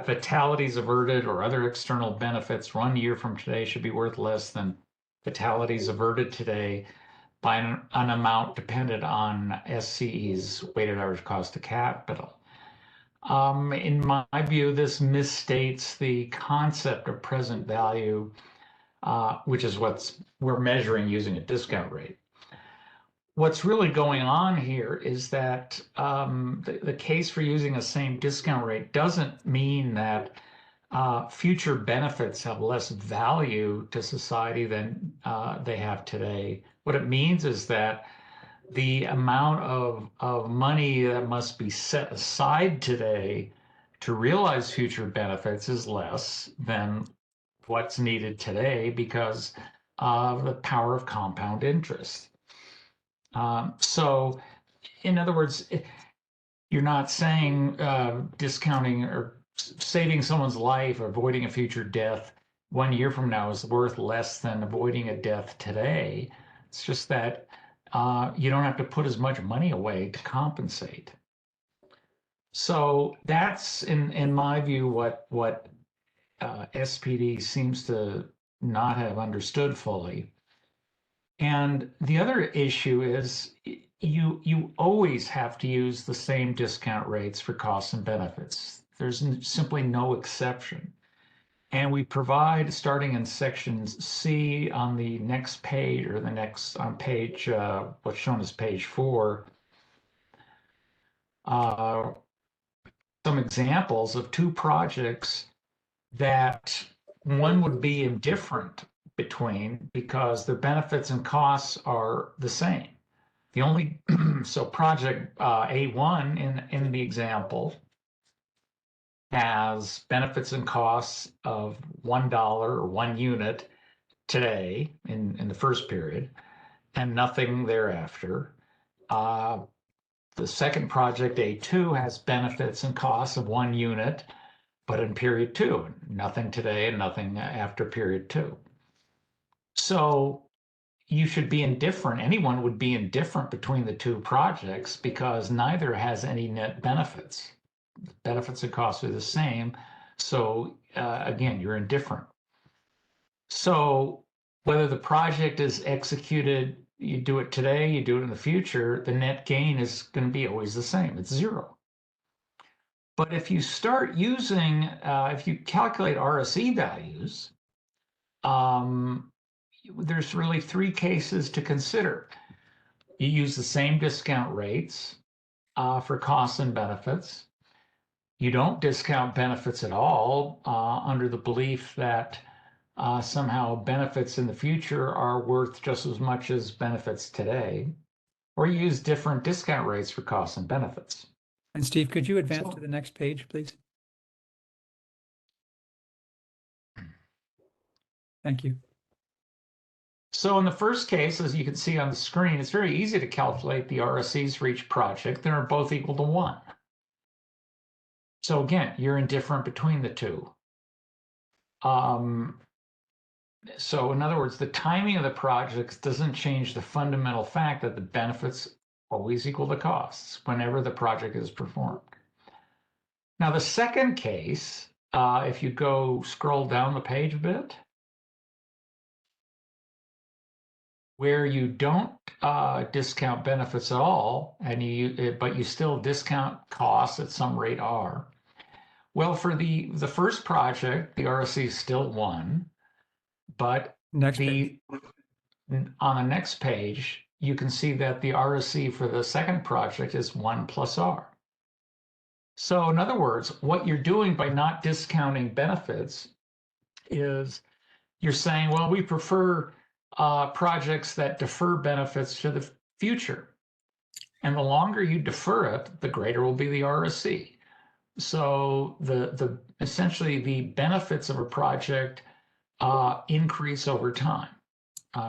fatalities averted or other external benefits 1 year from today should be worth less than fatalities averted today by an amount dependent on SCE's weighted average cost of capital. In my view, this misstates the concept of present value, which is what we're measuring using a discount rate. What's really going on here is that the case for using the same discount rate doesn't mean that future benefits have less value to society than they have today. What it means is that the amount of money that must be set aside today to realize future benefits is less than what's needed today because of the power of compound interest. So, in other words, you're not saying discounting or saving someone's life or avoiding a future death 1 year from now is worth less than avoiding a death today. It's just that you don't have to put as much money away to compensate. So that's, in my view, what SPD seems to not have understood fully. And the other issue is you always have to use the same discount rates for costs and benefits. There's simply no exception. And we provide, starting in section C on the next page, or the next on page, what's shown as page 4, some examples of two projects that one would be indifferent between because the benefits and costs are the same. The only, so project A1 in the example has benefits and costs of $1 or 1 unit today in the first period and nothing thereafter. The second project A2 has benefits and costs of 1 unit, but in period 2, nothing today and nothing after period 2. So you should be indifferent. Anyone would be indifferent between the two projects because neither has any net benefits. Benefits and costs are the same. So again, you're indifferent. So whether the project is executed you do it today, you do it in the future, the net gain is going to be always the same. It's zero. But if you start using, if you calculate RSE values, there's really three cases to consider. You use the same discount rates for costs and benefits. You don't discount benefits at all under the belief that somehow benefits in the future are worth just as much as benefits today, or you use different discount rates for costs and benefits.
And Steve, could you advance to the next page, please? Thank you.
So in the first case, as you can see on the screen, it's very easy to calculate the RSEs for each project. They're both equal to 1. So again, you're indifferent between the two. So in other words, the timing of the projects doesn't change the fundamental fact that the benefits always equal the costs whenever the project is performed. Now, the second case, if you go scroll down the page a bit, where you don't discount benefits at all, and but you still discount costs at some rate R. Well, for the first project, the RSE is still 1, but on the next page, you can see that the RSE for the second project is 1 plus R. So in other words, what you're doing by not discounting benefits is you're saying, well, we prefer projects that defer benefits to the future. And the longer you defer it, the greater will be the RSE. So essentially the benefits of a project increase over time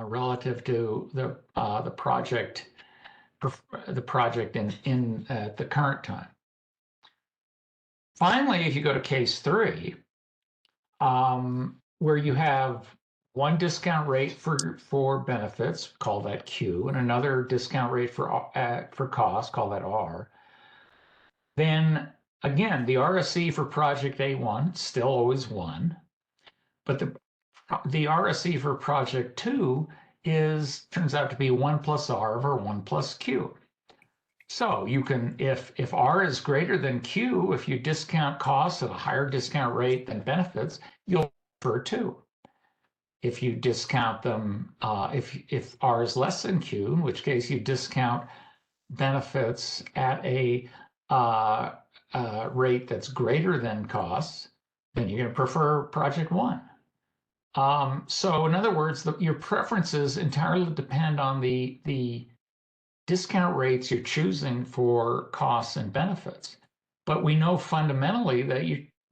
relative to the project in at the current time. Finally, if you go to case 3, where you have one discount rate for benefits, call that Q, and another discount rate for cost, call that R, then again, the RSE for project A1 still always 1, but the RSE for project 2 turns out to be 1 plus R over 1 plus Q. So you can, if R is greater than Q, if you discount costs at a higher discount rate than benefits, you'll defer 2. If you discount them, if R is less than Q, in which case you discount benefits at a rate that's greater than costs, then you're going to prefer project 1. So in other words, your preferences entirely depend on the discount rates you're choosing for costs and benefits. But we know fundamentally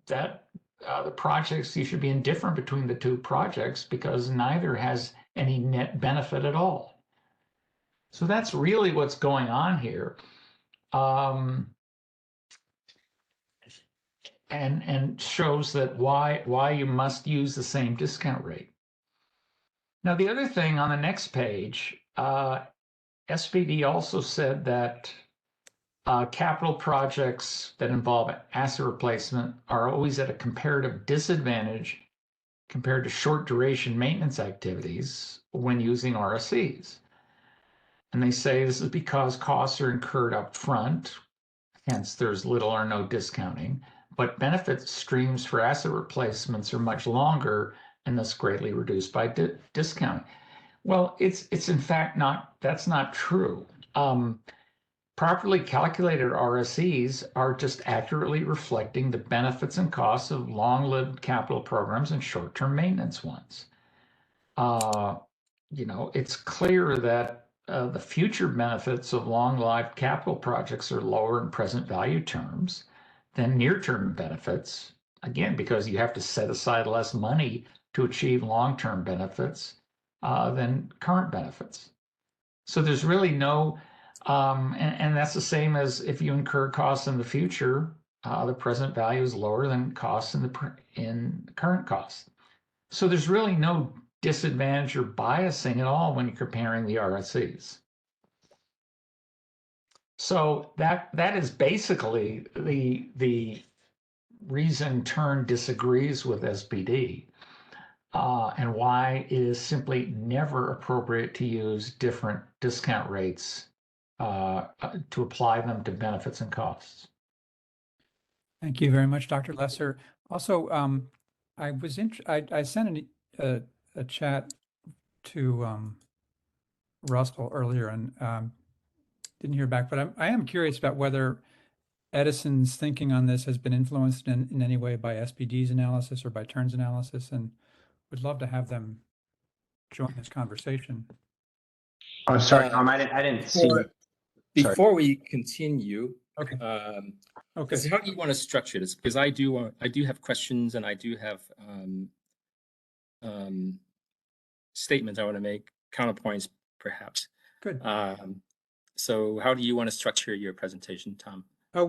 that the projects, you should be indifferent between the two projects because neither has any net benefit at all. So that's really what's going on here. And shows that why you must use the same discount rate. Now, the other thing on the next page, SPD also said that capital projects that involve asset replacement are always at a comparative disadvantage compared to short duration maintenance activities when using RSEs. And they say this is because costs are incurred up front, hence there's little or no discounting, but benefit streams for asset replacements are much longer and thus greatly reduced by discounting. Well, it's in fact that's not true. Properly calculated RSEs are just accurately reflecting the benefits and costs of long-lived capital programs and short-term maintenance ones. It's clear that the future benefits of long-lived capital projects are lower in present value terms than near-term benefits, again, because you have to set aside less money to achieve long-term benefits than current benefits. So there's really no, and that's the same as if you incur costs in the future, the present value is lower than costs in current costs. So there's really no disadvantage or biasing at all when you're comparing the RSEs. So that is basically the reason Tern disagrees with SPD. and why it is simply never appropriate to use different discount rates to apply them to benefits and costs.
Thank you very much, Dr. Lesser. Also, I sent a chat to Russell earlier and didn't hear back, but I am curious about whether Edison's thinking on this has been influenced in any way by SPD's analysis or by Tern's analysis, and would love to have them join this conversation.
Oh, sorry, Tom, I didn't see. Sorry.
Before we continue,
okay.
Okay. How do you want to structure this? Because I do have questions and I do have statements I want to make, counterpoints perhaps.
Good.
So how do you want to structure your presentation, Tom?
Oh,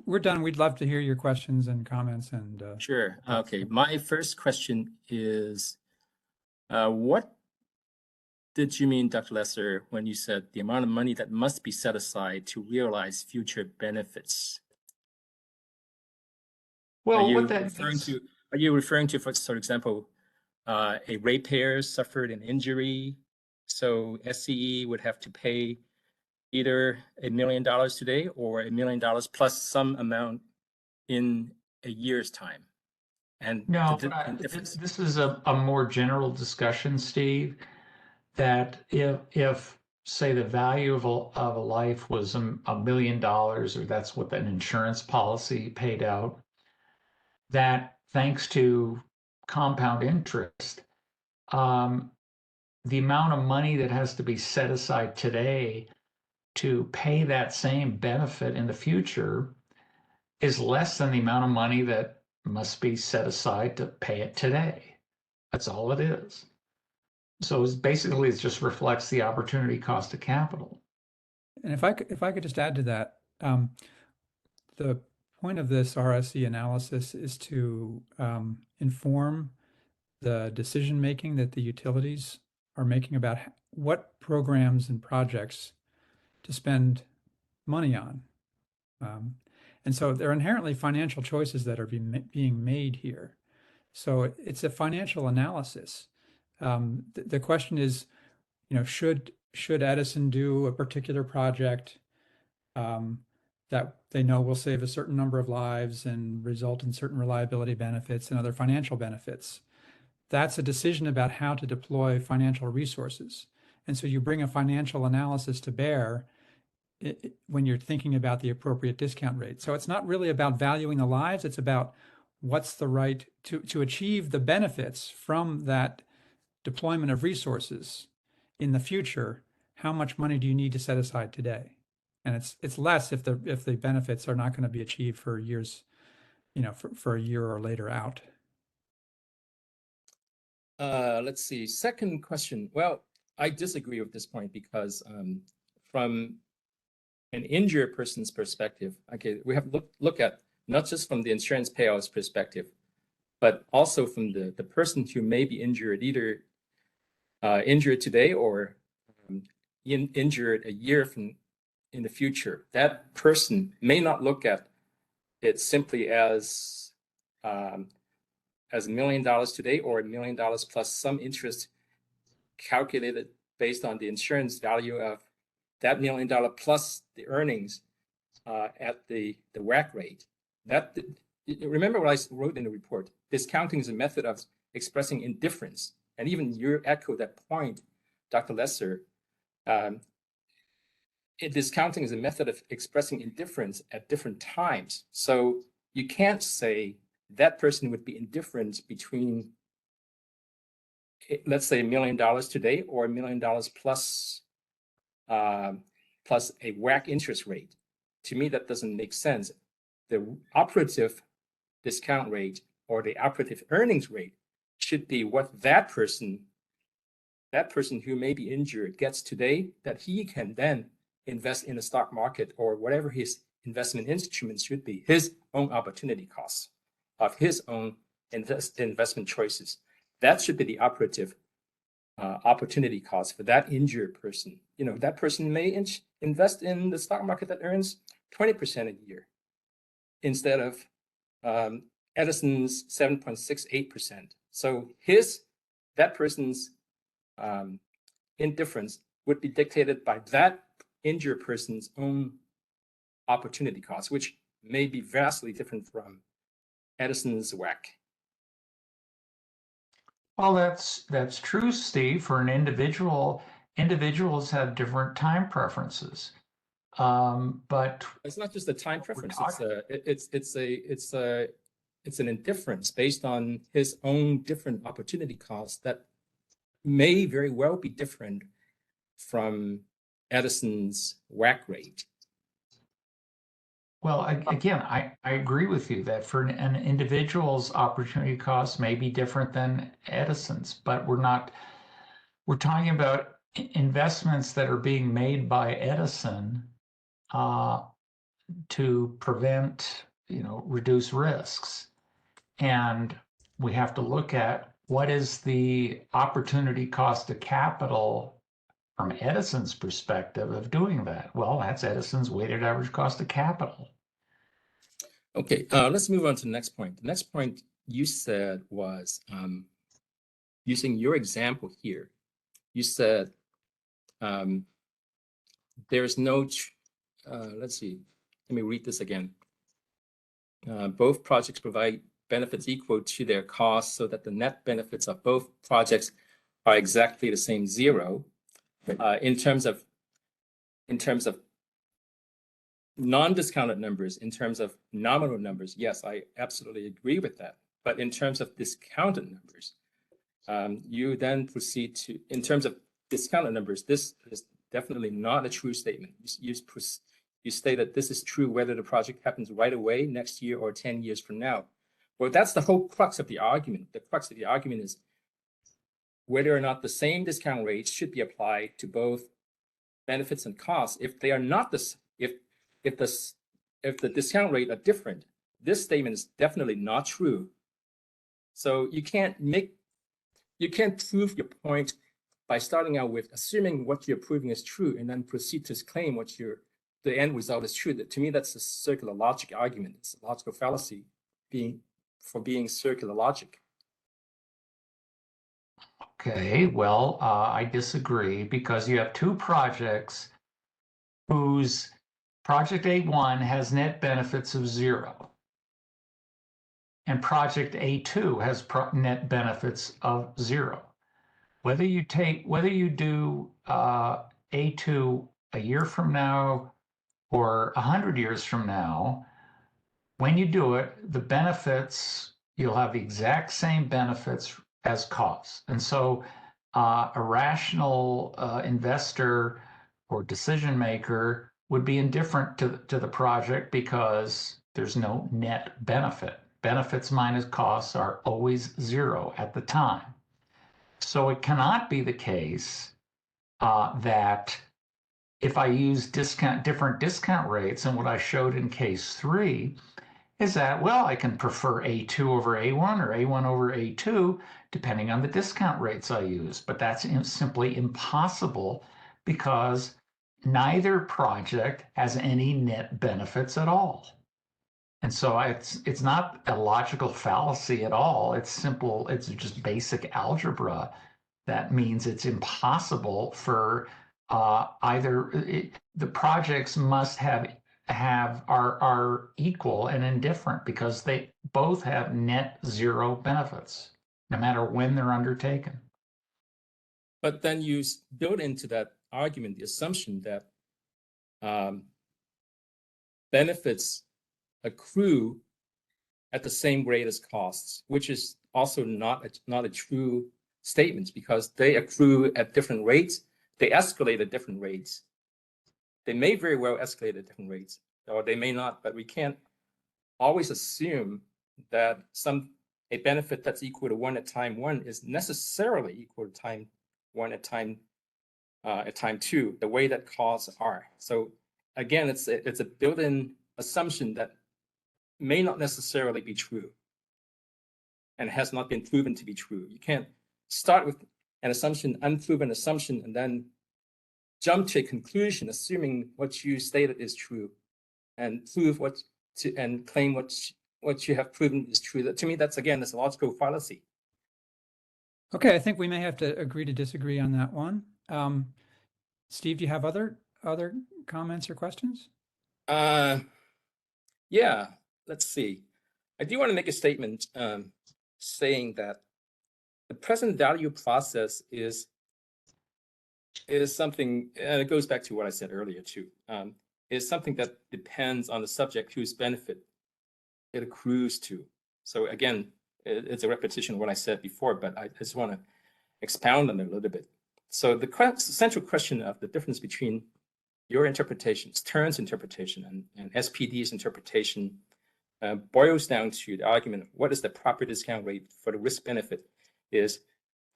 we're done. We'd love to hear your questions and comments and.
Sure. Okay. My first question is, what did you mean, Dr. Lesser, when you said the amount of money that must be set aside to realize future benefits?
Well,
are you referring to, for example, a ratepayer suffered an injury, so SCE would have to pay either $1 million today or $1 million plus some amount in a year's time? And
no, this is a more general discussion, Steve, that if say the value of a life was $1 million, or that's what an insurance policy paid out, that thanks to compound interest, the amount of money that has to be set aside today to pay that same benefit in the future is less than the amount of money that must be set aside to pay it today. That's all it is. So it just reflects the opportunity cost of capital.
And if I could just add to that, the point of this RSE analysis is to inform the decision making that the utilities are making about what programs and projects to spend money on. And so there are inherently financial choices that are being made here. So it's a financial analysis. The question is, should Edison do a particular project that they know will save a certain number of lives and result in certain reliability benefits and other financial benefits? That's a decision about how to deploy financial resources. And so you bring a financial analysis to bear when you're thinking about the appropriate discount rate. So it's not really about valuing the lives, it's about what's the right to achieve the benefits from that deployment of resources in the future. How much money do you need to set aside today? And it's less if the benefits are not going to be achieved for years, for a year or later out.
Let's see. Second question. Well, I disagree with this point because from an injured person's perspective, okay, we have to look at not just from the insurance payouts perspective, but also from the person who may be injured, either injured today or injured a year from in the future. That person may not look at it simply as $1 million today or $1 million plus some interest calculated based on the insurance value of that $1 million plus the earnings at the WACC rate. Remember what I wrote in the report. Discounting is a method of expressing indifference. And even you echoed that point, Dr. Lesser. Discounting is a method of expressing indifference at different times. So you can't say that person would be indifferent between, let's say, $1 million today or $1 million plus a WACC interest rate. To me, that doesn't make sense. The operative discount rate or the operative earnings rate should be what that person who may be injured gets today, that he can then invest in the stock market or whatever his investment instruments should be, his own opportunity costs of his own investment choices. That should be the operative opportunity cost for that injured person. That person may invest in the stock market that earns 20% a year instead of Edison's 7.68%. So his that person's indifference would be dictated by that injured person's own opportunity cost, which may be vastly different from Edison's WACC.
Well, that's true, Steve. For an individual, individuals have different time preferences. But
it's not just a time preference. It's an indifference based on his own different opportunity costs that may very well be different from Edison's WACC rate.
Well, again, I agree with you that for an individual's opportunity cost may be different than Edison's, but we're talking about investments that are being made by Edison to prevent, reduce risks. And we have to look at what is the opportunity cost of capital from Edison's perspective of doing that. Well, that's Edison's weighted average cost of capital.
Okay, let's move on to the next point. The next point you said was using your example here. You said there's no, let's see, let me read this again. Both projects provide benefits equal to their costs so that the net benefits of both projects are exactly the same, zero. In terms of non-discounted numbers, in terms of nominal numbers, yes, I absolutely agree with that. But in terms of discounted numbers, you then proceed to, in terms of discounted numbers, this is definitely not a true statement. You state that this is true whether the project happens right away, next year, or 10 years from now. Well, that's the whole crux of the argument. The crux of the argument is whether or not the same discount rates should be applied to both benefits and costs. If they are not the, if the discount rate are different, this statement is definitely not true. So you can't prove your point by starting out with assuming what you're proving is true and then proceed to claim what the end result is true. To me, that's a circular logic argument. It's a logical fallacy for being circular logic.
Okay, well, I disagree because you have two projects whose project A1 has net benefits of zero. And project A2 has net benefits of zero. Whether you do A2 a year from now or 100 years from now, when you do it, the benefits, you'll have the exact same benefits as costs. And so a rational investor or decision maker would be indifferent to the project because there's no net benefit. Benefits minus costs are always zero at the time. So it cannot be the case that if I use different discount rates, and what I showed in case 3 is that, well, I can prefer A2 over A1 or A1 over A2, depending on the discount rates I use. But that's simply impossible because neither project has any net benefits at all. And so it's not a logical fallacy at all. It's simple, it's just basic algebra. That means it's impossible for the projects must are equal and indifferent because they both have net zero benefits, no matter when they're undertaken.
But then you build into that argument the assumption that benefits accrue at the same rate as costs, which is also not a true statement because they accrue at different rates. They escalate at different rates. They may very well escalate at different rates, or they may not, but we can't always assume that a benefit that's equal to 1 at time 1 is necessarily equal to time 1 at time 2, the way that costs are. So again, it's a built-in assumption that may not necessarily be true and has not been proven to be true. You can't start with an assumption, unproven assumption, and then jump to a conclusion, assuming what you stated is true, and prove and claim what you have proven is true. To me, that's a logical fallacy.
Okay, I think we may have to agree to disagree on that one. Steve, do you have other comments or questions?
Yeah, let's see. I do want to make a statement saying that the present value process is something, and it goes back to what I said earlier too, is something that depends on the subject whose benefit it accrues to. So again, it's a repetition of what I said before, but I just want to expound on it a little bit. So the central question of the difference between your interpretation, Stern's interpretation, and SPD's interpretation boils down to the argument, what is the proper discount rate for the risk benefit? Is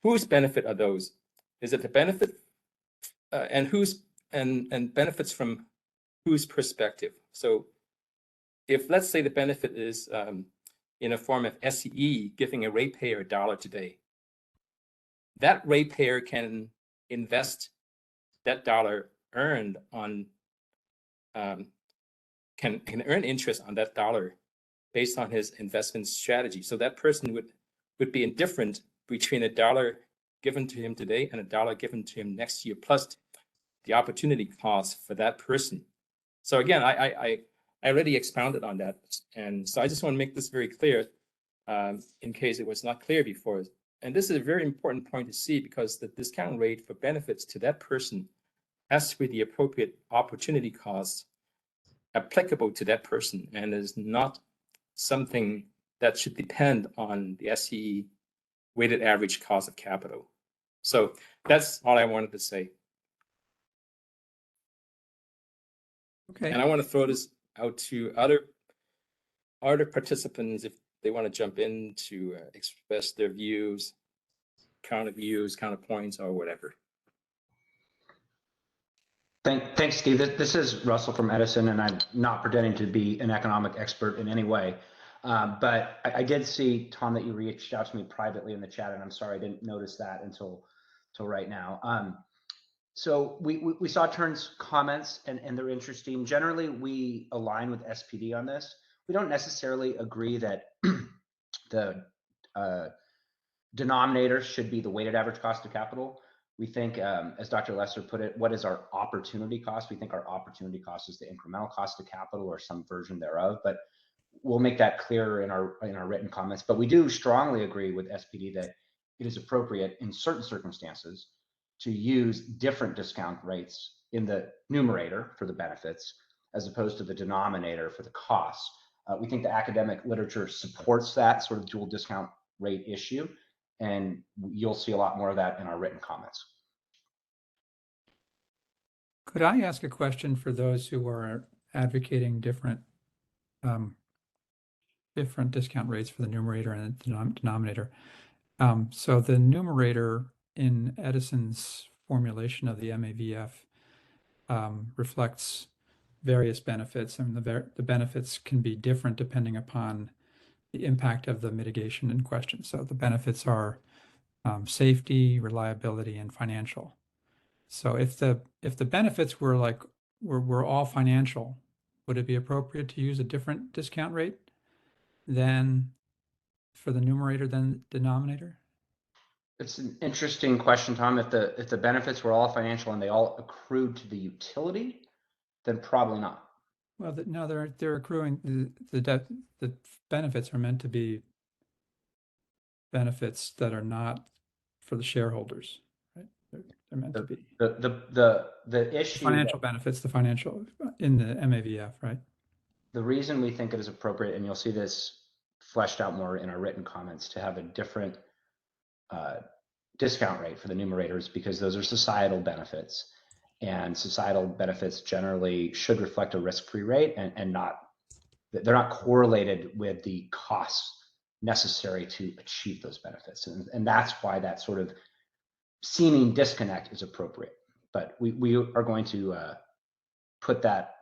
whose benefit are those? Is it the benefit and whose and benefits from whose perspective? So if let's say the benefit is in a form of SCE giving a ratepayer $1 today, that ratepayer can invest that dollar earned on can earn interest on that dollar based on his investment strategy. So that person would be indifferent between $1 given to him today and $1 given to him next year, plus the opportunity cost for that person. So again, I already expounded on that, and so I just want to make this very clear in case it was not clear before. And this is a very important point to see, because the discount rate for benefits to that person has to be the appropriate opportunity cost applicable to that person, and is not something that should depend on the SCE weighted average cost of capital. So that's all I wanted to say.
Okay.
And I want to throw this out to other participants if they want to jump in to express their views, counterpoints, or whatever.
Thanks, Steve. This is Russell from Edison, and I'm not pretending to be an economic expert in any way. But I did see, Tom, that you reached out to me privately in the chat, and I'm sorry I didn't notice that until right now. So we saw Tern's comments, and they're interesting. Generally, we align with SPD on this. We don't necessarily agree that the denominator should be the weighted average cost of capital. We think, as Dr. Lesser put it, what is our opportunity cost? We think our opportunity cost is the incremental cost of capital or some version thereof, but we'll make that clearer in our written comments. But we do strongly agree with SPD that it is appropriate in certain circumstances to use different discount rates in the numerator for the benefits as opposed to the denominator for the costs. We think the academic literature supports that sort of dual discount rate issue, and you'll see a lot more of that in our written comments.
Could I ask a question for those who are advocating different discount rates for the numerator and the denominator? So the numerator in Edison's formulation of the MAVF reflects various benefits, and the benefits can be different depending upon the impact of the mitigation in question. So the benefits are safety, reliability, and financial. So if the benefits were were all financial, would it be appropriate to use a different discount rate than for the numerator than the denominator? It's
an interesting question, Tom. If the benefits were all financial and they all accrued to the utility, then probably not.
Well, no, they're accruing the benefits are meant to be benefits that are not for the shareholders, right? They're meant to be
the issue,
financial benefits, the financial in the MAVF, right?
The reason we think it is appropriate, and you'll see this fleshed out more in our written comments, to have a different discount rate for the numerators, because those are societal benefits, and societal benefits generally should reflect a risk-free rate, and they're not correlated with the costs necessary to achieve those benefits, and that's why that sort of seeming disconnect is appropriate. But we are going to put that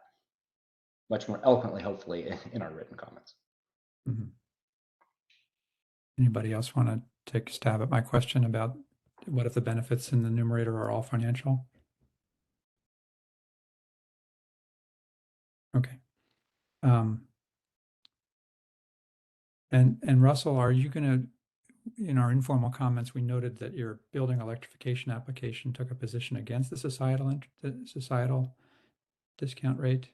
much more eloquently, hopefully, in our written comments.
Mm-hmm. Anybody else want to take a stab at my question about what if the benefits in the numerator are all financial? Okay. And Russell, are you going to, in our informal comments, we noted that your building electrification application took a position against the societal discount rate.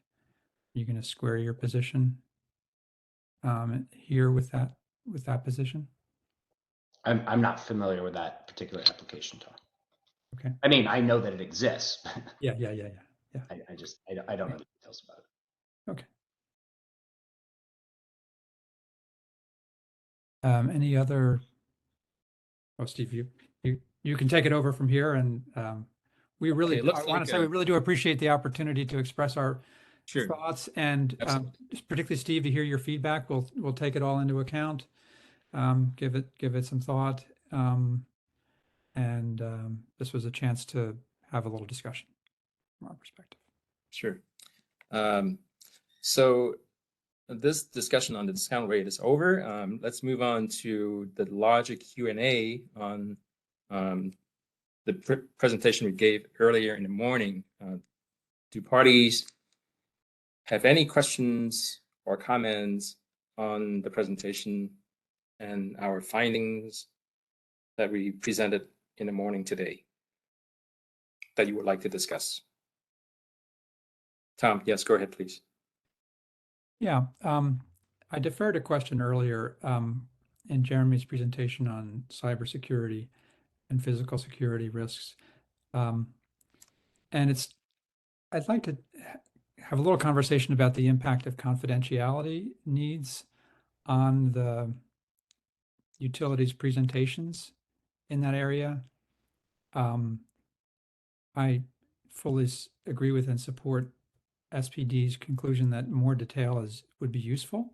Are you going to square your position here with that position?
I'm not familiar with that particular application, Tom.
Okay.
I mean, I know that it exists.
Yeah.
I don't know the details about it.
Okay. Any other? Oh, Steve, you can take it over from here, and we really,
Okay,
I want to say we really do appreciate the opportunity to express our thoughts, and particularly Steve, to hear your feedback. We'll take it all into account, give it some thought, and this was a chance to have a little discussion from our perspective.
Sure. So this discussion on the discount rate is over. Let's move on to the logic Q&A on the presentation we gave earlier in the morning. Do parties have any questions or comments on the presentation and our findings that we presented in the morning today that you would like to discuss? Tom, yes, go ahead, please.
Yeah, I deferred a question earlier in Jeremy's presentation on cybersecurity and physical security risks. And I'd like to have a little conversation about the impact of confidentiality needs on the utilities presentations in that area. I fully agree with and support SPD's conclusion that more detail would be useful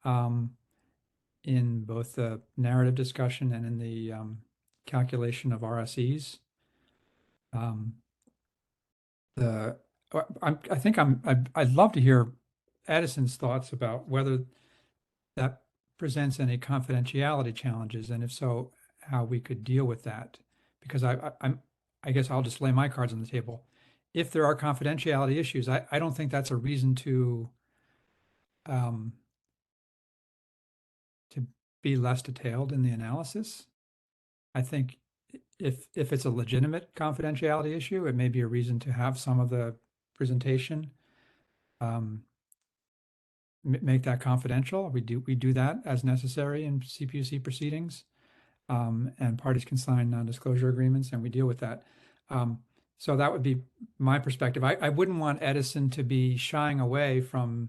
in both the narrative discussion and in the calculation of RSEs. I'd love to hear Edison's thoughts about whether that presents any confidentiality challenges, and if so, how we could deal with that. Because I guess I'll just lay my cards on the table. If there are confidentiality issues, I don't think that's a reason to be less detailed in the analysis. I think if it's a legitimate confidentiality issue, it may be a reason to have some of the presentation make that confidential. We do that as necessary in CPUC proceedings, and parties can sign non-disclosure agreements, and we deal with that. So that would be my perspective. I wouldn't want Edison to be shying away from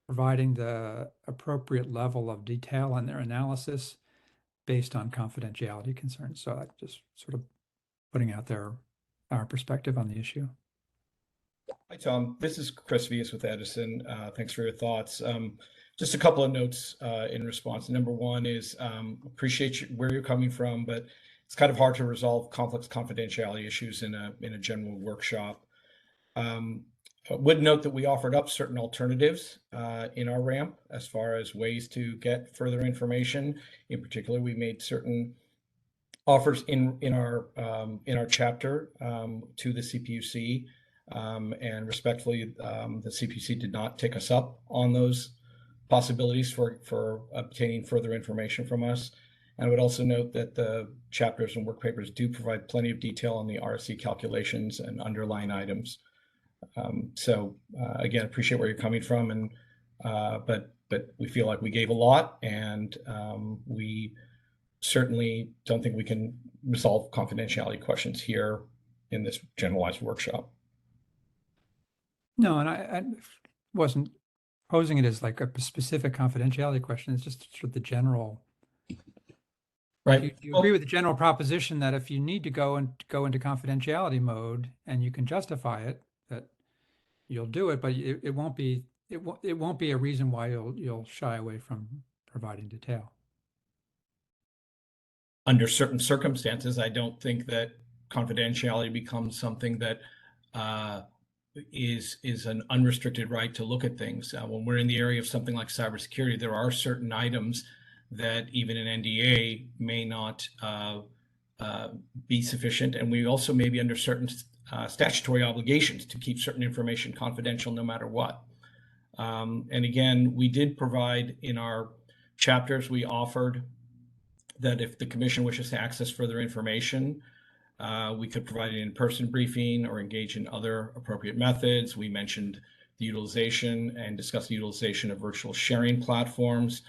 providing the appropriate level of detail in their analysis based on confidentiality concerns. So I'm just sort of putting out there our perspective on the issue.
Hi, Tom. This is Chris Vias with Edison. Thanks for your thoughts. Just a couple of notes in response. Number one is appreciate where you're coming from, but it's kind of hard to resolve complex confidentiality issues in a general workshop. I would note that we offered up certain alternatives in our ramp as far as ways to get further information. In particular, we made certain offers in our chapter to the CPUC, and respectfully, the CPUC did not take us up on those possibilities for obtaining further information from us. And I would also note that the chapters and work papers do provide plenty of detail on the RSE calculations and underlying items. Again, appreciate where you're coming from, and but we feel like we gave a lot, and we certainly don't think we can resolve confidentiality questions here in this generalized workshop.
No, and I wasn't posing it as like a specific confidentiality question. It's just sort of the general.
Right.
You agree with the general proposition that if you need to go into confidentiality mode and you can justify it, that you'll do it, but it won't be a reason why you'll shy away from providing detail.
Under certain circumstances, I don't think that confidentiality becomes something that is an unrestricted right to look at things. When we're in the area of something like cybersecurity, there are certain items that even an NDA may not be sufficient, and we also may be under certain statutory obligations to keep certain information confidential no matter what. And again, we did provide in our chapters, we offered that if the commission wishes to access further information, we could provide an in-person briefing or engage in other appropriate methods. We mentioned the utilization and discussed the utilization of virtual sharing platforms.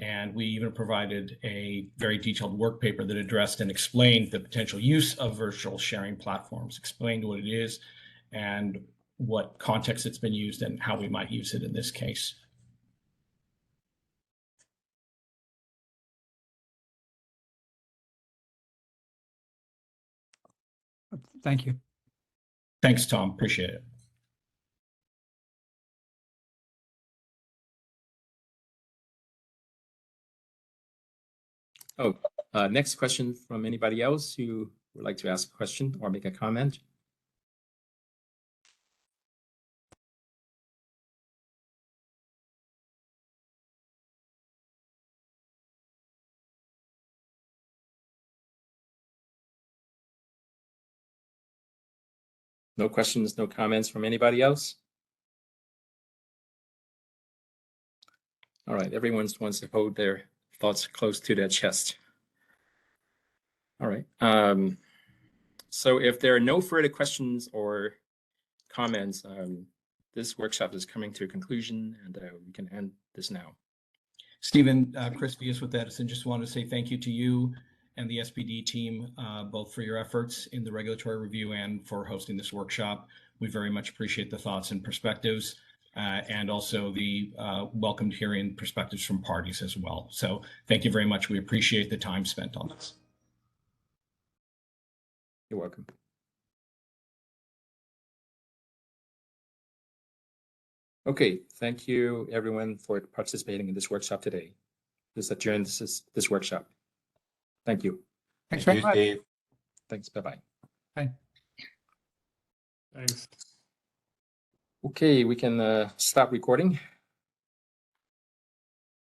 And we even provided a very detailed work paper that addressed and explained the potential use of virtual sharing platforms, explained what it is and what context it's been used and how we might use it in this case.
Thank you.
Thanks, Tom. Appreciate it.
Oh, next question from anybody else who would like to ask a question or make a comment? No questions, no comments from anybody else? All right, everyone wants to hold their thoughts close to their chest. All right. So if there are no further questions or comments, this workshop is coming to a conclusion, and we can end this now.
Stephen, Chris Vias with Edison, just wanted to say thank you to you and the SPD team, both for your efforts in the regulatory review and for hosting this workshop. We very much appreciate the thoughts and perspectives, and also the welcomed hearing perspectives from parties as well. So thank you very much. We appreciate the time spent on this.
You're welcome. Okay, thank you everyone for participating in this workshop today. This adjourns this workshop. Thank you.
Thanks very much.
Steve.
Thanks. Bye-bye.
Bye.
Thanks.
Okay, we can stop recording.